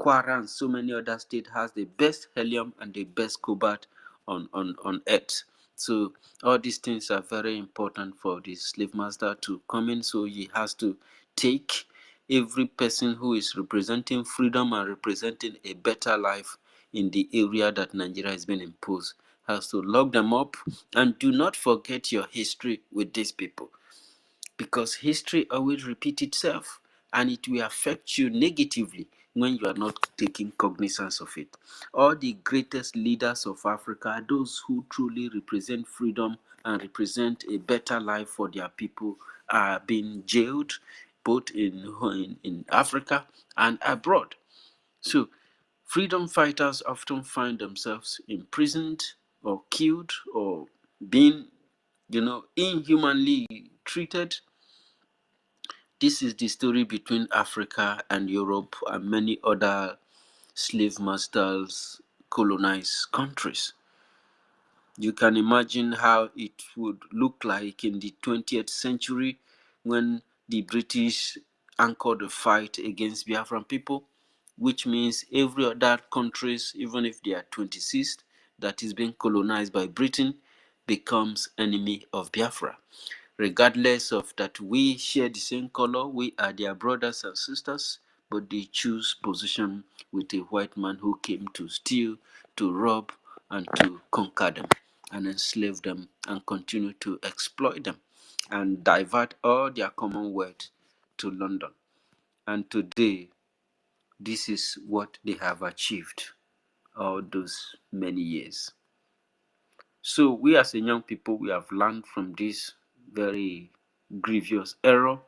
Kwara, and so many other states has the best helium and the best cobalt on Earth. So all these things are very important for the slave master to come in. So he has to take every person who is representing freedom and representing a better life in the area that Nigeria has been imposed, has to lock them up. And do not forget your history with these people, because history always repeats itself, and it will affect you negatively when you are not taking cognizance of it. All the greatest leaders of Africa are those who truly represent freedom and represent a better life for their people, are being jailed both in Africa and abroad. So freedom fighters often find themselves imprisoned or killed or being inhumanly treated. This is the story between Africa and Europe and many other slave masters colonized countries. You can imagine how it would look like in the 20th century when the British anchored a fight against Biafran people, which means every other countries, even if they are 26th, that is being colonized by Britain, becomes enemy of Biafra. Regardless of that we share the same color, we are their brothers and sisters, but they choose position with a white man who came to steal, to rob, and to conquer them, and enslave them, and continue to exploit them, and divert all their commonwealth to London. And today, this is what they have achieved all those many years. So we as a young people, we have learned from this very grievous error.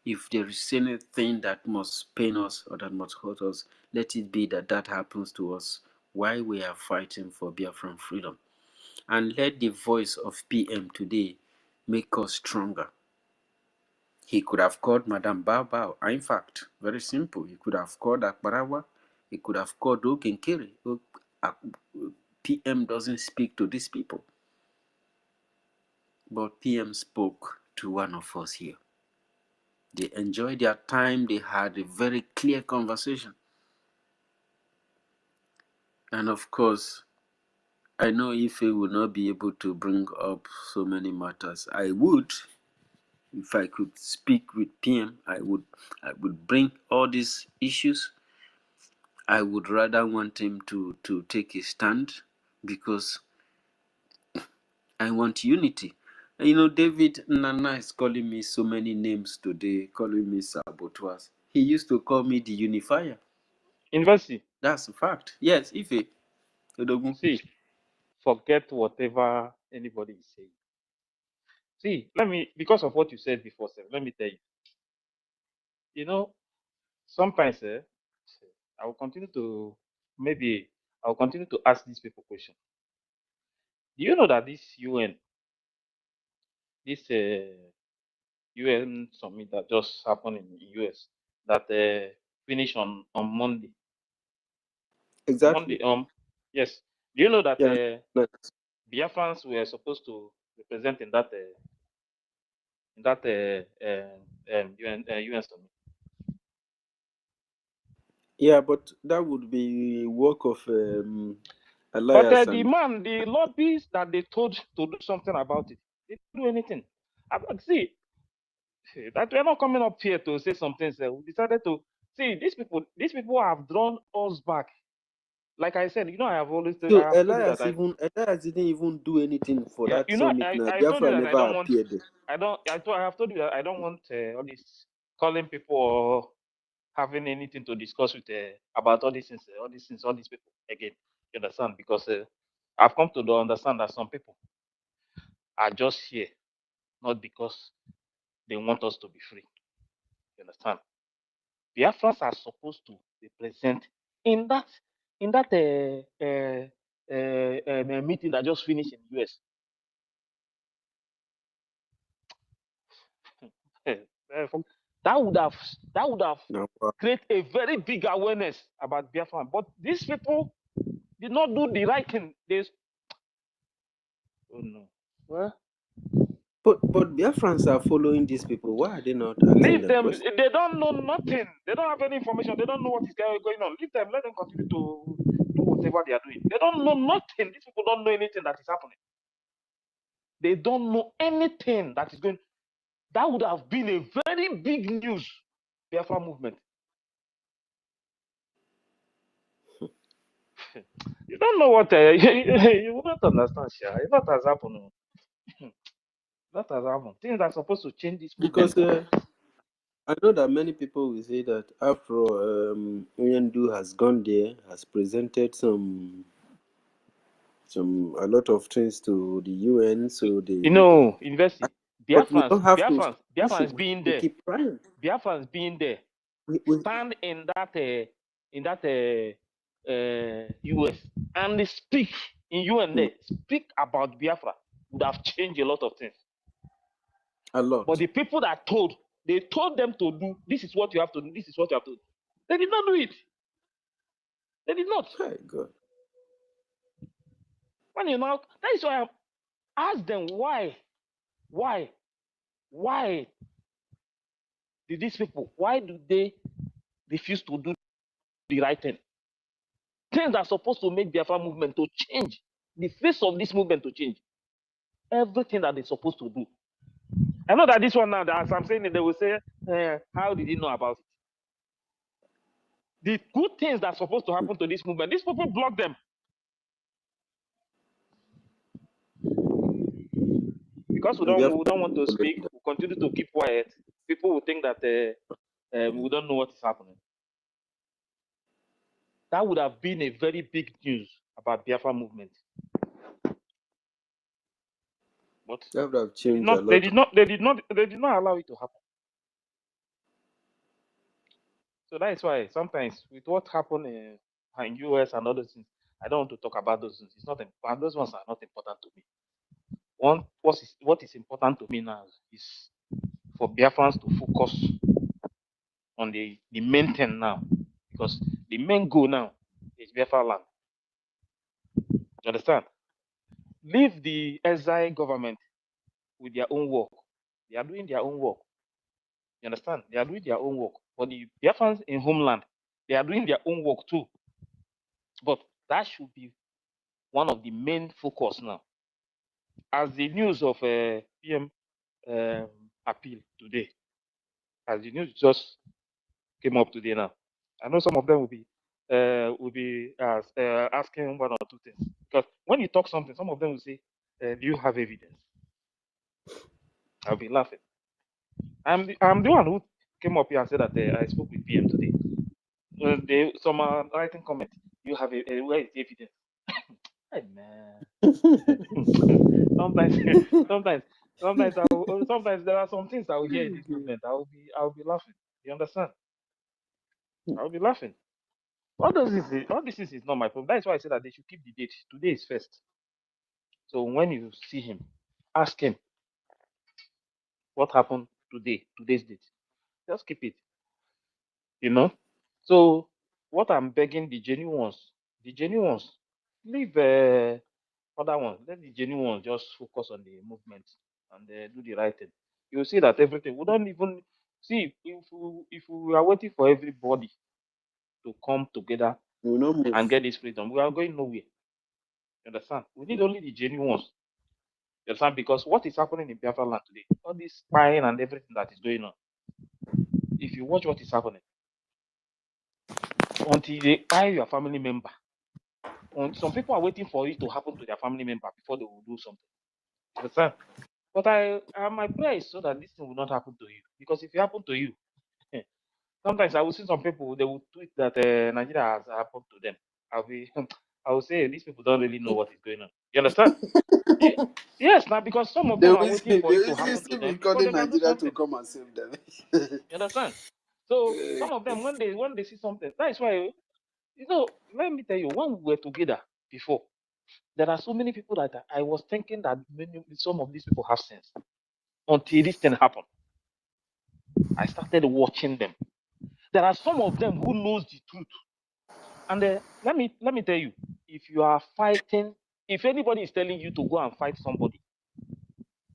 If there is anything that must pain us or that must hurt us, let it be that happens to us why we are fighting for Biafran freedom. And let the voice of PM today make us stronger. He could have called Madame Bao. In fact, very simple. He could have called Akbarawa. He could have called Ogenkere. PM doesn't speak to these people. But PM spoke to one of us here. They enjoyed their time. They had a very clear conversation. And of course, I know Ife will not be able to bring up so many matters. I would, if I could speak with PM, I would bring all these issues. I would rather want him to take a stand because I want unity. And you know, David Nana is calling me so many names today, calling me saboteurs. He used to call me the unifier. University. That's a fact. Yes, Ife. Odogun. See, forget whatever anybody is saying. See, because of what you said before, sir, let me tell you. You know, sometimes, I will continue to, maybe, I will continue to ask these people questions. Do you know that this UN summit that just happened in the US, that finished on Monday? Exactly. Monday, yes. Do you know that Yeah. Nice. Biafrans were supposed to represent in that UN summit? Yeah, but that would be work of But Elias the and man, the lobbies that they told to do something about it, they didn't do anything. See, that we're not coming up here to say something. So we decided to see these people. These people have drawn us back. Like I said, I have so told you that Elias didn't even do anything for yeah, that summit. Now I told you Biafra that I never don't want, appeared there. I have told you that I don't want all this calling people or having anything to discuss with about all these things, all these people again. You understand? Because I've come to understand that some people are just here not because they want us to be free. You understand? Biafrans are supposed to be present in that meeting that just finished in the US. That would have Now, created a very big awareness about Biafran. But these people did not do the right thing. Oh no. Well, but Biafrans are following these people. Why are they not asking leave them them. questions? They don't know nothing. They don't have any information. They don't know what is going on. Leave them. Let them continue to do whatever they are doing. They don't know nothing. These people don't know anything that is happening. They don't know anything that is going. That would have been a very big news. Biafra movement. You don't know what you will not understand, Sha. What has happened? What has happened? Things that are supposed to change this movement. Because I know that many people will say that after Unyandu has gone there, has presented a lot of things to the UN, so they. University. But we don't have to. Listen, Biafrans we being have to there. keep trying. Biafrans being there. We Stand in that US and they speak in UN there. Speak about Biafra would have changed a lot of things. a But lot. the people that they told them to do, this is what you have to do, this is what you have to do. They did not do it. They did not. My God. When that is why I asked them why did these people, why do they refuse to do the right thing? Things that are supposed to make Biafra movement to change, the face of this movement to change. Everything that they're supposed to do. I know that this one now, as I'm saying it, they will say, how did you know about it? The good things that are supposed to happen to this movement, these people block them. Because we And don't Biafra we don't want to following speak, that. we continue to keep quiet. People will think that we don't know what is happening. That would have been a very big news about Biafra movement. But That would have they did changed a not. They lot. did not. They did not. They did not allow it to happen. So that is why sometimes with what happened in US and other things, I don't want to talk about those things. It's not important. Those ones are not important to me. What is important to me now is for Biafrans to focus on the main thing now, because the main goal now is Biafra land. You understand? Leave the exile government with their own work. They are doing their own work. You understand? They are doing their own work. But the Biafrans in homeland, they are doing their own work too. But that should be one of the main focus now. As the news of PM appeal today, as the news just came up today now, I know some of them will be asking one or two things, because when you talk something, some of them will say, "Do you have evidence?" I'll be laughing. I'm the one who came up here and said that I spoke with PM today. Some are writing comments. You have where is the evidence? Hey man. sometimes, sometimes, sometimes there are some things I will hear in this movement. I'll be laughing. You understand? I'll be laughing. All this is not my problem. That's why I said that they should keep the date. Today is first. So when you see him, ask him what happened today, today's date. Just keep it. You know. So what I'm begging the genuine ones, leave other ones. Let the genuine ones just focus on the movement and do the right thing. You'll see that everything. We don't even see if we are waiting for everybody to come together We will not move. and get this freedom, we are going nowhere. You understand? We need only the genuine ones. You understand? Because what is happening in Biafra land today, all this spying and everything that is going on, if you watch what is happening, until they spy your family member, some people are waiting for it to happen to their family member before they will do something. You understand? But my prayer is so that this thing will not happen to you. Because if it happen to you, sometimes I will see some people, they will tweet that Nigeria has happened to them. I will say these people don't really know what is going on. You understand? Yes, now because some of They them will are waiting for it to easily happen to still be them before calling they can do Nigeria to something. come and save them. You understand? So some of them, when they see something, that is why, let me tell you, when we were together before, there are so many people that I was thinking that some of these people have sense until this thing happened. I started watching them. There are some of them who knows the truth. And let me tell you, if you are fighting, if anybody is telling you to go and fight somebody,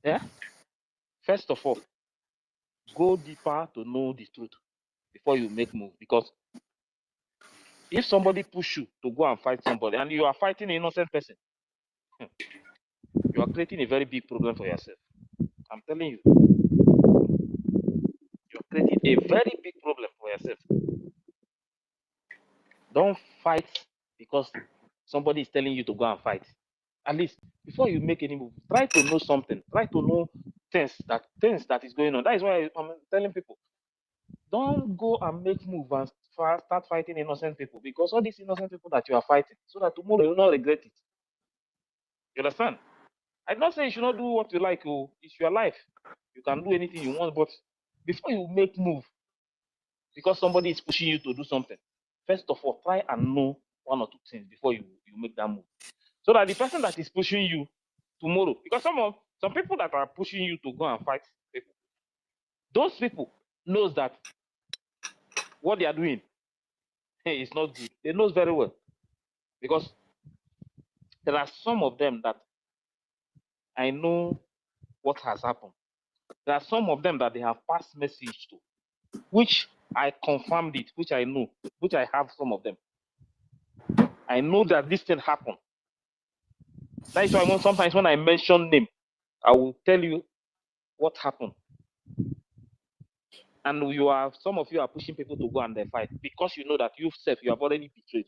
yeah, first of all, go deeper to know the truth before you make move. Because if somebody push you to go and fight somebody and you are fighting an innocent person, you are creating a very big problem for yourself. I'm telling you, you are creating a very big problem for yourself. Don't fight because somebody is telling you to go and fight. At least before you make any move, try to know something. Try to know things that is going on. That is why I'm telling people, don't go and make move and start fighting innocent people, because all these innocent people that you are fighting, so that tomorrow you will not regret it. You understand? I'm not saying you should not do what you like. Oh, it's your life. You can do anything you want, but before you make move, because somebody is pushing you to do something, first of all, try and know one or two things before you make that move. So that the person that is pushing you tomorrow, because some people that are pushing you to go and fight people, those people knows that what they are doing is not good. They knows very well, because there are some of them that I know what has happened. There are some of them that they have passed message to, which I confirmed it, which I know, which I have some of them. I know that this thing happened. That is why sometimes when I mention name, I will tell you what happened. And some of you are pushing people to go and fight because you know that you have already betrayed.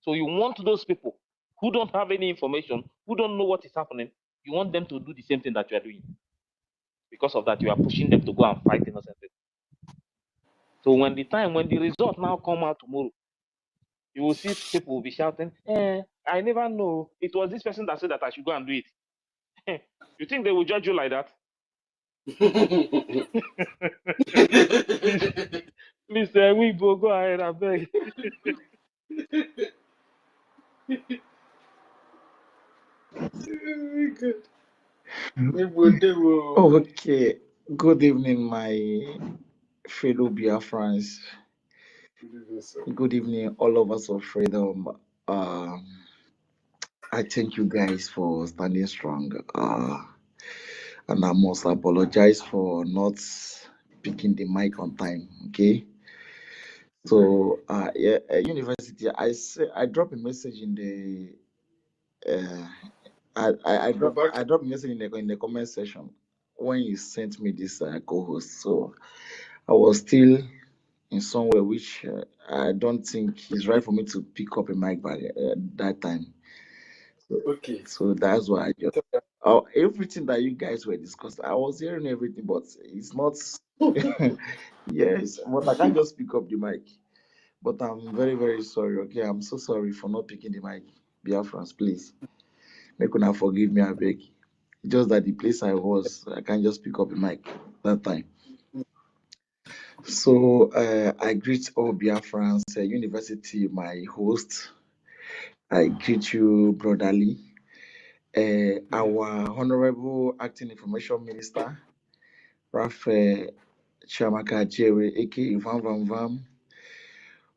So you want those people who don't have any information, who don't know what is happening, you want them to do the same thing that you are doing. Because of that, you are pushing them to go and fight innocent people. So when the result now come out tomorrow, you will see people will be shouting, I never know. It was this person that said that I should go and do it. You think they will judge you like that? please, please, we go ahead, I beg. Okay. Good evening, my fellow Biafrans. Good evening, all of us of freedom. Um, I thank you guys for standing strong. And I must apologize for not picking the mic on time. Okay. So, yeah, university. I dropped a message in the. Uh, I dropped a message in the comment section when you sent me this co-host. So I was still in somewhere which I don't think is right for me to pick up a mic by that time. So, so that's why I just everything that you guys were discussing, I was hearing everything, but it's not. Yes, but I can't just pick up the mic. But I'm very, very sorry. Okay, I'm so sorry for not picking the mic. Biafrans, please. Make una forgive me, I beg. Just that the place I was, I can't just pick up the mic that time. So I greet all Biafrans, University, my host. I greet you brotherly. Our Honorable Acting Information Minister, Raphael Chamaka Jerry, aka Van Van Van,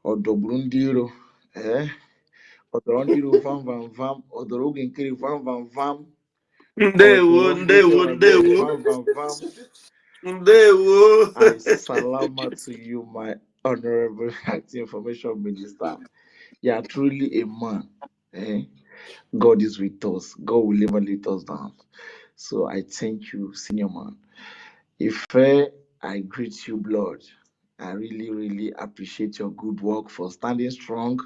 Odobrundiro, eh? Odorondiro Van Van Van, Odorogenkiri Van Van Van, Ndewo, Odorongozi ndewo, Orabezi ndewo, Van Van Van. ndewo. I salama to you, my Honorable Acting Information Minister. You are truly a man. Eh? God is with us. God will never let us down. So I thank you, senior man. If I greet you, blood. I really, really appreciate your good work for standing strong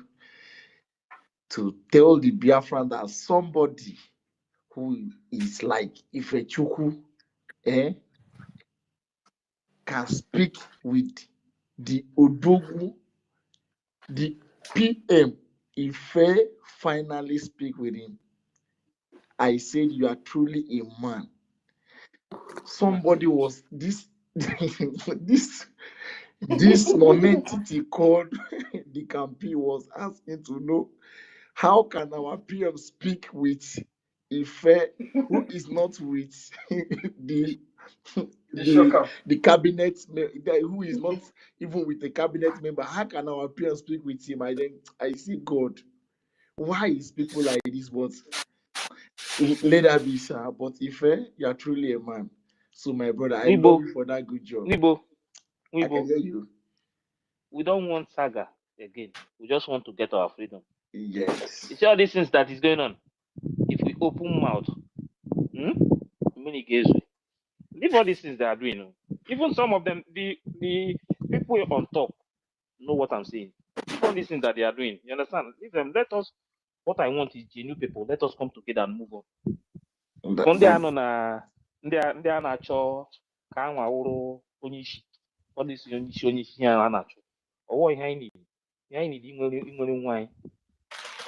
to tell the Biafran that somebody who is like Ifechuku eh, can speak with the Odogu, the PM. Ife finally speak with him. I said you are truly a man. Somebody was this this this non-entity called the campaign was asking to know how can our PM speak with Ife who is not with the the cabinet who is not even with the cabinet member. How can our PM speak with him? I see God. Why is people like this? But let that be, sir. But Ife, you are truly a man. So my brother, I love Nibo, you for that good job. Nibo, I can Nibo. hear you. We don't want saga again. We just want to get our freedom. Yes. You see all these things that is going on. If we open mouth, many gays way. Leave all these things they are doing. Even some of them, the people on top know what I'm saying. Leave all these things that they are doing. You understand? Leave them. Let us. What I want is genuine people. Let us come together and move on. That, Because ndị a that nọ na ndị a na-achọ ka a nwa wụrụ onye isi ọ dịsi onye isi ha a na-achọ ọwọ ihe anyị niile ihe anyị niile inwere nwa anyị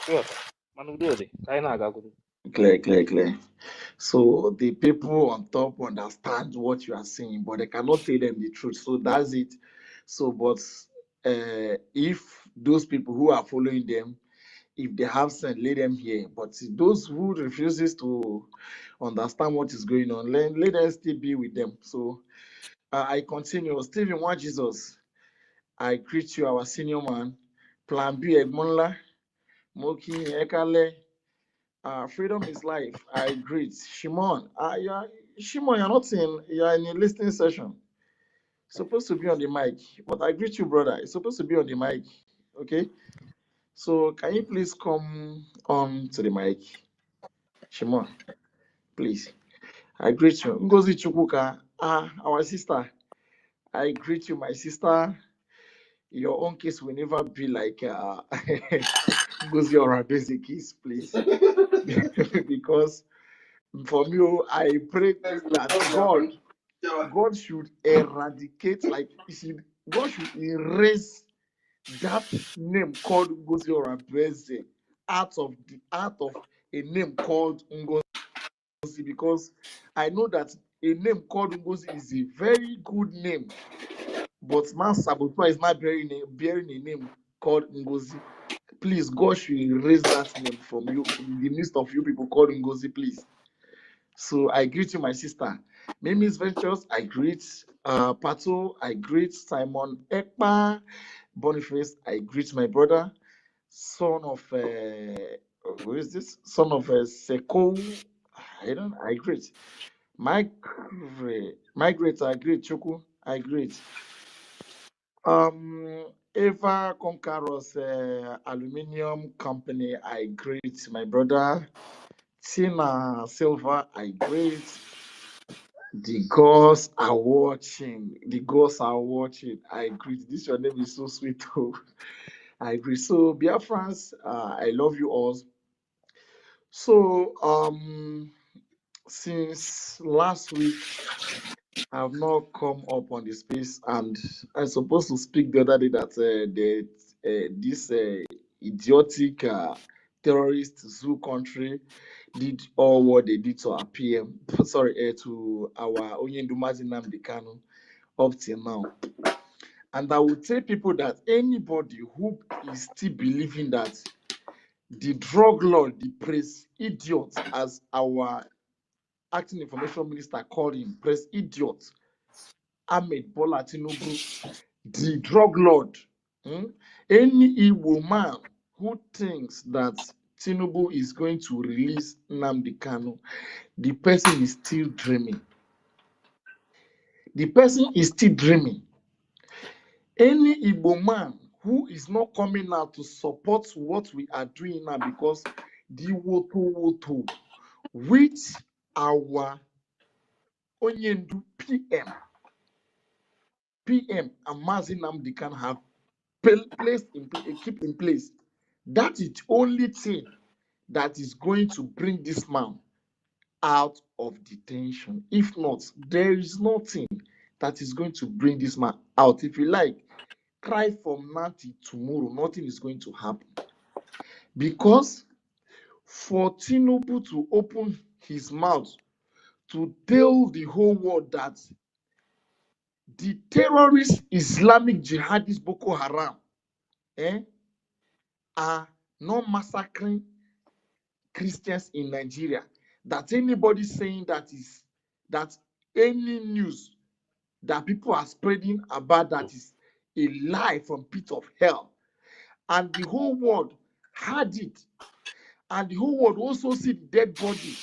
ịghọta mana udo dị ka anyị na-agagoro clear. So the people on top understand what you are saying, but they cannot tell them the truth. So that's it. So, but if those people who are following them, if they have sense, let them hear. But those who refuses to understand what is going on, let them still be with them. So I continue. Stephen, one Jesus. I greet you, our senior man. Plan B, Egmonla, Moki, Ekale. Freedom is life. I greet Shimon. Shimon, you're in a listening session. Supposed to be on the mic, but I greet you, brother. You're supposed to be on the mic. Okay. So can you please come on to the mic, Shimon? Please. I greet you. Ngozi Chukwuka, our sister. I greet you, my sister. Your own case will never be like Ngozi or basic case, please. Because for me, I pray that God should eradicate, like God should erase that name called Ngozi Orabeze out of a name called Ngozi, because I know that a name called Ngozi is a very good name, but now sabotage is not bearing a name called Ngozi. Please, God should erase that name from you in the midst of you people called Ngozi, please. So I greet you, my sister. Miss Ventures, I greet Pato, I greet Simon Ekpa, Boniface, I greet my brother, son of who is this? Son of Seko. I greet. Migrate, I greet. Chuku, I greet. Eva Conquerors Aluminium Company, I greet my brother. Tina Silva, I greet. The gods are watching. The gods are watching. I greet. This your name is so sweet. Oh. I agree. So, Biafrans, I love you all. So, since last week, I have not come up on the space, and I'm supposed to speak the other day that this idiotic terrorist zoo country did all what they did to our PM, sorry, to our Onyendumazi Nnamdi Kanu up till now. And I would tell people that anybody who is still believing that the drug lord, the press idiot, as our acting information minister called him, press idiot, Ahmed Bola Tinubu, the drug lord, any evil man who thinks that Tinubu is going to release Nnamdi Kanu, the person is still dreaming. The person is still dreaming. Any Igbo man who is not coming out to support what we are doing now, because the woto which our Onyendu PM and Mazi Nnamdi Kanu have placed in keep in place, that is the only thing that is going to bring this man out of detention. If not, there is nothing that is going to bring this man out. If you like, cry from now till tomorrow, nothing is going to happen. Because for Tinubu to open his mouth to tell the whole world that the terrorist Islamic jihadist Boko Haram are not massacring Christians in Nigeria, that anybody saying that is that any news that people are spreading about that is a lie from pit of hell, and the whole world heard it, and the whole world also see the dead body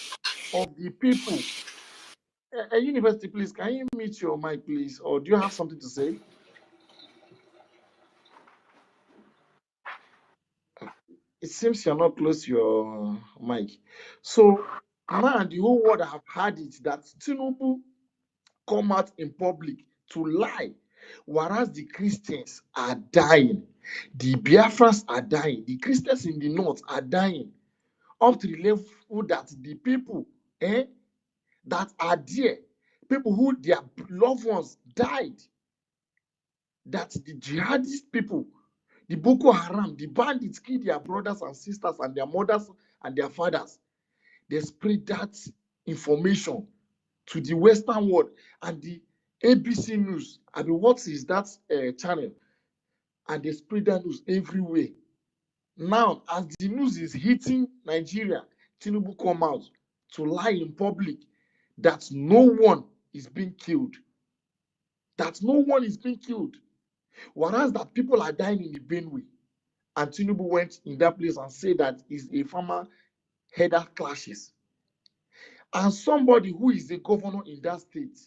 of the people. University, please, can you mute your mic, please, or do you have something to say? It seems you're not close to your mic. So now the whole world have heard it that Tinubu come out in public to lie, whereas the Christians are dying, the Biafrans are dying, the Christians in the north are dying, up to the level that the people that are there, people who their loved ones died, that the jihadist people, the Boko Haram, the bandits kill their brothers and sisters and their mothers and their fathers. They spread that information to the Western world, and the ABC News, I mean, what is that channel? And they spread that news everywhere. Now, as the news is hitting Nigeria, Tinubu come out to lie in public that no one is being killed. That no one is being killed. Whereas that people are dying in the Benue. And Tinubu went in that place and said that is a farmer header clashes. And somebody who is a governor in that state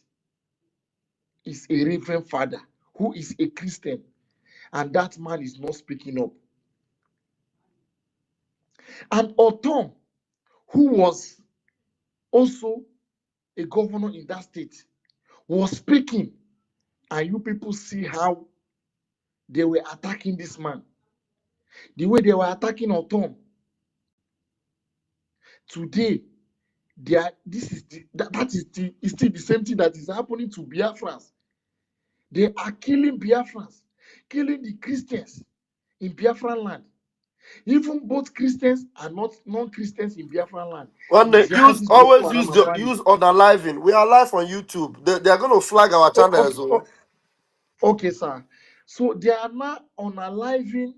is a reverend father who is a Christian, and that man is not speaking up. And Otom, who was also a governor in that state, was speaking, and you people see how they were attacking this man. The way they were attacking Otom. Today, is still the same thing that is happening to Biafrans. They are killing Biafrans, killing the Christians in Biafran land. Even both Christians and not non-Christians in Biafran land. One The day, jihadists Boko always Haram and bandits. use unaliving. We are live on YouTube. They are going to flag our channel as well. Okay, sir. So they are now unaliving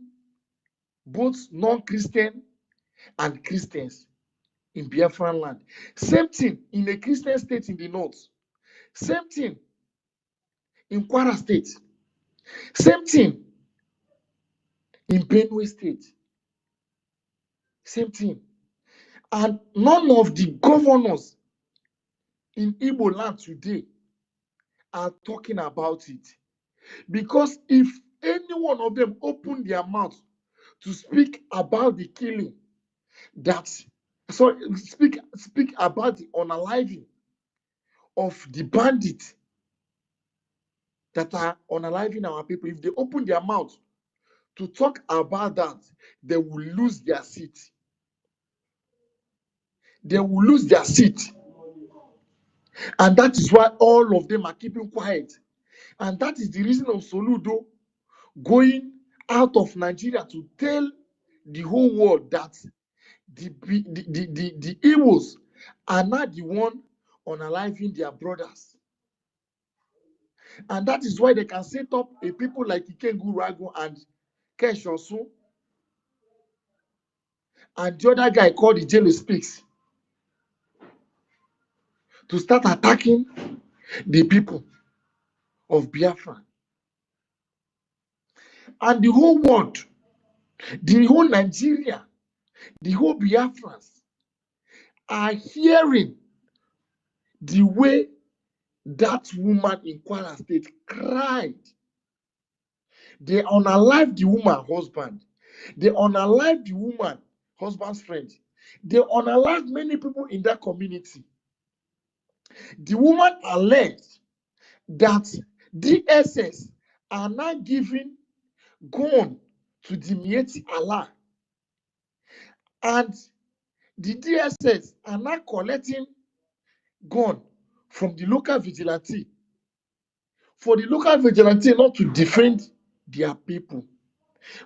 both non-Christian and Christians. in Biafran land. Same thing in a Christian state in the north. Same thing in Kwara state. Same thing in Benue state. Same thing. And none of the governors in Igbo land today are talking about it. Because if any one of them open their mouth to speak about the killing, speak about the unaliving of the bandits that are unaliving our people, if they open their mouth to talk about that, they will lose their seat. They will lose their seat. And that is why all of them are keeping quiet. And that is the reason of Soludo going out of Nigeria to tell the whole world that the Igbos are not the one unaliving their brothers. And that is why they can set up a people like Ikengu Rago and Keshosu and the other guy called the Jelly Speaks to start attacking the people of Biafra. And the whole world, the whole Nigeria, the whole Biafrans are hearing the way that woman in Kwara State cried. They unalived the woman husband. They unalived the woman husband's friend. They unalived many people in that community. The woman alleged that DSS are now giving gun to the Mieti Allah, and the DSS are now collecting gun from the local vigilante for the local vigilante not to defend their people.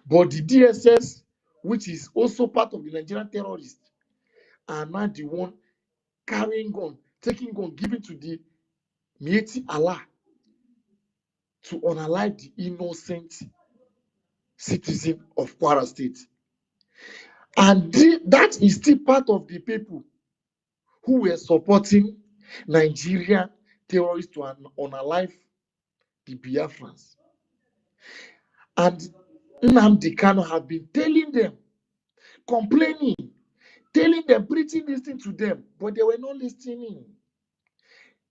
But the DSS, which is also part of the Nigerian terrorists, are now the one carrying gun, taking gun, giving to the Mieti Allah to unalive the innocent citizen of Kwara State. And that is still part of the people who were supporting Nigerian terrorists to unalive the Biafrans. And Nnamdi Kanu have been telling them, complaining, telling them, preaching this thing to them, but they were not listening.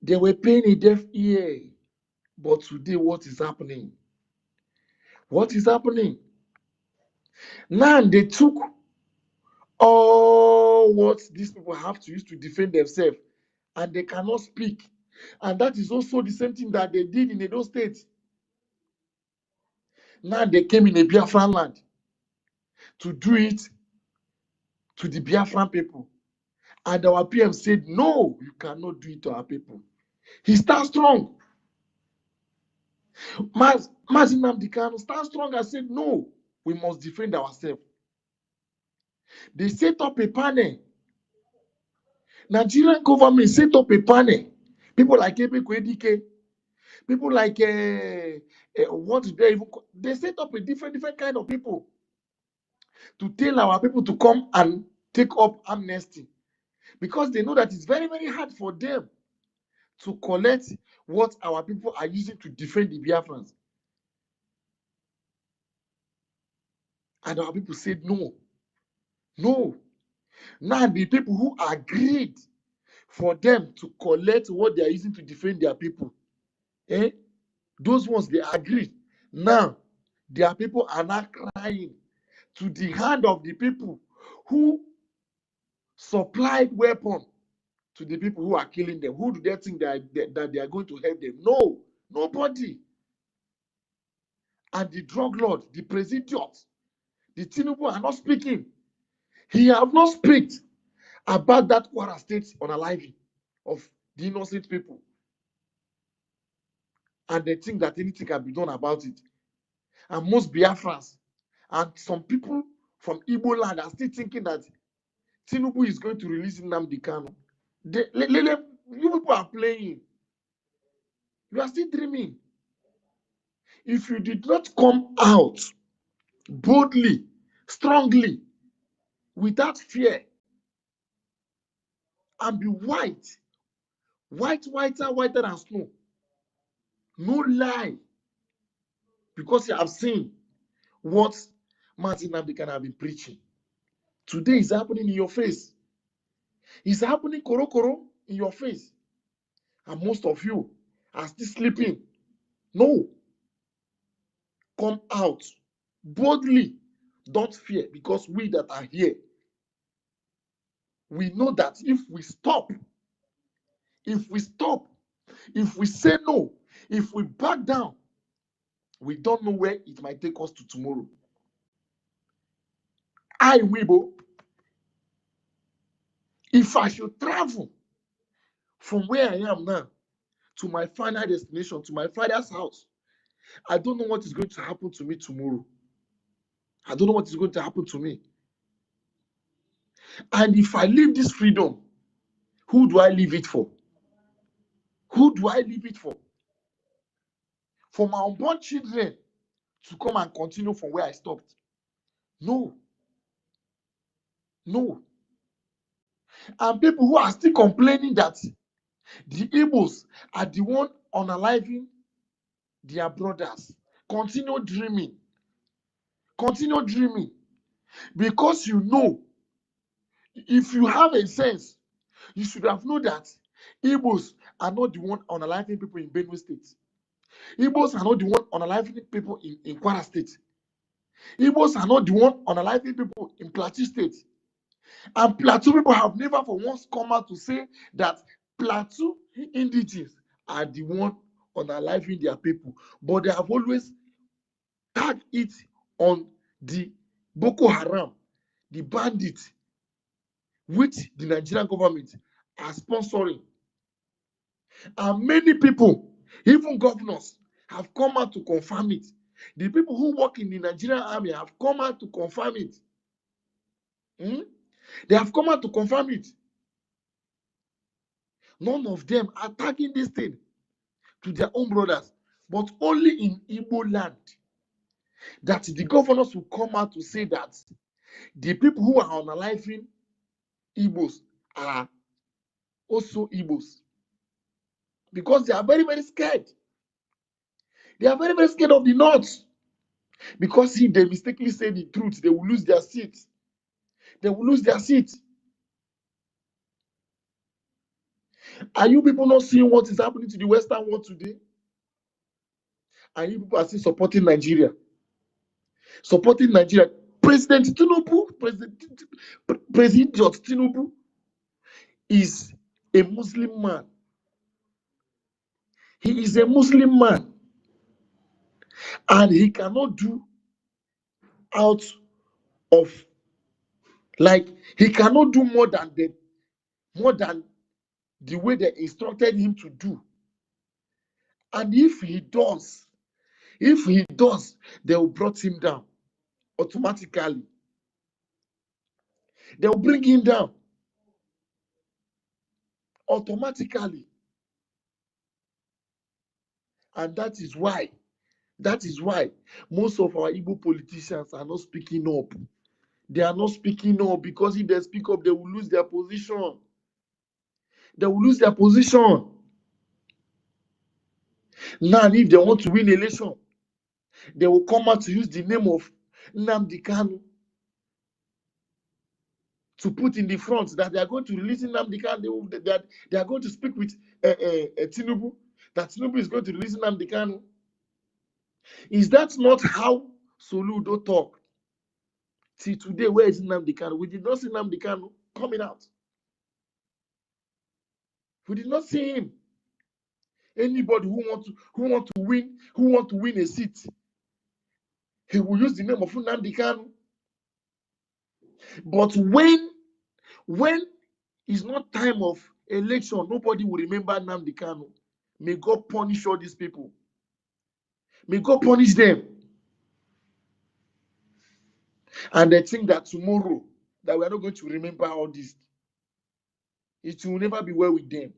They were paying a deaf ear. But today, what is happening? What is happening? Now they took all what these people have to use to defend themselves, and they cannot speak. And that is also the same thing that they did in Edo State. Now they came in a Biafran land to do it to the Biafran people. And our PM said, no, you cannot do it to our people. He stands strong. Mazin Nnamdi Kanu stands strong and said, no, we must defend ourselves. They set up a panel. Nigerian government set up a panel. People like Ekpa Kwedike, people like what do they even call? They set up a different kind of people to tell our people to come and take up amnesty, because they know that it's very, very hard for them to collect what our people are using to defend the Biafrans. And our people said no. No. Now the people who agreed for them to collect what they are using to defend their people, those ones, they agreed. Now their people are not crying to the hand of the people who supplied weapons to the people who are killing them. Who do they think that they are going to help them? No, nobody. And the drug lord, the president, the Tinubu are not speaking. He have not speak about that Kwara State unaliving of the innocent people. And they think that anything can be done about it. And most Biafrans and some people from Igbo land are still thinking that Tinubu is going to release Nnamdi Kanu. You people are playing. You are still dreaming. If you did not come out boldly, strongly, without fear, and be whiter than snow. No lie, because you have seen what Martin Nnamdi have been preaching. Today is happening in your face. It's happening koro in your face. And most of you are still sleeping. No. Come out boldly. Don't fear, because we that are here, we know that if we stop, if we say no, if we back down, we don't know where it might take us to tomorrow. I, Weibo, if I should travel from where I am now to my final destination, to my father's house, I don't know what is going to happen to me tomorrow. I don't know what is going to happen to me. And if I leave this freedom, who do I leave it for? Who do I leave it for? For my unborn children to come and continue from where I stopped? No. No. And people who are still complaining that the Igbos are the one unaliving their brothers, continue dreaming. Continue dreaming. Because you know, if you have a sense, you should have known that Igbos are not the one unaliving people in Benue State. Igbos are not the one unaliving people in Kwara State. Igbos are not the one unaliving people in Plateau State. And Plateau people have never for once come out to say that Plateau indigenes are the one unaliving their people. But they have always tagged it on the Boko Haram, the bandits, which the Nigerian government are sponsoring. And many people, even governors, have come out to confirm it. The people who work in the Nigerian army have come out to confirm it. They have come out to confirm it. None of them are tagging this thing to their own brothers, but only in Igbo land that the governors will come out to say that the people who are unaliving Igbos are also Igbos, because they are very, very scared. They are very, very scared of the North, because if they mistakenly say the truth, they will lose their seat. They will lose their seat. Are you people not seeing what is happening to the Western world today? And you people are still supporting Nigeria. Supporting Nigeria. President Tinubu is a Muslim man. He is a Muslim man. And he cannot do out of, like, he cannot do more than the way they instructed him to do. And if he does, they will bring him down automatically. They will bring him down automatically. And that is why most of our Igbo politicians are not speaking up. They are not speaking up, because if they speak up, they will lose their position. They will lose their position. Now, if they want to win election, they will come out to use the name of Nnamdi Kanu to put in the front that they are going to release Nnamdi Kanu. They are going to speak with Tinubu, that Tinubu is going to release Nnamdi Kanu. Is that not how Soludo talk? See, today, where is Nnamdi Kanu? We did not see Nnamdi Kanu coming out. We did not see him. Anybody who want to win a seat, he will use the name of Nnamdi Kanu. But when it's not time of election, nobody will remember Nnamdi Kanu. May God punish all these people. May God punish them. And they think that tomorrow that we are not going to remember all this. It will never be well with them.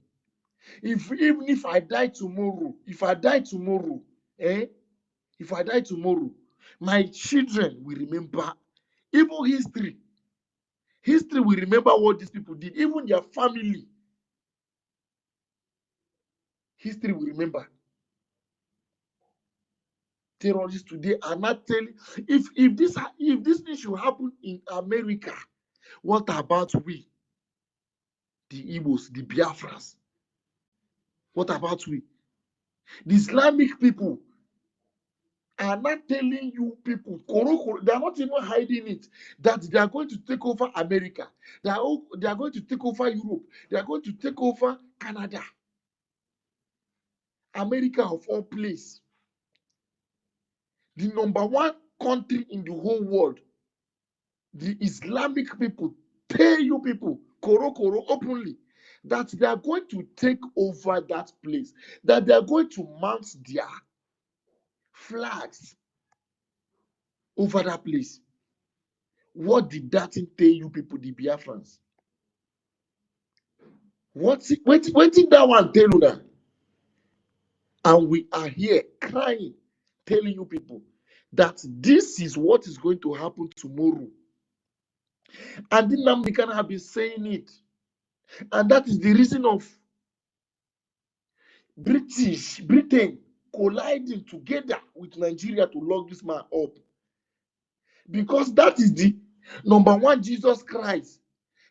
Even if I die tomorrow, my children will remember. Even history will remember what these people did. Even their family history will remember. Terrorists today are not telling, if this thing should happen in America, what about we, the Igbos, the Biafrans? What about we? The Islamic people are not telling you people, they are not even hiding it, that they are going to take over America. They are going to take over Europe. They are going to take over Canada. America of all places. The number one country in the whole world. The Islamic people tell you people, openly, that they are going to take over that place, that they are going to mount their flags over that place. What did that thing tell you people, the Biafrans? What did that one tell you now? And we are here crying, telling you people that this is what is going to happen tomorrow. And the Namdekan have been saying it. And that is the reason of Britain colliding together with Nigeria to lock this man up. Because that is the number one Jesus Christ,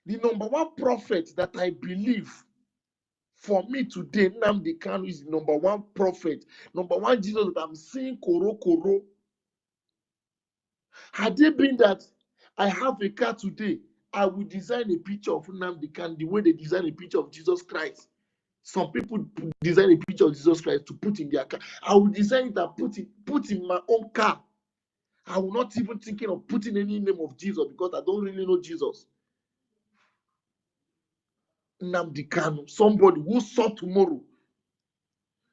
the number one prophet that I believe. For me today, Nnamdi Kanu is the number one prophet, number one Jesus that I'm seeing koro. Had it been that I have a car today, I would design a picture of Nnamdi Kanu the way they design a picture of Jesus Christ. Some people design a picture of Jesus Christ to put in their car. I will design it and put in my own car. I will not even thinking of putting any name of Jesus because I don't really know Jesus. Nnamdi Kanu, somebody who saw tomorrow.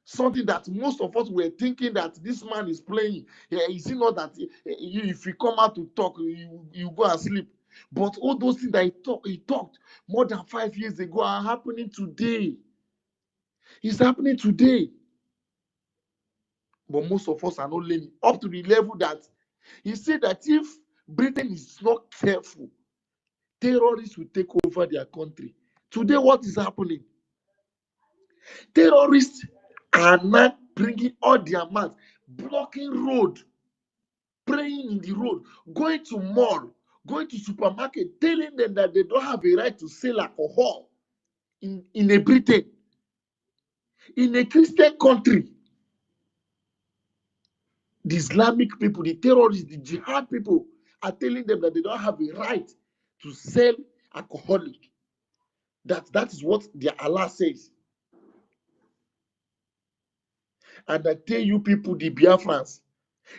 Something that most of us were thinking that this man is playing. Is it not that if he come out to talk, you go and sleep? But all those things that he talked more than 5 years ago are happening today. It's happening today. But most of us are not learning up to the level that he said that if Britain is not careful, terrorists will take over their country. Today, what is happening? Terrorists are not bringing all their mass, blocking road, praying in the road, going to mall, going to supermarket, telling them that they don't have a right to sell alcohol in a Britain, in a Christian country. The Islamic people, the terrorists, the jihad people are telling them that they don't have a right to sell alcoholic. That is what their Allah says. And I tell you people, the Biafrans,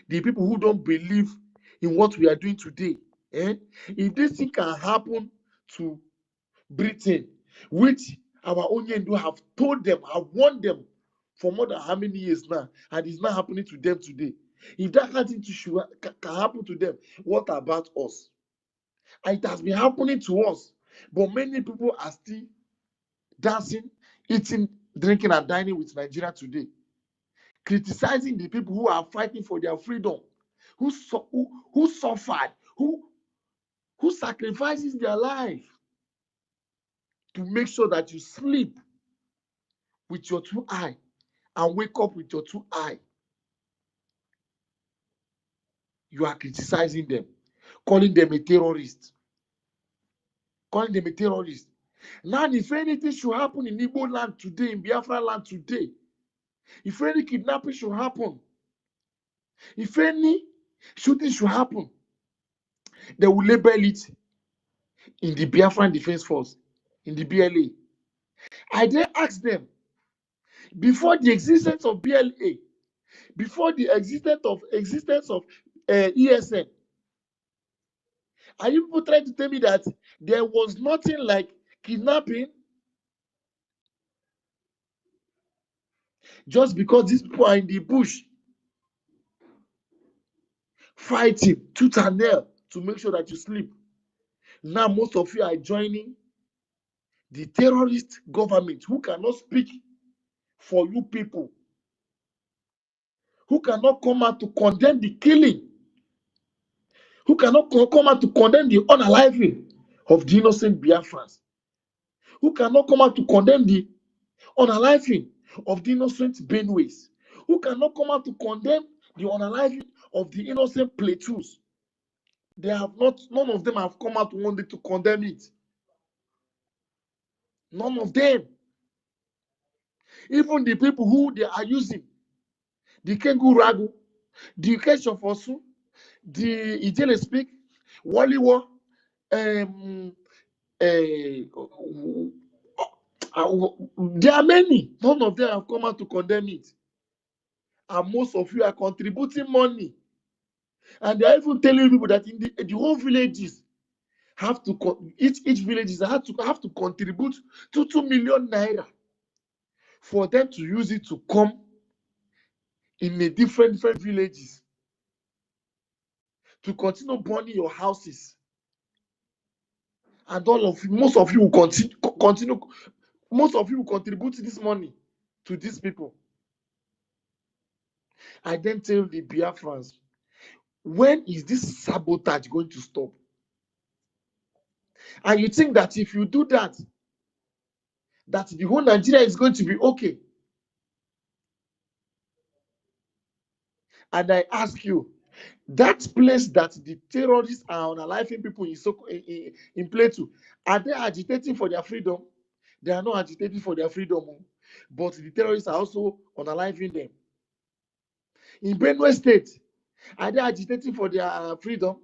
the people who don't believe in what we are doing today, if this thing can happen to Britain, which our own Yendu have told them, have warned them for more than how many years now, and it's not happening to them today. If that kind of thing can happen to them, what about us? And it has been happening to us, but many people are still dancing, eating, drinking, and dining with Nigeria today, criticizing the people who are fighting for their freedom, who suffered, who sacrifices their life to make sure that you sleep with your two eyes and wake up with your two eyes. You are criticizing them, calling them a terrorist. Calling them a terrorist. Now, if anything should happen in Igbo land today, in Biafra land today, if any kidnapping should happen, if any shooting should happen, they will label it in the Biafran Defense Force, in the BLA. I then asked them, before the existence of BLA, before the existence of ESN, are you people trying to tell me that there was nothing like kidnapping? Just because these people are in the bush fighting tooth and nail to make sure that you sleep. Now most of you are joining the terrorist government who cannot speak for you people, who cannot come out to condemn the killing, who cannot come out to condemn the unaliving of the innocent Biafrans, who cannot come out to condemn the unaliving of the innocent Benues, who cannot come out to condemn the unaliving of the innocent Plateaus. They have not, none of them have come out one day to condemn it. None of them. Even the people who they are using, the Kengu Ragu, the Keshofosu, the Ijele Speak, Waliwo, there are many. None of them have come out to condemn it. And most of you are contributing money. And they are even telling people that in the whole villages have to, each villages have to contribute 2 million naira for them to use it to come in a different villages to continue burning your houses. And all of you, most of you will continue, most of you will contribute this money to these people. I then tell the Biafrans, when is this sabotage going to stop? And you think that if you do that, that the whole Nigeria is going to be okay? And I ask you, that place that the terrorists are unaliving people in Plateau, are they agitating for their freedom? They are not agitating for their freedom, but the terrorists are also unaliving them. In Benue State, are they agitating for their freedom?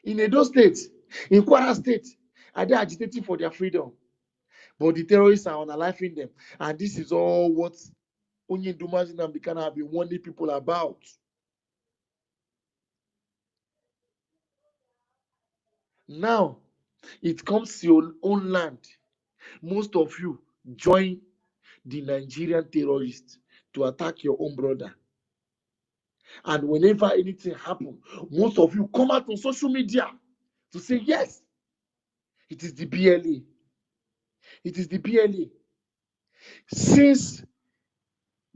In Edo State, in Kwara State, are they agitating for their freedom? But the terrorists are unaliving them. And this is all what Onye Dumazi Namdekano have been warning people about. Now, it comes to your own land. Most of you join the Nigerian terrorists to attack your own brother. And whenever anything happens, most of you come out on social media to say, yes, it is the BLA. It is the BLA. Since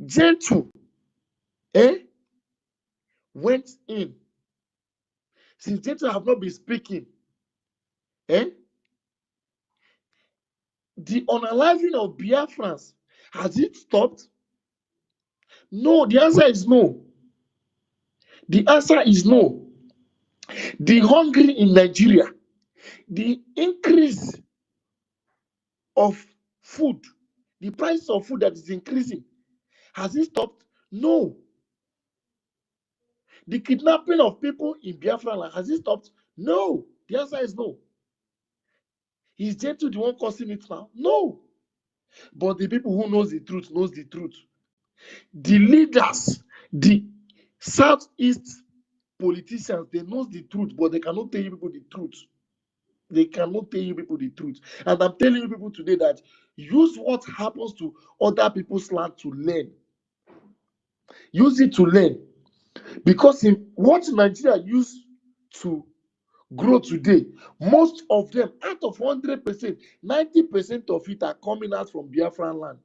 Gentle went in, since Gentle have not been speaking, the unaliving of Biafrans, has it stopped? No, the answer is no. The answer is no. The hungry in Nigeria, the increase of food, the price of food that is increasing, has it stopped? No. The kidnapping of people in Biafra land, has it stopped? No. The answer is no. Is Gentle the one causing it now? No. But the people who knows the truth knows the truth. The leaders, the Southeast politicians, they know the truth, but they cannot tell you people the truth. They cannot tell you people the truth. And I'm telling you people today that use what happens to other people's land to learn. Use it to learn. Because in what Nigeria used to grow today, most of them, out of 100%, 90% of it are coming out from Biafran land.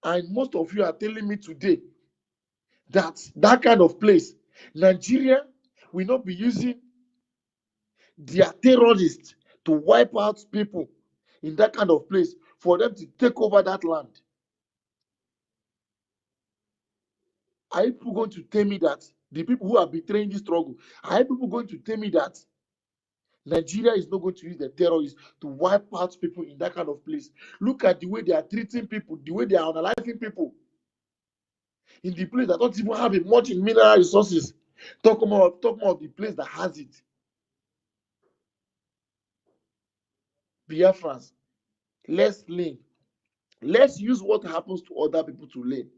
And most of you are telling me today that that kind of place, Nigeria will not be using their terrorists to wipe out people in that kind of place for them to take over that land. Are you people going to tell me that the people who are betraying this struggle, are you people going to tell me that Nigeria is not going to use the terrorists to wipe out people in that kind of place? Look at the way they are treating people, the way they are unaliving people in the place that don't even have much in mineral resources. Talk about the place that has it. Biafrans, let's learn. Let's use what happens to other people to learn.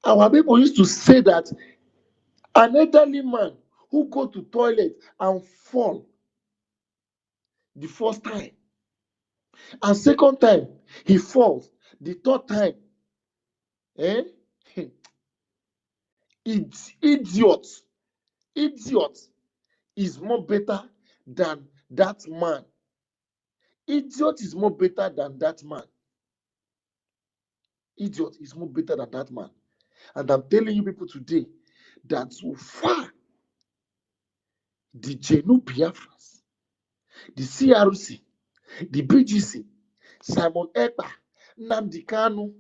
Our people used to say that an elderly man who go to toilet and fall the first time, and second time he falls, the third time, it's idiot is more better than that man. Idiot is more better than that man. Idiot is more better than that man. And I'm telling you people today that so far, the Genu Biafrans, the CRC, the BGC, Simon Ekpa, Nnamdi Kanu,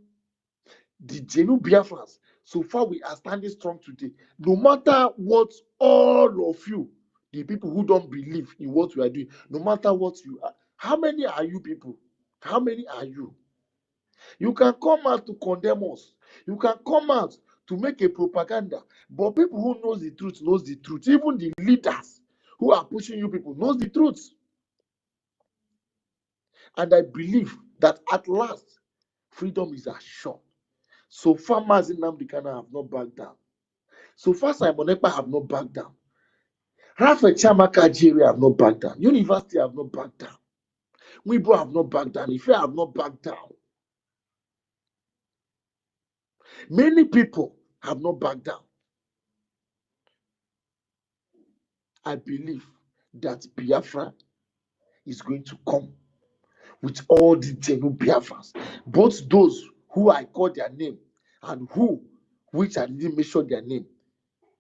the Genu Biafrans. So far, we are standing strong today. No matter what, all of you, the people who don't believe in what we are doing, no matter what you are, how many are you people? How many are you? You can come out to condemn us. You can come out to make a propaganda. But people who knows the truth knows the truth. Even the leaders who are pushing you people knows the truth. And I believe that at last, freedom is assured. So far, Mazin Nnamdi Kanu have not backed down. So far, Simon Ekpa have not backed down. Raphael Chamaka Jiri have not backed down. University have not backed down. Weibo have not backed down. Ife have not backed down. Many people have not backed down. I believe that Biafra is going to come with all the genuine Biafrans, both those who I call their name and which I didn't mention their name,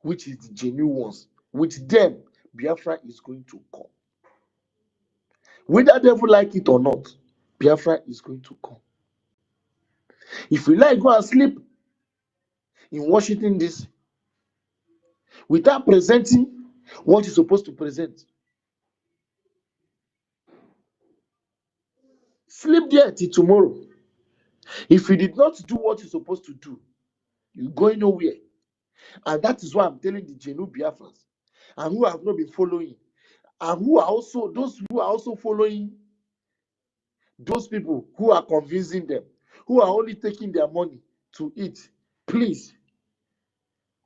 which is the genuine ones. With them, Biafra is going to come. Whether they like it or not, Biafra is going to come. If you like, go and sleep in Washington, D.C. without presenting what you're supposed to present. Sleep there till tomorrow. If you did not do what you're supposed to do, you're going nowhere. And that is why I'm telling the Genu Biafrans and who have not been following, and who are also those who are also following those people who are convincing them, who are only taking their money to eat. Please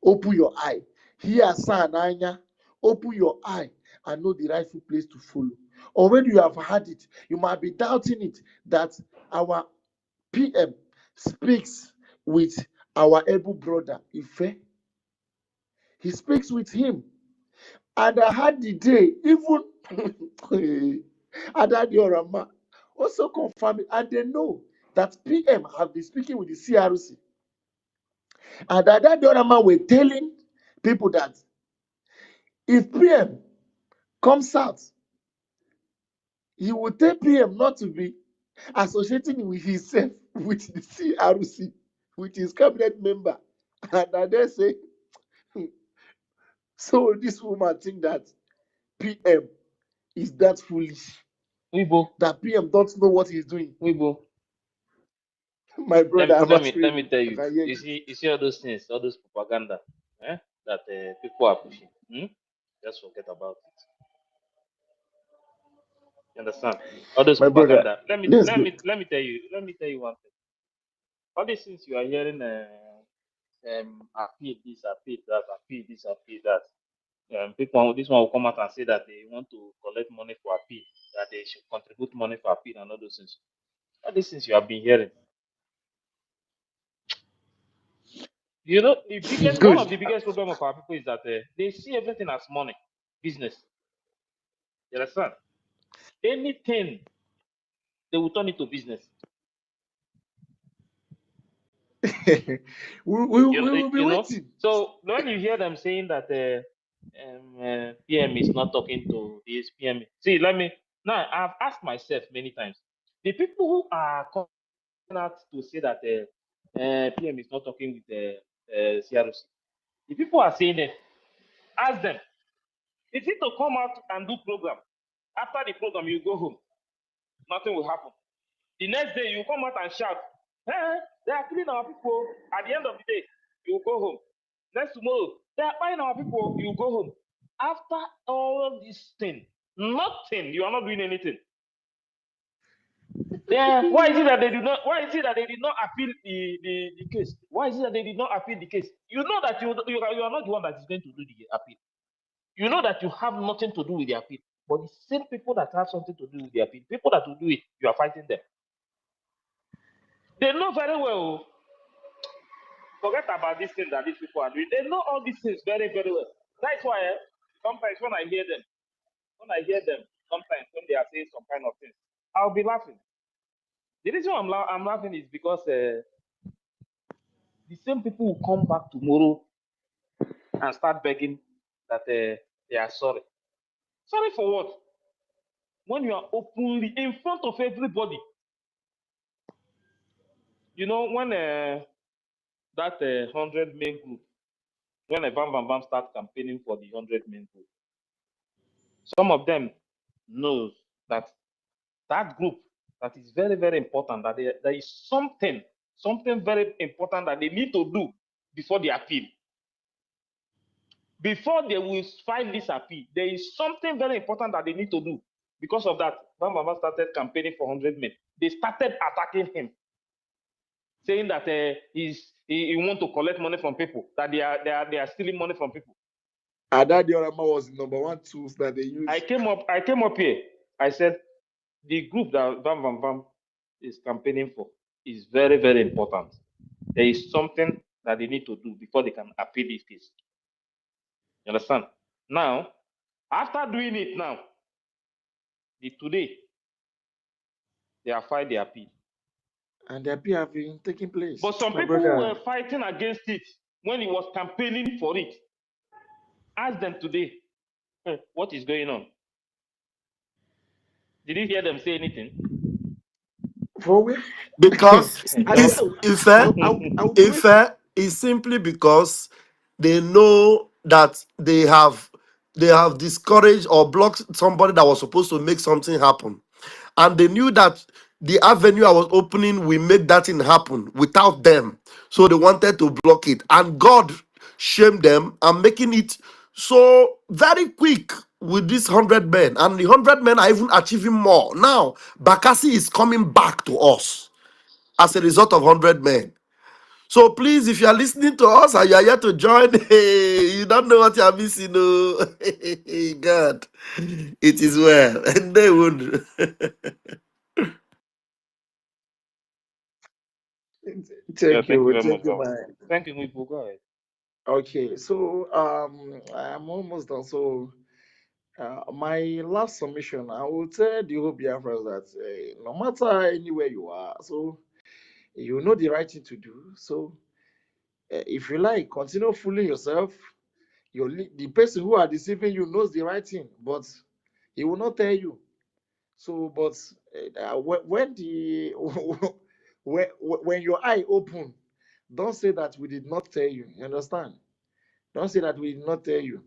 open your eye. Here, son, Anya, open your eye and know the rightful place to follow. Already you have had it. You might be doubting it that our PM speaks with our able brother Ife. He speaks with him. And I had the day, even Adadi Orama also confirmed it. And they know that PM have been speaking with the CRC. And Adadi Orama were telling people that if PM comes out, he will tell PM not to be associating with himself with the CRC, with his cabinet member. And they say, so this woman think that PM is that foolish, Weibo, that PM don't know what he's doing. Weibo. My brother, I'm Let answering me you. tell I you. can hear you. You see all those things, all those propaganda, that people are pushing. Just forget about it. You understand? All those My brother, propaganda. let's go. Let me tell you. Let me tell you one thing. All these things you are hearing, appeal this, appeal that, appeal this, appeal that. People, this one will come out and say that they want to collect money for appeal, that they should contribute money for appeal and all those things. All these things you have been hearing. You know, the biggest one Good. of the biggest problem of our people is that they see everything as money, business. You understand? Anything they will turn it to business. We will be You know. waiting. So when you hear them saying that PM is not talking to this PM, see, let me now. I've asked myself many times. The people who are coming out to say that PM is not talking with CRC, the people are saying it. Ask them. Is it to come out and do program? After the program, you go home. Nothing will happen. The next day, you come out and shout, they are killing our people. At the end of the day, you go home. Next tomorrow, they are buying our people. You go home. After all this thing, nothing. You are not doing anything. Then why is it that they did not? Why is it that they did not appeal the case? Why is it that they did not appeal the case? You know that you are not the one that is going to do the appeal. You know that you have nothing to do with the appeal. But the same people that have something to do with the appeal, people that will do it, you are fighting them. They know very well. Forget about this thing that these people are doing. They know all these things very, very well. That's why sometimes when I hear them, sometimes when they are saying some kind of things, I'll be laughing. The reason I'm laughing is because the same people will come back tomorrow and start begging that they are sorry. Sorry for what? when you are openly in front of everybody. You know, when that 100 men group, when a Bam Bam Bam start campaigning for the 100 men group, some of them knows that that group, that is very, very important, that there is something very important that they need to do before the appeal. Before they will file this appeal, there is something very important that they need to do. Because of that, Bam Bam Bam started campaigning for 100 men. They started attacking him, saying that he want to collect money from people, that they are stealing money from people. Ada Diorama was the number one tools that they used. I came up here. I said the group that Bam Bam Bam is campaigning for is very, very important. There is something that they need to do before they can appeal this case. You understand? Now, after doing it now, today, they have filed the appeal. And the appeal have been taking place. But some My people brother, were fighting against it when he was campaigning for it. Ask them today, what is going on? Did you hear them say anything? for where? Because I, it's Ife is simply because they know that they have discouraged or blocked somebody that was supposed to make something happen. And they knew that the avenue I was opening will make that thing happen without them. So they wanted to block it. And God shamed them and making it so very quick with these 100 men. And the 100 men are even achieving more. Now, Bakassi is coming back to us as a result of 100 men. So please, if you are listening to us and you are here to join, hey, you don't know what you are missing. Oh. God, it is well. And they would. thank Thank you you, very much, thank you, Baba. my. Thank you, Mibu. Go ahead. Okay, so I'm almost done. So my last submission, I will tell the whole Biafras that no matter anywhere you are, so you know the right thing to do. So if you like, continue fooling yourself. The person who are deceiving you knows the right thing, but he will not tell you. So, but when the when your eye open, don't say that we did not tell you. You understand? Don't say that we did not tell you.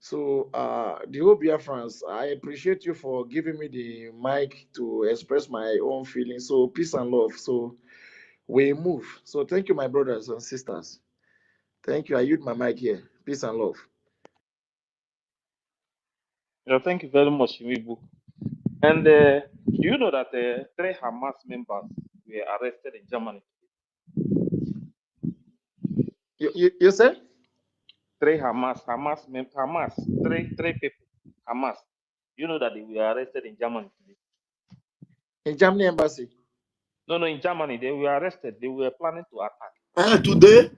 So, the whole Biafrans, I appreciate you for giving me the mic to express my own feelings. So, peace and love. So, we move. So, thank you, my brothers and sisters. Thank you. I use my mic here. Peace and love. Thank you very much, Mibu. And do you know that 3 Hamas members were arrested in Germany? You say? 3 Hamas, three people, Hamas. You know that they were arrested in Germany today? In Germany embassy. No, in Germany, they were arrested. They were planning to attack. Today,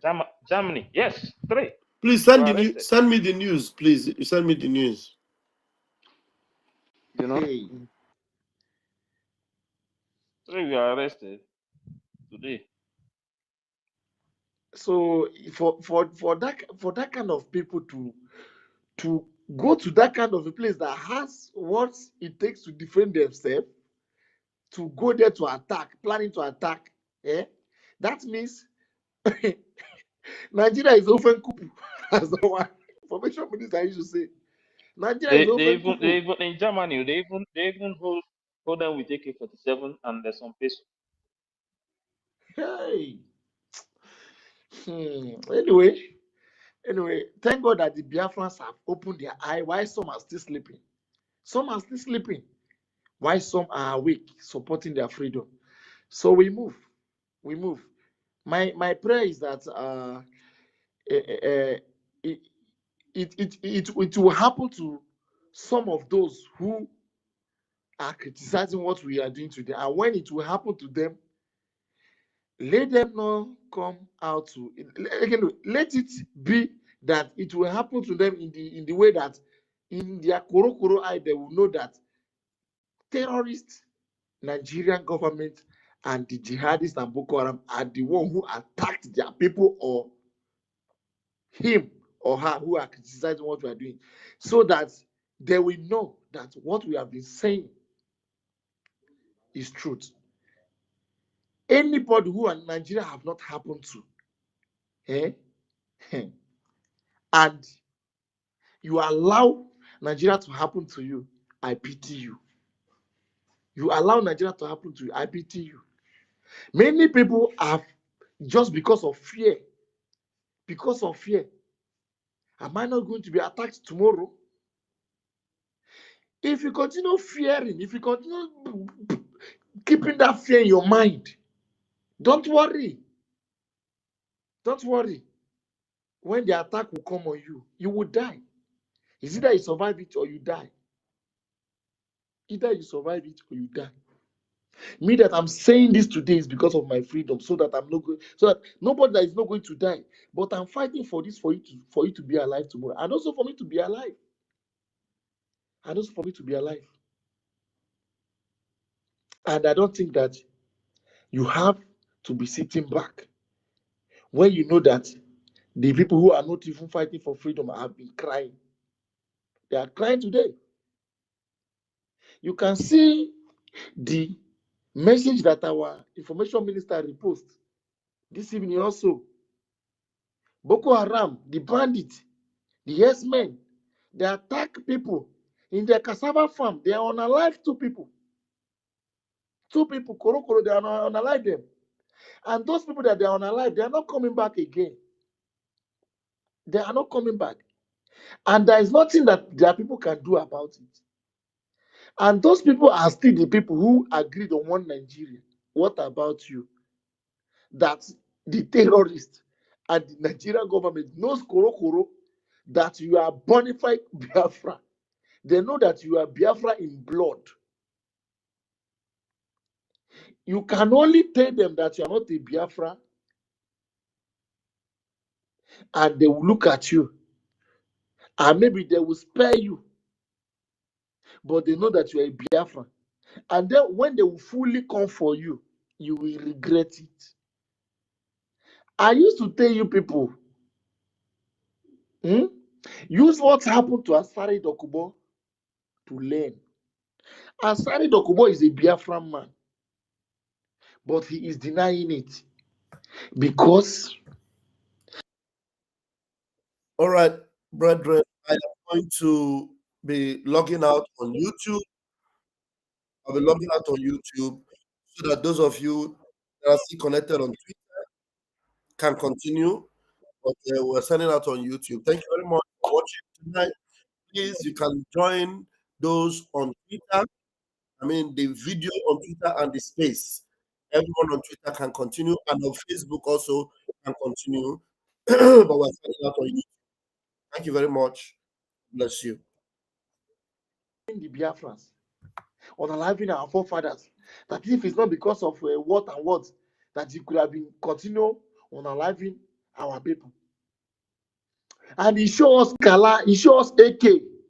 Germany, yes, 3 please were arrested. send me the news, please. You send me the news. You know, Hey. 3 were arrested today. So for that kind of people to go to that kind of a place that has what it takes to defend themselves, to go there to attack, planning to attack, that means Nigeria is open kupu, as our information minister used to say. Nigeria is They open even kupu. in Germany they even hold them with AK-47 and there's some peso. Hey. Anyway, thank God that the Biafrans have opened their eye while some are still sleeping. Some are still sleeping while some are awake, supporting their freedom. So we move. We move. My prayer is that it, it will happen to some of those who are criticizing what we are doing today. And when it will happen to them, let them not come out to again, let it be that it will happen to them in the way that in their koro eye they will know that terrorists, Nigerian government, and the jihadists and Boko Haram are the one who attacked their people, or him or her who are criticizing what we are doing, so that they will know that what we have been saying is truth. Anybody who in Nigeria have not happened to, and you allow Nigeria to happen to you, I pity you. You allow Nigeria to happen to you, I pity you. Many people have, just because of fear, am I not going to be attacked tomorrow? If you continue fearing, if you continue keeping that fear in your mind, don't worry. Don't worry. When the attack will come on you, you will die. It's either you survive it or you die. Either you survive it or you die. Me that I'm saying this today is because of my freedom, so that I'm not going, so that nobody that is not going to die. But I'm fighting for this, for you to be alive tomorrow, and also for me to be alive. And also for me to be alive. And I don't think that you have to be sitting back when you know that the people who are not even fighting for freedom have been crying. They are crying today. You can see the message that our information minister reposted this evening also. Boko Haram, the bandits, the yes-men, they attack people in their cassava farm. They are unalive two people. Two people, Korokoro, they are unalive them. And those people that they are unalive, they are not coming back again. They are not coming back. And there is nothing that their people can do about it. And those people are still the people who agreed on one Nigeria. What about you? That the terrorists and the Nigerian government knows Korokoro that you are bonafide Biafra. They know that you are Biafra in blood. You can only tell them that you are not a Biafra, and they will look at you, and maybe they will spare you, but they know that you are a Biafra. And then when they will fully come for you, you will regret it. I used to tell you people, use what happened to Asari Dokubo to learn. Asari Dokubo is a Biafran man, but he is denying it because. All right, brethren, I am going to be logging out on YouTube. I'll be logging out on YouTube so that those of you that are still connected on Twitter can continue. But we're sending out on YouTube. Thank you very much for watching tonight. Please, you can join those on Twitter. I mean, the video on Twitter and the space. Everyone on Twitter can continue, and on Facebook also can continue. But we're sending out on YouTube. Thank you very much. Bless you. The Biafrans, unaliving our forefathers, that if it's not because of what and what, that it could have been continue unaliving our people. And he shows us Kala, he shows us AK.